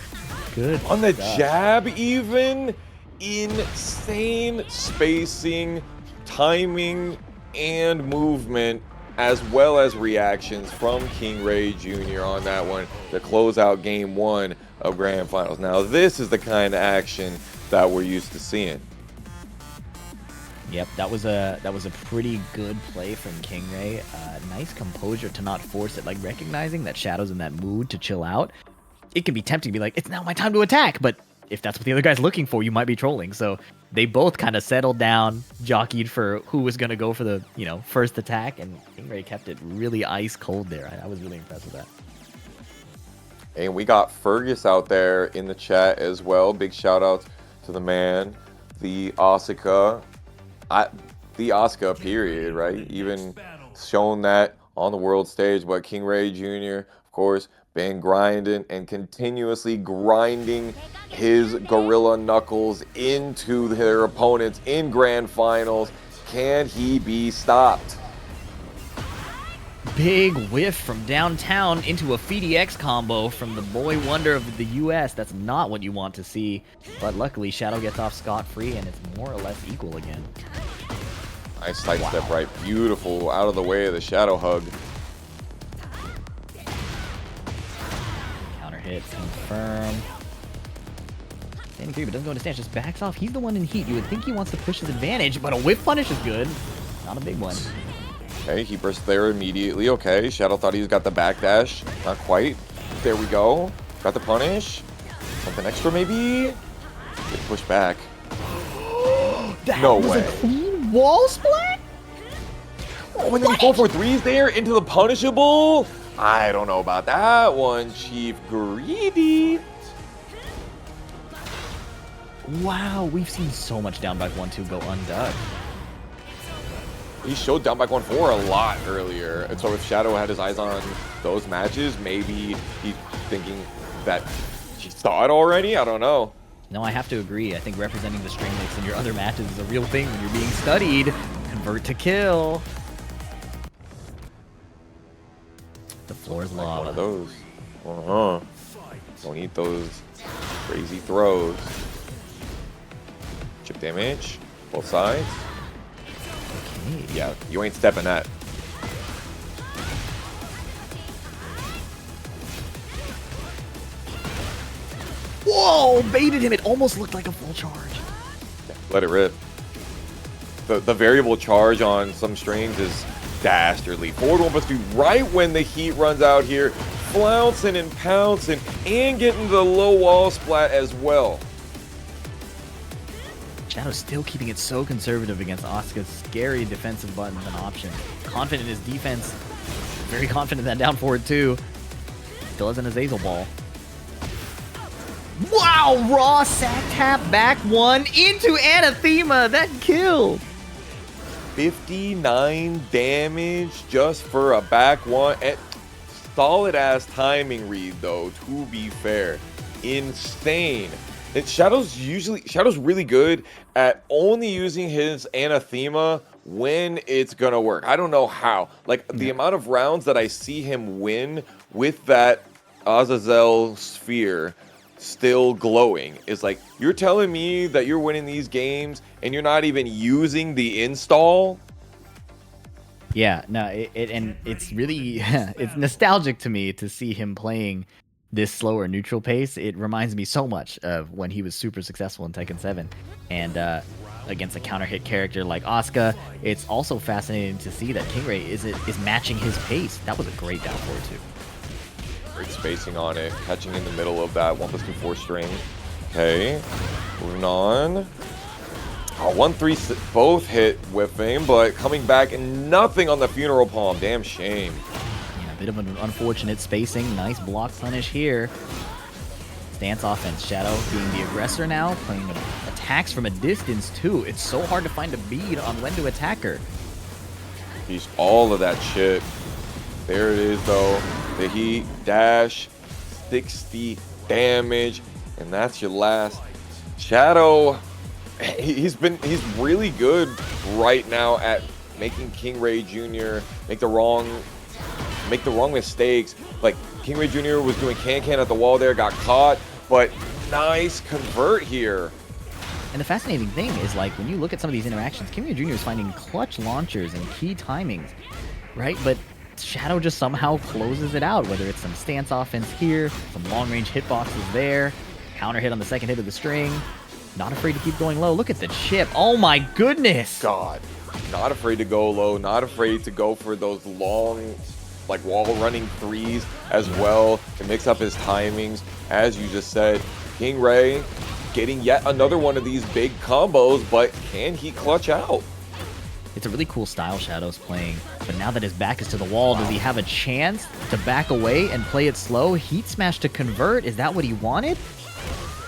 Good On the stuff. jab even, insane spacing, timing, and movement, as well as reactions from KingreyJr on that one to close out game 1 of Grand Finals. Now, this is the kind of action that we're used to seeing. Yep, that was a pretty good play from Kingray. Nice composure to not force it, like recognizing that Shadow's in that mood to chill out. It can be tempting to be like, it's now my time to attack, but if that's what the other guy's looking for, you might be trolling. So they both kind of settled down, jockeyed for who was going to go for the, first attack, and Kingray kept it really ice cold there. I was really impressed with that. And we got Fergus out there in the chat as well. Big shout out to the man, the Asuka. The Asuka period, right? Even shown that on the world stage, but KingreyJr, of course, been grinding and continuously grinding his gorilla knuckles into their opponents in grand finals. Can he be stopped? Big whiff from downtown into a FDX combo from the boy wonder of the US. That's not what you want to see, but luckily Shadow gets off scot-free and it's more or less equal again. Nice sidestep right. Beautiful. Out of the way of the Shadow hug. Counter hit, confirm. Standing 3, but doesn't go into stance, just backs off. He's the one in heat. You would think he wants to push his advantage, but a whiff punish is good. Not a big one. Okay, he bursts there immediately. Okay, Shadow thought he's got the backdash. Not quite. There we go. Got the punish. Something extra maybe? Get pushed back. No way. A clean wall splat? Oh, and then he 4-4-3s there into the punishable? I don't know about that one, Chief Greedy. Wow, we've seen so much down back 1-2 go undug. He showed down back 1-4 a lot earlier. And so if Shadow had his eyes on those matches, maybe he's thinking that he saw it already? I don't know. No, I have to agree. I think representing the string mix in your other matches is a real thing when you're being studied. Convert to kill. The floor's lava. One of those. Don't eat those crazy throws. Chip damage. Both sides. Okay. Yeah, you ain't stepping that. Whoa! Baited him. It almost looked like a full charge. Let it rip. The variable charge on some strings is dastardly. Forward 1+2 right when the heat runs out here. Flouncing and pouncing and getting the low wall splat as well. Shadow's still keeping it so conservative against Asuka's scary defensive buttons and options. Confident in his defense. Very confident in that down forward too. Still has an Azazel ball. Wow! Raw sack tap back one into Anathema. That killed. 59 damage just for a back one. Solid ass timing read though, to be fair. Insane. Shadow's really good at only using his Anathema when it's gonna work. I don't know how. Like the amount of rounds that I see him win with that Azazel sphere still glowing is like, you're telling me that you're winning these games and you're not even using the install? Yeah, no, it's really it's nostalgic to me to see him playing this slower neutral pace. It reminds me so much of when he was super successful in Tekken 7 and against a counter hit character like Asuka. It's also fascinating to see that Kingray is matching his pace. That was a great down forward too. Great spacing on it, catching in the middle of that 1+2-4 string. Okay, moving on. 1-3 both hit whiffing, but coming back and nothing on the funeral palm. Damn shame. Yeah, a bit of an unfortunate spacing. Nice block punish here. Stance offense. Shadow being the aggressor now, playing attacks from a distance too. It's so hard to find a bead on when to attack her. He's all of that shit. There it is though. The heat dash, 60 damage, and that's your last. Shadow, he's really good right now at making KingreyJr make the wrong mistakes. Like KingreyJr was doing can at the wall there, got caught, but nice convert here. And the fascinating thing is, like, when you look at some of these interactions, KingreyJr is finding clutch launchers and key timings, right? But Shadow just somehow closes it out, whether it's some stance offense here, some long-range hitboxes there, counter hit on the second hit of the string. Not afraid to keep going low. Look at the chip. Oh my goodness. God. Not afraid to go low, not afraid to go for those long, like wall running threes as well to mix up his timings. As you just said, Kingray getting yet another one of these big combos, but can he clutch out? It's a really cool style Shadow's playing, but now that his back is to the wall, does he have a chance to back away and play it slow? Heat smash to convert, is that what he wanted?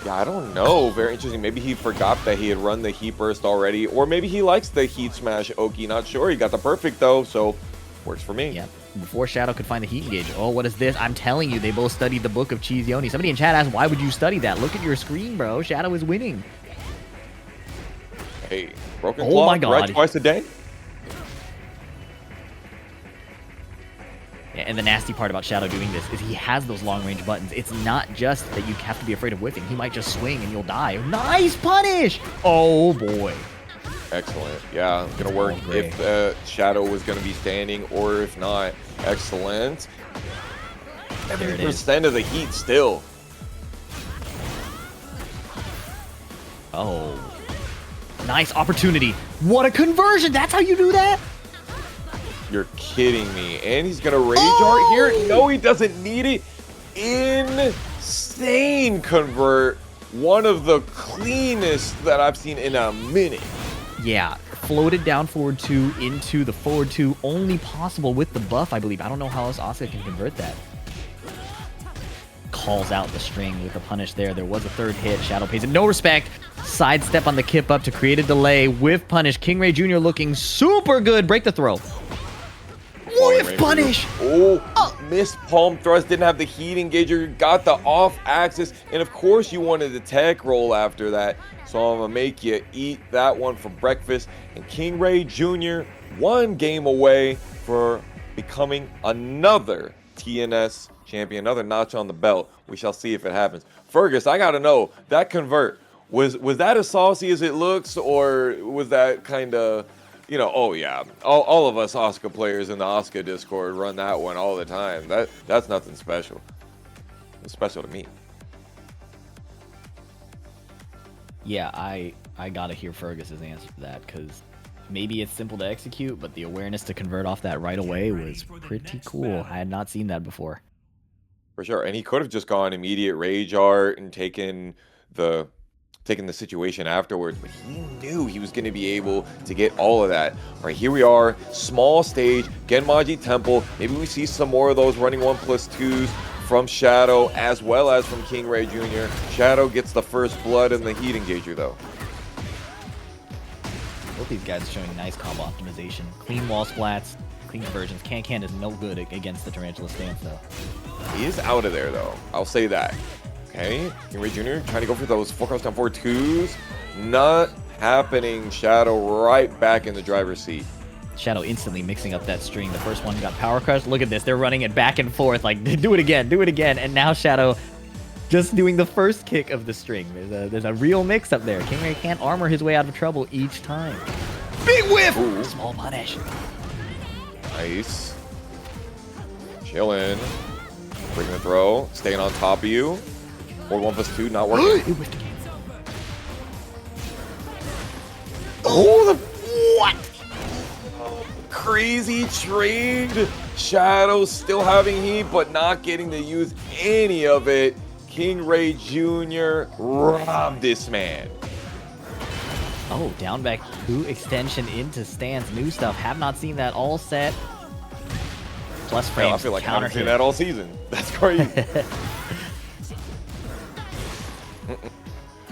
Yeah, I don't know. Very interesting. Maybe he forgot that he had run the Heat Burst already, or maybe he likes the Heat Smash Oki. Not sure. He got the perfect, though, so works for me. Yeah, before Shadow could find the Heat Engage. Oh, what is this? I'm telling you, they both studied the book of Cheeseyoni. Somebody in chat asked, why would you study that? Look at your screen, bro. Shadow is winning. Hey, broken Oh clock, my God. right twice a day? And the nasty part about Shadow doing this is he has those long-range buttons. It's not just that you have to be afraid of whiffing. He might just swing and you'll die. Nice punish! Oh, boy. Excellent. Yeah, gonna work Oh, if Shadow was gonna be standing or if not. Excellent. There it is. 70% of the heat still. Oh. Nice opportunity. What a conversion! That's how you do that? You're kidding me. And he's gonna rage art here. No, he doesn't need it. Insane convert. One of the cleanest that I've seen in a minute. Yeah, floated down forward 2 into the forward 2, only possible with the buff, I believe. I don't know how else Asuka can convert that. Calls out the string with a punish there. There was a third hit. Shadow pays it no respect. Sidestep on the kip up to create a delay with punish. KingreyJr looking super good. Break the throw. With punish! Oh, missed palm thrust, didn't have the heat engager, got the off axis, and of course you wanted the tech roll after that. So I'm gonna make you eat that one for breakfast. And KingreyJr, one game away for becoming another TNS champion, another notch on the belt. We shall see if it happens. Fergus, I gotta know, that convert, was that as saucy as it looks, or was that kind of, you know, oh yeah, all of us Asuka players in the Asuka Discord run that one all the time. That's nothing special. It's special to me. Yeah, I gotta hear Fergus's answer to that, because maybe it's simple to execute, but the awareness to convert off that right away was pretty cool. I had not seen that before. For sure, and he could have just gone immediate rage art and taken the situation afterwards, but he knew he was going to be able to get all of that. All right, here we are, small stage, Genmaji Temple. Maybe we see some more of those running 1+2s from Shadow as well as from KingreyJr. Shadow gets the first blood in the heat engager though. Both these guys showing nice combo optimization. Clean wall splats, clean conversions. Can is no good against the Tarantula stance though. He is out of there though, I'll say that. Okay, KingreyJr trying to go for those 4x down 4-2s. Not happening. Shadow right back in the driver's seat. Shadow instantly mixing up that string. The first one got power crushed. Look at this. They're running it back and forth. Like, do it again, do it again. And now Shadow just doing the first kick of the string. There's a real mix up there. Kingray can't armor his way out of trouble each time. Big whiff! Ooh. Small punish. Nice. Chillin'. Breaking the throw. Staying on top of you. Or 1+2, not working. Oh, the what? Crazy trade. Shadow still having heat, but not getting to use any of it. KingreyJr robbed this man. Oh, down back 2 extension into stance. New stuff. Have not seen that all set. Plus frames. I feel like I counter haven't seen hit. that all season. That's crazy.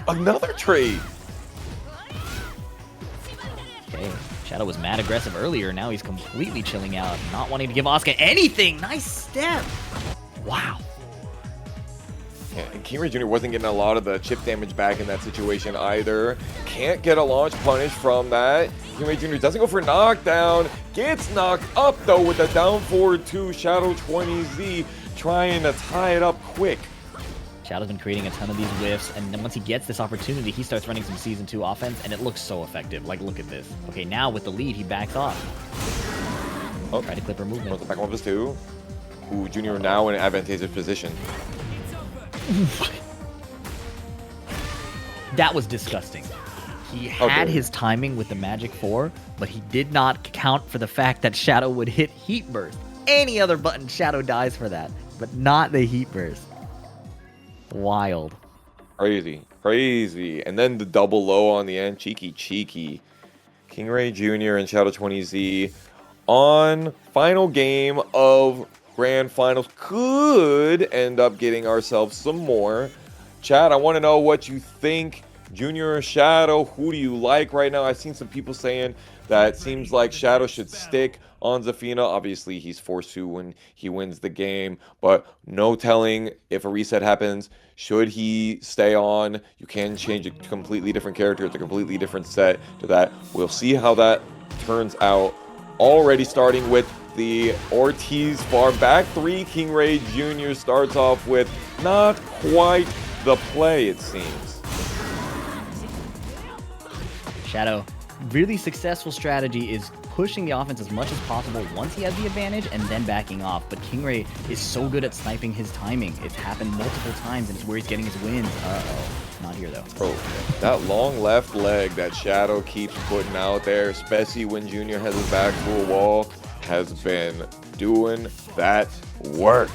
Another trade. Okay. Shadow was mad aggressive earlier. Now he's completely chilling out, not wanting to give Asuka anything. Nice step. Wow. Yeah, and KingreyJr wasn't getting a lot of the chip damage back in that situation either. Can't get a launch punish from that. KingreyJr doesn't go for knockdown. Gets knocked up though with a down forward 2 Shadow 20Z, trying to tie it up quick. Shadow's been creating a ton of these whiffs, and then once he gets this opportunity, he starts running some Season 2 offense, and it looks so effective. Like, look at this. Okay, now with the lead, he backs off. Oh, Try to clip her movement. the back one plus two. Ooh, Joonya now in an advantageous position. That was disgusting. He had Okay. his timing with the Magic 4, but he did not count for the fact that Shadow would hit Heat Burst. Any other button, Shadow dies for that, but not the Heat Burst. Wild. Crazy. Crazy. And then the double low on the end. Cheeky, cheeky. KingreyJr and Shadow20Z on final game of Grand Finals. Could end up getting ourselves some more. Chad, I want to know what you think. Joonya or Shadow, who do you like right now? I've seen some people saying that it seems like Shadow should stick on Zafina. Obviously, he's forced to when he wins the game, but no telling if a reset happens. Should he stay on? You can change a completely different character. It's a completely different set to that. We'll see how that turns out. Already starting with the Ortiz farm. Back three, KingreyJr starts off with not quite the play, it seems. Shadow, really successful strategy is pushing the offense as much as possible once he has the advantage and then backing off. But Kingrey is so good at sniping his timing. It's happened multiple times and it's where he's getting his wins. Uh-oh. Not here, though. Bro, that long left leg that Shadow keeps putting out there, especially when Joonya has his back to a wall, has been doing that work.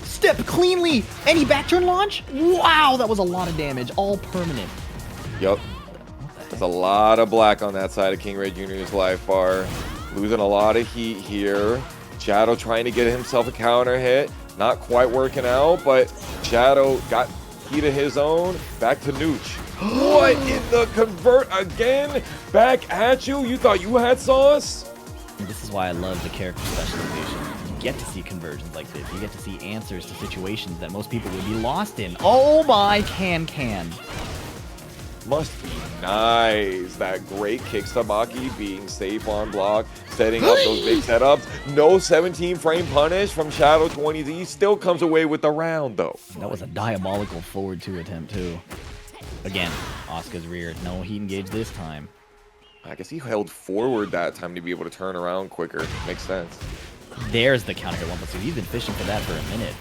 Step cleanly! Any back turn launch? Wow, that was a lot of damage. All permanent. Yup. There's a lot of black on that side of KingreyJr's life bar. Losing a lot of heat here. Shadow trying to get himself a counter hit. Not quite working out, but Shadow got heat of his own. Back to Nooch. What in the convert again? Back at you? You thought you had sauce? And this is why I love the character specialization. You get to see conversions like this. You get to see answers to situations that most people would be lost in. Oh my can. Must be nice. That great kick Sabaki being safe on block, setting up those big setups. No 17 frame punish from Shadow20Z. Still comes away with the round though. That was a diabolical forward 2 attempt too. Again, Asuka's rear. No heat engage this time. I guess he held forward that time to be able to turn around quicker. Makes sense. There's the counter hit 1+2. He's been fishing for that for a minute.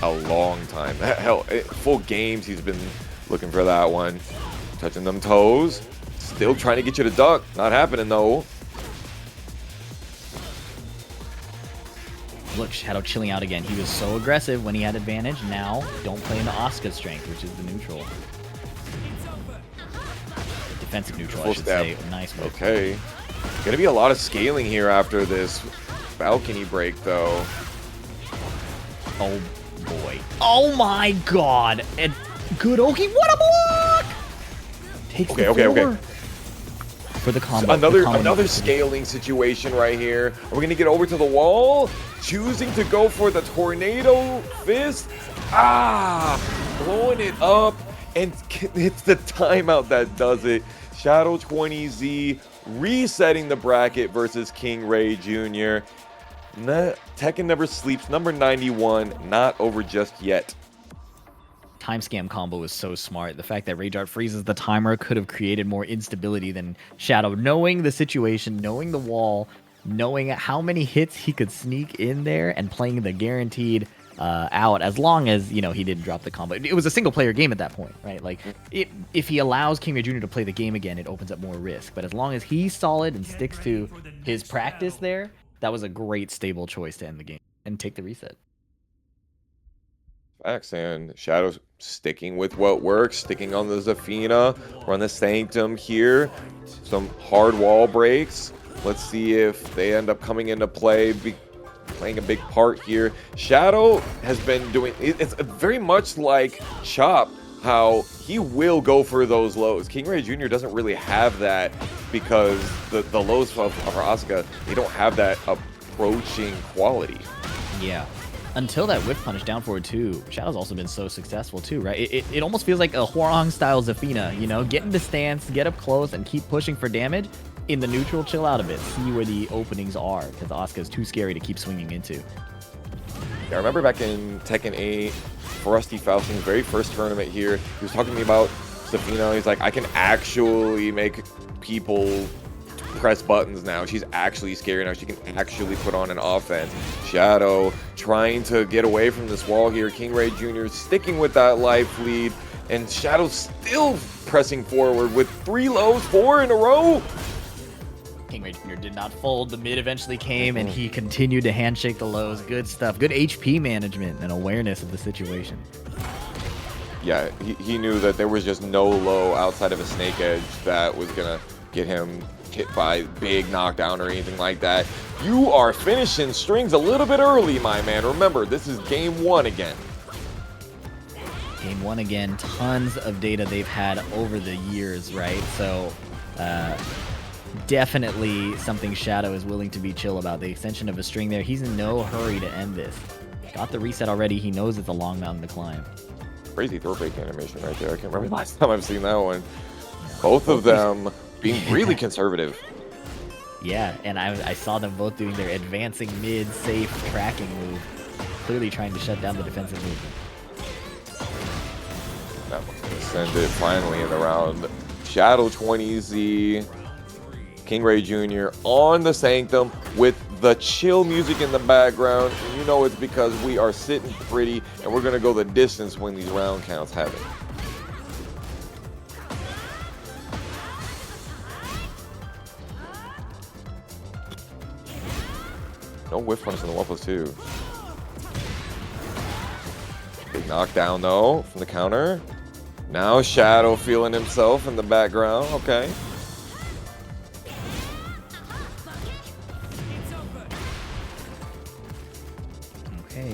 A long time. Hell, full games he's been looking for that one. Touching them toes. Still trying to get you to duck. Not happening though. Look, Shadow chilling out again. He was so aggressive when he had advantage. Now, don't play into Asuka's strength, which is the neutral. Defensive neutral, I should say. Nice move. Okay. Gonna be a lot of scaling here after this balcony break though. Oh boy. Oh my god. And good Oki. What a block! Takes the floor. For the combo. Another scaling situation right here. Are we gonna get over to the wall? Choosing to go for the tornado fist. Blowing it up. And it's the timeout that does it. Shadow20Z resetting the bracket versus KingreyJr. Tekken Never Sleeps, number 91, not over just yet. Time scam combo is so smart. The fact that Rage Art freezes the timer could have created more instability than Shadow. Knowing the situation, knowing the wall, knowing how many hits he could sneak in there, and playing the guaranteed out as long as, you know, he didn't drop the combo. It was a single player game at that point, right? Like, if he allows KingreyJr to play the game again, it opens up more risk. But as long as he's solid and sticks to his practice there, that was a great stable choice to end the game and take the reset. Facts, and Shadow sticking with what works, sticking on the Zafina. We're on the Sanctum here. Some hard wall breaks. Let's see if they end up coming into play, playing a big part here. Shadow has been doing, it's very much like Chop, how he will go for those lows. KingreyJr doesn't really have that because the lows for Asuka, they don't have that approaching quality. Yeah. Until that whip punish down forward too, Shadow's also been so successful too, right? It almost feels like a Hwoarang style Zafina, you know? Get into stance, get up close, and keep pushing for damage. In the neutral, chill out a bit. See where the openings are, because Asuka's too scary to keep swinging into. Yeah, I remember back in Tekken 8, for Rusty Fausting's very first tournament here, he was talking to me about Zafina, he's like, I can actually make people press buttons now. She's actually scary now. She can actually put on an offense. Shadow trying to get away from this wall here. KingreyJr. sticking with that life lead, and Shadow still pressing forward with 3 lows, 4 in a row. KingreyJr. did not fold. The mid eventually came, and he continued to handshake the lows. Good stuff. Good HP management and awareness of the situation. Yeah, he knew that there was just no low outside of a snake edge that was going to get him hit by big knockdown or anything like that. You are finishing strings a little bit early, my man. Remember, this is game 1 again. Game 1 again. Tons of data they've had over the years, right? So, definitely something Shadow is willing to be chill about. The extension of a string there. He's in no hurry to end this. Got the reset already. He knows it's a long mountain to climb. Crazy throw fake animation right there. I can't remember the last time I've seen that one. Both of them being really conservative. Yeah, and I saw them both doing their advancing mid safe tracking move. Clearly trying to shut down the defensive movement. That one's gonna send it finally in the round. Shadow 20Z, KingreyJr. on the Sanctum with the chill music in the background. And you know it's because we are sitting pretty and we're gonna go the distance when these round counts have it. No whiff punish in the 1+2. Big knockdown though from the counter. Now Shadow feeling himself in the background. Okay. Okay.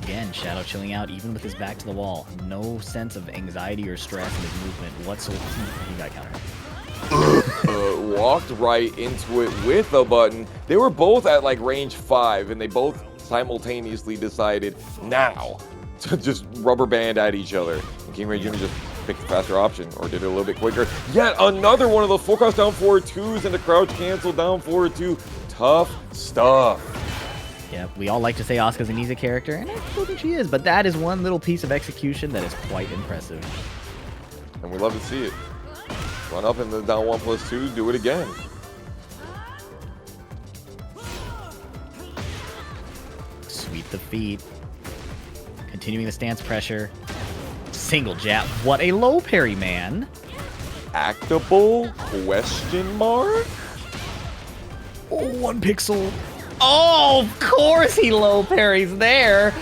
Again, Shadow chilling out even with his back to the wall. No sense of anxiety or stress in his movement whatsoever. He got countered. Walked right into it with a button. They were both at like range 5 and they both simultaneously decided now to just rubber band at each other. And KingreyJr. just picked the faster option or did it a little bit quicker. Yet another one of the full cross down forward 2s and the crouch cancel down forward 2. Tough stuff. Yeah, we all like to say Asuka's an easy character, and I still think she is, but that is one little piece of execution that is quite impressive. And we love to see it. Run up in the down 1+2, do it again. Sweep the feet. Continuing the stance pressure. Single jab. What a low parry, man. Actable? Question mark? Oh, 1 pixel. Oh, of course he low parries there.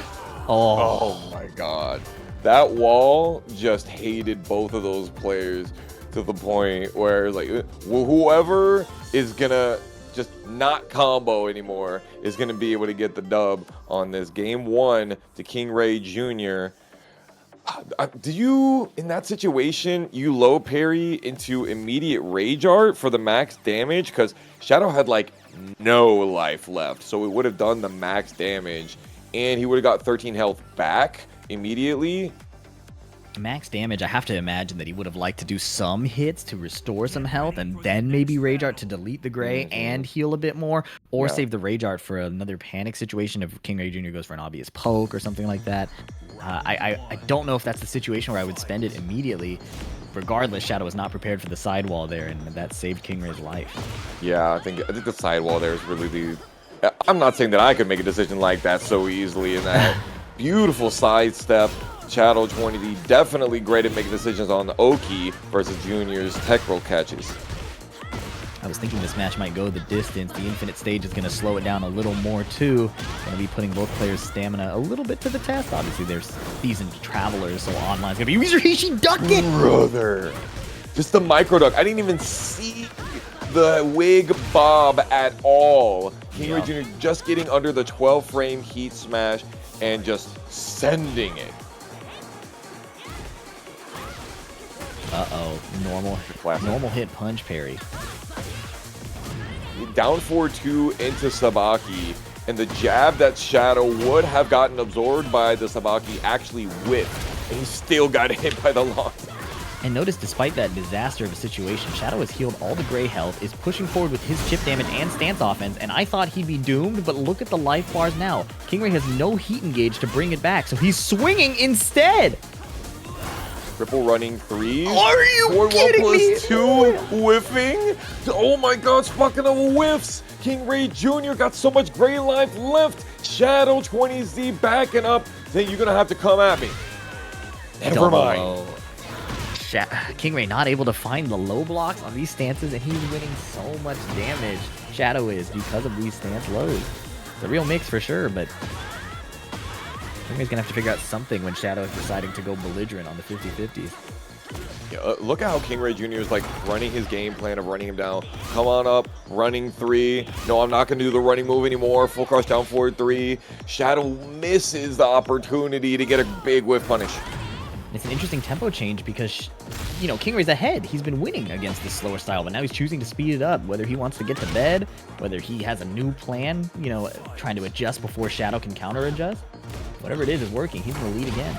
Oh my god. That wall just hated both of those players to the point where like whoever is gonna just not combo anymore is gonna be able to get the dub on this. Game 1 to KingreyJr. Do you, in that situation, you low parry into immediate rage art for the max damage? Because Shadow had like no life left, so it would have done the max damage and he would have got 13 health back immediately. Max damage, I have to imagine that he would have liked to do some hits to restore some health and then maybe Rage Art to delete the gray and heal a bit more, or save the Rage Art for another panic situation if KingreyJr. goes for an obvious poke or something like that. I don't know if that's the situation where I would spend it immediately. Regardless, Shadow was not prepared for the sidewall there, and that saved Kingrey's life. Yeah, I think the sidewall there is really the... I'm not saying that I could make a decision like that so easily in that beautiful sidestep. Shadow 20D definitely great at making decisions on the Oki versus Junior's tech roll catches. I was thinking this match might go the distance. The infinite stage is going to slow it down a little more too. Going to be putting both players' stamina a little bit to the test. Obviously, they're seasoned travelers, so online's going to be... He ducked it! Brother. Just the micro duck. I didn't even see the wig bob at all. KingreyJr. just getting under the 12 frame heat smash and just sending it. Uh-oh. Normal hit punch parry. Down 4-2 into Sabaki, and the jab that Shadow would have gotten absorbed by the Sabaki actually whiffed, and he still got hit by the launch. And notice, despite that disaster of a situation, Shadow has healed all the gray health, is pushing forward with his chip damage and stance offense, and I thought he'd be doomed, but look at the life bars now. Kingrey has no heat engage to bring it back, so he's swinging instead! Triple running 3. Are you Forward kidding me? 1+2 whiffing. Oh my god, fucking whiffs. KingreyJr. got so much gray life left. Shadow 20Z backing up, saying you're gonna have to come at me. Never mind. Kingray not able to find the low blocks on these stances, and he's winning so much damage. Shadow is because of these stance lows. It's a real mix for sure, but Kingray's gonna have to figure out something when Shadow is deciding to go belligerent on the 50-50s. Yeah, look at how KingreyJr. is like running his game plan of running him down. Come on up, running 3. No, I'm not gonna do the running move anymore. Full crush down forward 3. Shadow misses the opportunity to get a big whiff punish. It's an interesting tempo change because, you know, Kingray's ahead. He's been winning against this slower style, but now he's choosing to speed it up. Whether he wants to get to bed, whether he has a new plan, you know, trying to adjust before Shadow can counter-adjust. Whatever it is working. He's in the lead again.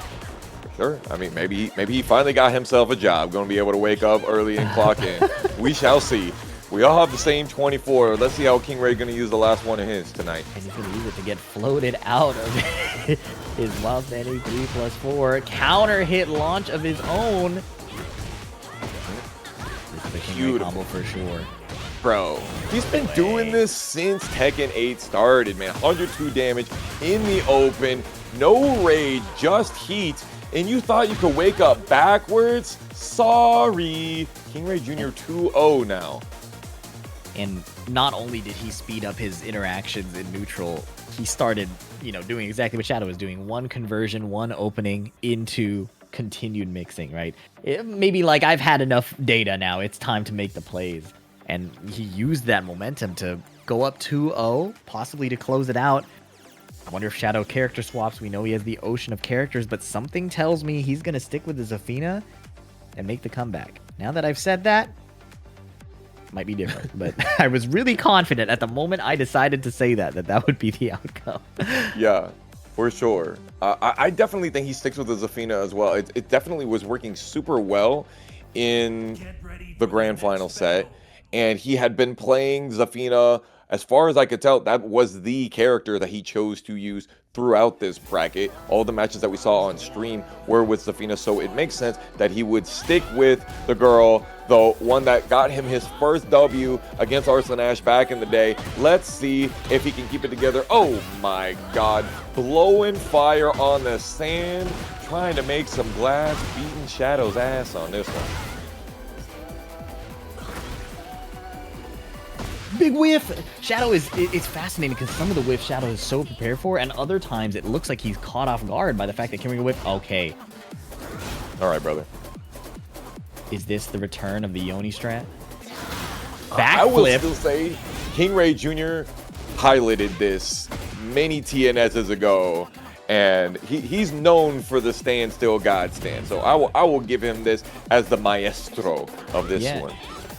Sure. I mean, maybe he finally got himself a job. Going to be able to wake up early and clock in. We shall see. We all have the same 24. Let's see how Kingray going to use the last one of his tonight. And he's going to use it to get floated out of his wild standing 3+4 counter hit launch of his own. This is a Kingray combo for sure. Bro, he's been doing this since Tekken 8 started, man. 102 damage in the open. No rage, just heat. And you thought you could wake up backwards? Sorry. KingreyJr. 2-0 now. And not only did he speed up his interactions in neutral, he started, you know, doing exactly what Shadow was doing. One conversion, one opening into continued mixing, right? Maybe like, I've had enough data now. It's time to make the plays. And he used that momentum to go up 2-0, possibly to close it out. I wonder if Shadow character swaps. We know he has the ocean of characters, but something tells me he's going to stick with the Zafina and make the comeback. Now that I've said that, might be different, but I was really confident at the moment I decided to say that would be the outcome. Yeah, for sure. I definitely think he sticks with the Zafina as well. It definitely was working super well in the grand final set, and he had been playing Zafina. As far as I could tell, that was the character that he chose to use throughout this bracket. All the matches that we saw on stream were with Zafina, so it makes sense that he would stick with the girl, the one that got him his first W against Arslan Ash back in the day. Let's see if he can keep it together. Oh my god, blowing fire on the sand, trying to make some glass, beating Shadow's ass on this one. Big whiff! Shadow it's fascinating because some of the whiff Shadow is so prepared for, and other times it looks like he's caught off guard by the fact that Kingray whiff. Okay. Alright, brother. Is this the return of the Yoni strat? I will Backflip. still say KingreyJr. piloted this many TNSs ago, and he's known for the stand still God stand. So I will give him this as the maestro of this one.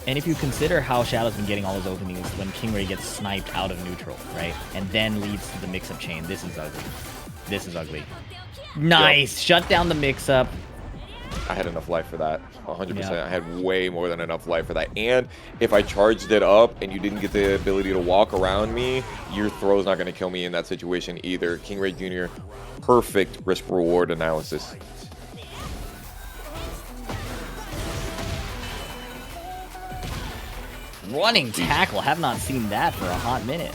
And if you consider how Shadow's been getting all his openings when Kingray gets sniped out of neutral, right? And then leads to the mix-up chain. This is ugly. This is ugly. Nice! Yep. Shut down the mix-up. I had enough life for that. 100%. Yep. I had way more than enough life for that. And if I charged it up and you didn't get the ability to walk around me, your throw's not going to kill me in that situation either. KingreyJr. Perfect risk-reward analysis. Running tackle. Have not seen that for a hot minute.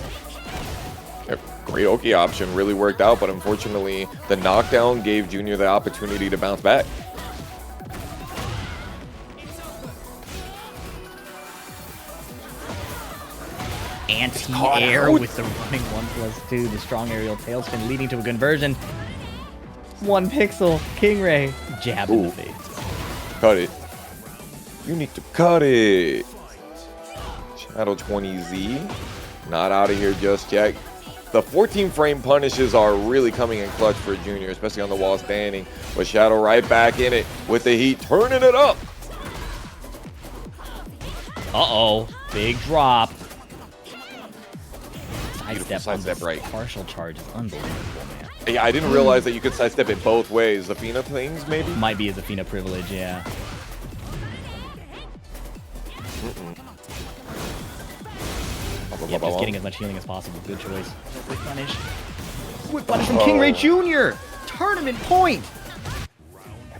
A great Oki option. Really worked out, but unfortunately, the knockdown gave Joonya the opportunity to bounce back. Anti-air with the running 1+2. The strong aerial tailspin leading to a conversion. 1 pixel. Kingray. Jab in the face. Cut it. You need to cut it. Shadow 20Z, not out of here just yet. The 14-frame punishes are really coming in clutch for Joonya, especially on the wall standing. But Shadow right back in it with the heat, turning it up. Uh-oh, big drop. Sidestep right. Partial charge is unbelievable, man. Yeah, I didn't realize that you could sidestep it both ways. Zafina things, maybe? Might be a Zafina privilege, yeah. Yeah, just getting as much healing as possible. Good choice. Quick punish. Quick punish from KingreyJr. Tournament point.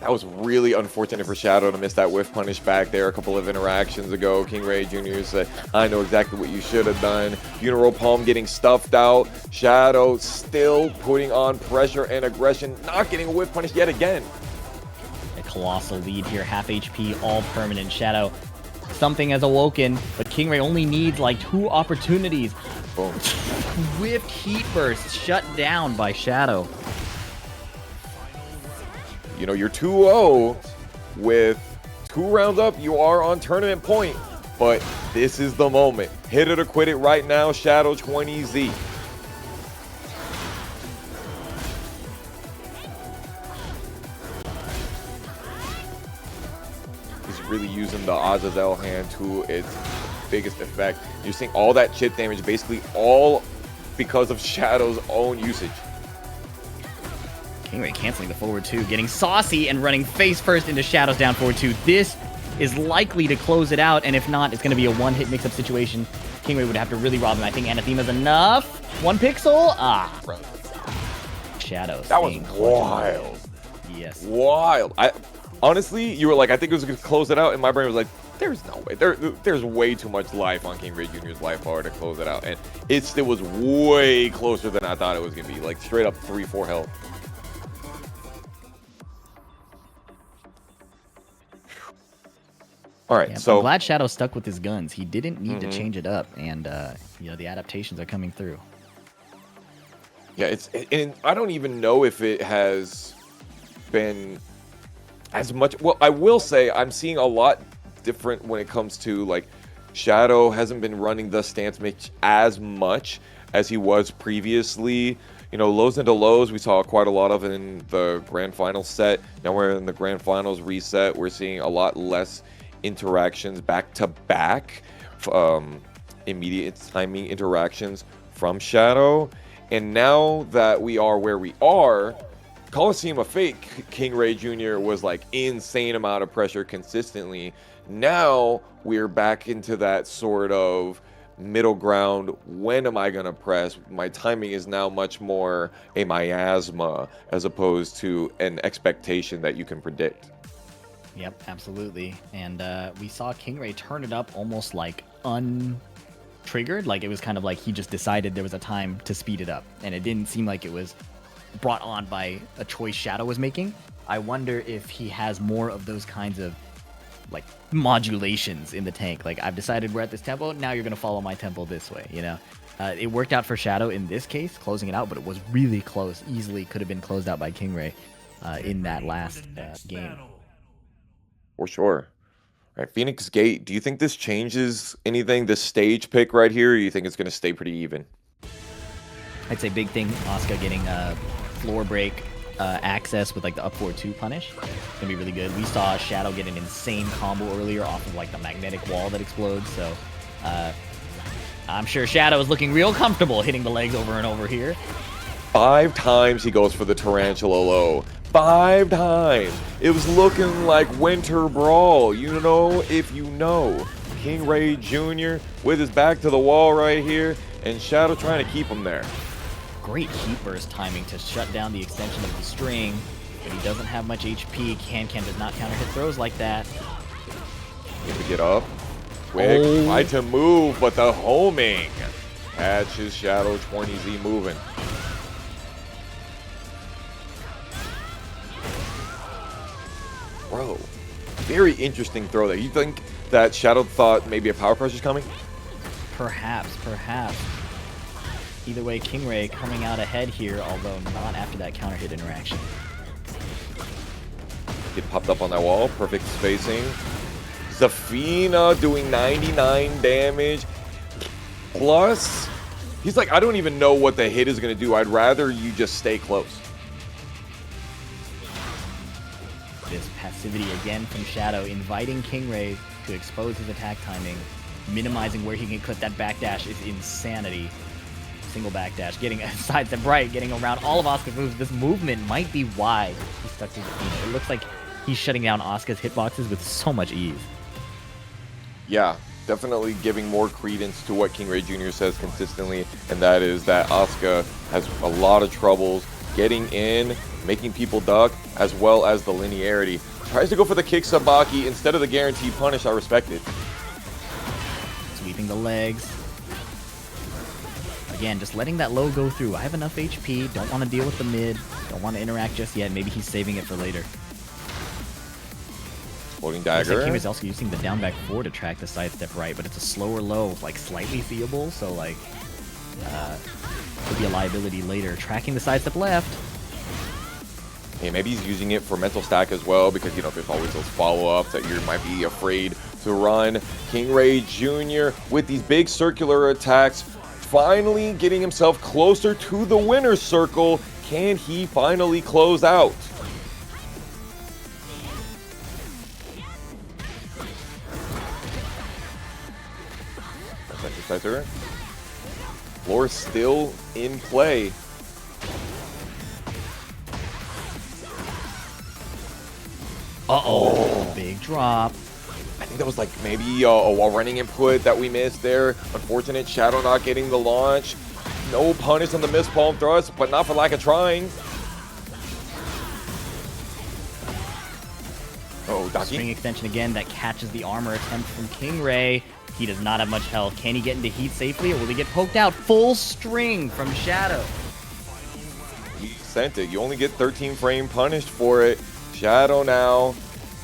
That was really unfortunate for Shadow to miss that whiff punish back there a couple of interactions ago. KingreyJr. said, I know exactly what you should have done. Funeral Palm getting stuffed out. Shadow still putting on pressure and aggression, not getting a whiff punish yet again. A colossal lead here, half HP, all permanent. Shadow, something has awoken, but Kingrey only needs like 2 opportunities. Boom. Swift heat burst shut down by Shadow. You know, you're 2-0 with 2 rounds up. You are on tournament point, but this is the moment. Hit it or quit it right now, Shadow 20Z. He's really using the Azazel hand to its biggest effect. You're seeing all that chip damage, basically all because of Shadow's own usage. Kingrey canceling the forward 2, getting saucy and running face first into Shadow's down forward 2. This is likely to close it out, and if not, it's going to be a one-hit mix-up situation. Kingrey would have to really rob him. I think Anathema's enough. 1 pixel? Shadow. That was wild. Yes. Wild. Honestly, you were like, I think it was going to close it out, and my brain was like, there's no way. There's way too much life on KingreyJr.'s life bar to close it out, and it still was way closer than I thought it was going to be. Like, straight up 3-4 health. All right, yeah, so I'm glad Shadow stuck with his guns. He didn't need to change it up, and you know, the adaptations are coming through. Yeah, and I don't even know if it has been as much. Well, I will say I'm seeing a lot different when it comes to like Shadow hasn't been running the stance mix as much as he was previously. You know, lows into lows, we saw quite a lot of in the grand final set. Now we're in the grand finals reset. We're seeing a lot less interactions back to back, immediate timing interactions from Shadow. And now that we are where we are, Coliseum of Fate, KingreyJr. was like insane amount of pressure consistently. Now we're back into that sort of middle ground. When am I gonna press? My timing is now much more a miasma as opposed to an expectation that you can predict. Yep, absolutely. And we saw Kingrey turn it up almost like untriggered. Like it was kind of like he just decided there was a time to speed it up. And it didn't seem like it was brought on by a choice Shadow was making. I wonder if he has more of those kinds of like modulations in the tank. Like I've decided we're at this tempo, now you're going to follow my tempo this way, you know? It worked out for Shadow in this case, closing it out, but it was really close. Easily could have been closed out by Kingrey in that last game. For sure. All right, Phoenix Gate, do you think this changes anything, this stage pick right here, or do you think it's going to stay pretty even? I'd say big thing, Asuka getting floor break access with like the up forward 2 punish. It's going to be really good. We saw Shadow get an insane combo earlier off of like the magnetic wall that explodes, so I'm sure Shadow is looking real comfortable hitting the legs over and over here. 5 times he goes for the Tarantula low. 5 times. It was looking like Winter Brawl. You know if you know. KingreyJr. with his back to the wall right here, and Shadow trying to keep him there. Great heat burst timing to shut down the extension of the string, but he doesn't have much HP. Can does not counter hit throws like that. Get to get up. Quick, try to move, but the homing catches Shadow 20Z moving. Bro, very interesting throw there. You think that Shadow thought maybe a power crush is coming? Perhaps. Either way, Kingrey coming out ahead here, although not after that counter hit interaction. Get popped up on that wall. Perfect spacing. Zafina doing 99 damage. Plus, he's like, I don't even know what the hit is going to do. I'd rather you just stay close. This passivity again from Shadow, inviting Kingrey to expose his attack timing, minimizing where he can cut that backdash is insanity. Single backdash, getting a sidestep right, getting around all of Asuka's moves. This movement might be why he stuck to Zafina. It looks like he's shutting down Asuka's hitboxes with so much ease. Yeah, definitely giving more credence to what KingreyJr. says consistently, and that is that Asuka has a lot of troubles getting in, making people duck, as well as the linearity. Tries to go for the kick sabaki instead of the guaranteed punish. I respect it. Sweeping the legs. Again, just letting that low go through. I have enough HP. Don't want to deal with the mid. Don't want to interact just yet. Maybe he's saving it for later. Floating Looks dagger. like Kingrey's also using the down back 4 to track the sidestep right, but it's a slower low, like slightly seeable, so like could be a liability later. Tracking the sidestep left. Hey, maybe he's using it for mental stack as well, because you know there's always those follow-ups that you might be afraid to run. KingreyJr. with these big circular attacks, finally getting himself closer to the winner's circle. Can he finally close out? Synthesizer. Floor still in play. Uh-oh, big drop. I think that was like maybe a wall running input that we missed there. Unfortunate, Shadow not getting the launch. No punish on the missed palm thrust, but not for lack of trying. Oh, Spring Daki. extension again that catches the armor attempt from Kingrey. He does not have much health. Can he get into heat safely, or will he get poked out? Full string from Shadow. He sent it. You only get 13 frame punished for it. Shadow now,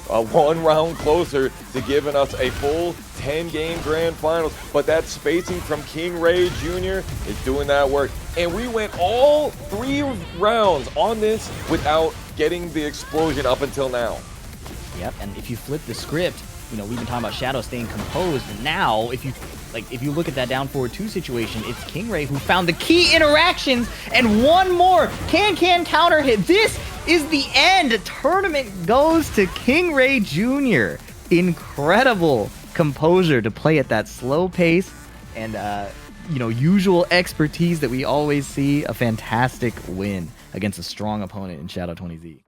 one round closer to giving us a full 10-game grand finals. But that spacing from KingreyJr. is doing that work. And we went all 3 rounds on this without getting the explosion up until now. Yep, and if you flip the script, you know, we've been talking about Shadow staying composed. Now, if you look at that down forward 2 situation, it's Kingrey who found the key interactions, and one more can counter hit. This is the end. Tournament goes to KingreyJr. Incredible composure to play at that slow pace, and you know, usual expertise that we always see. A fantastic win against a strong opponent in Shadow 20Z.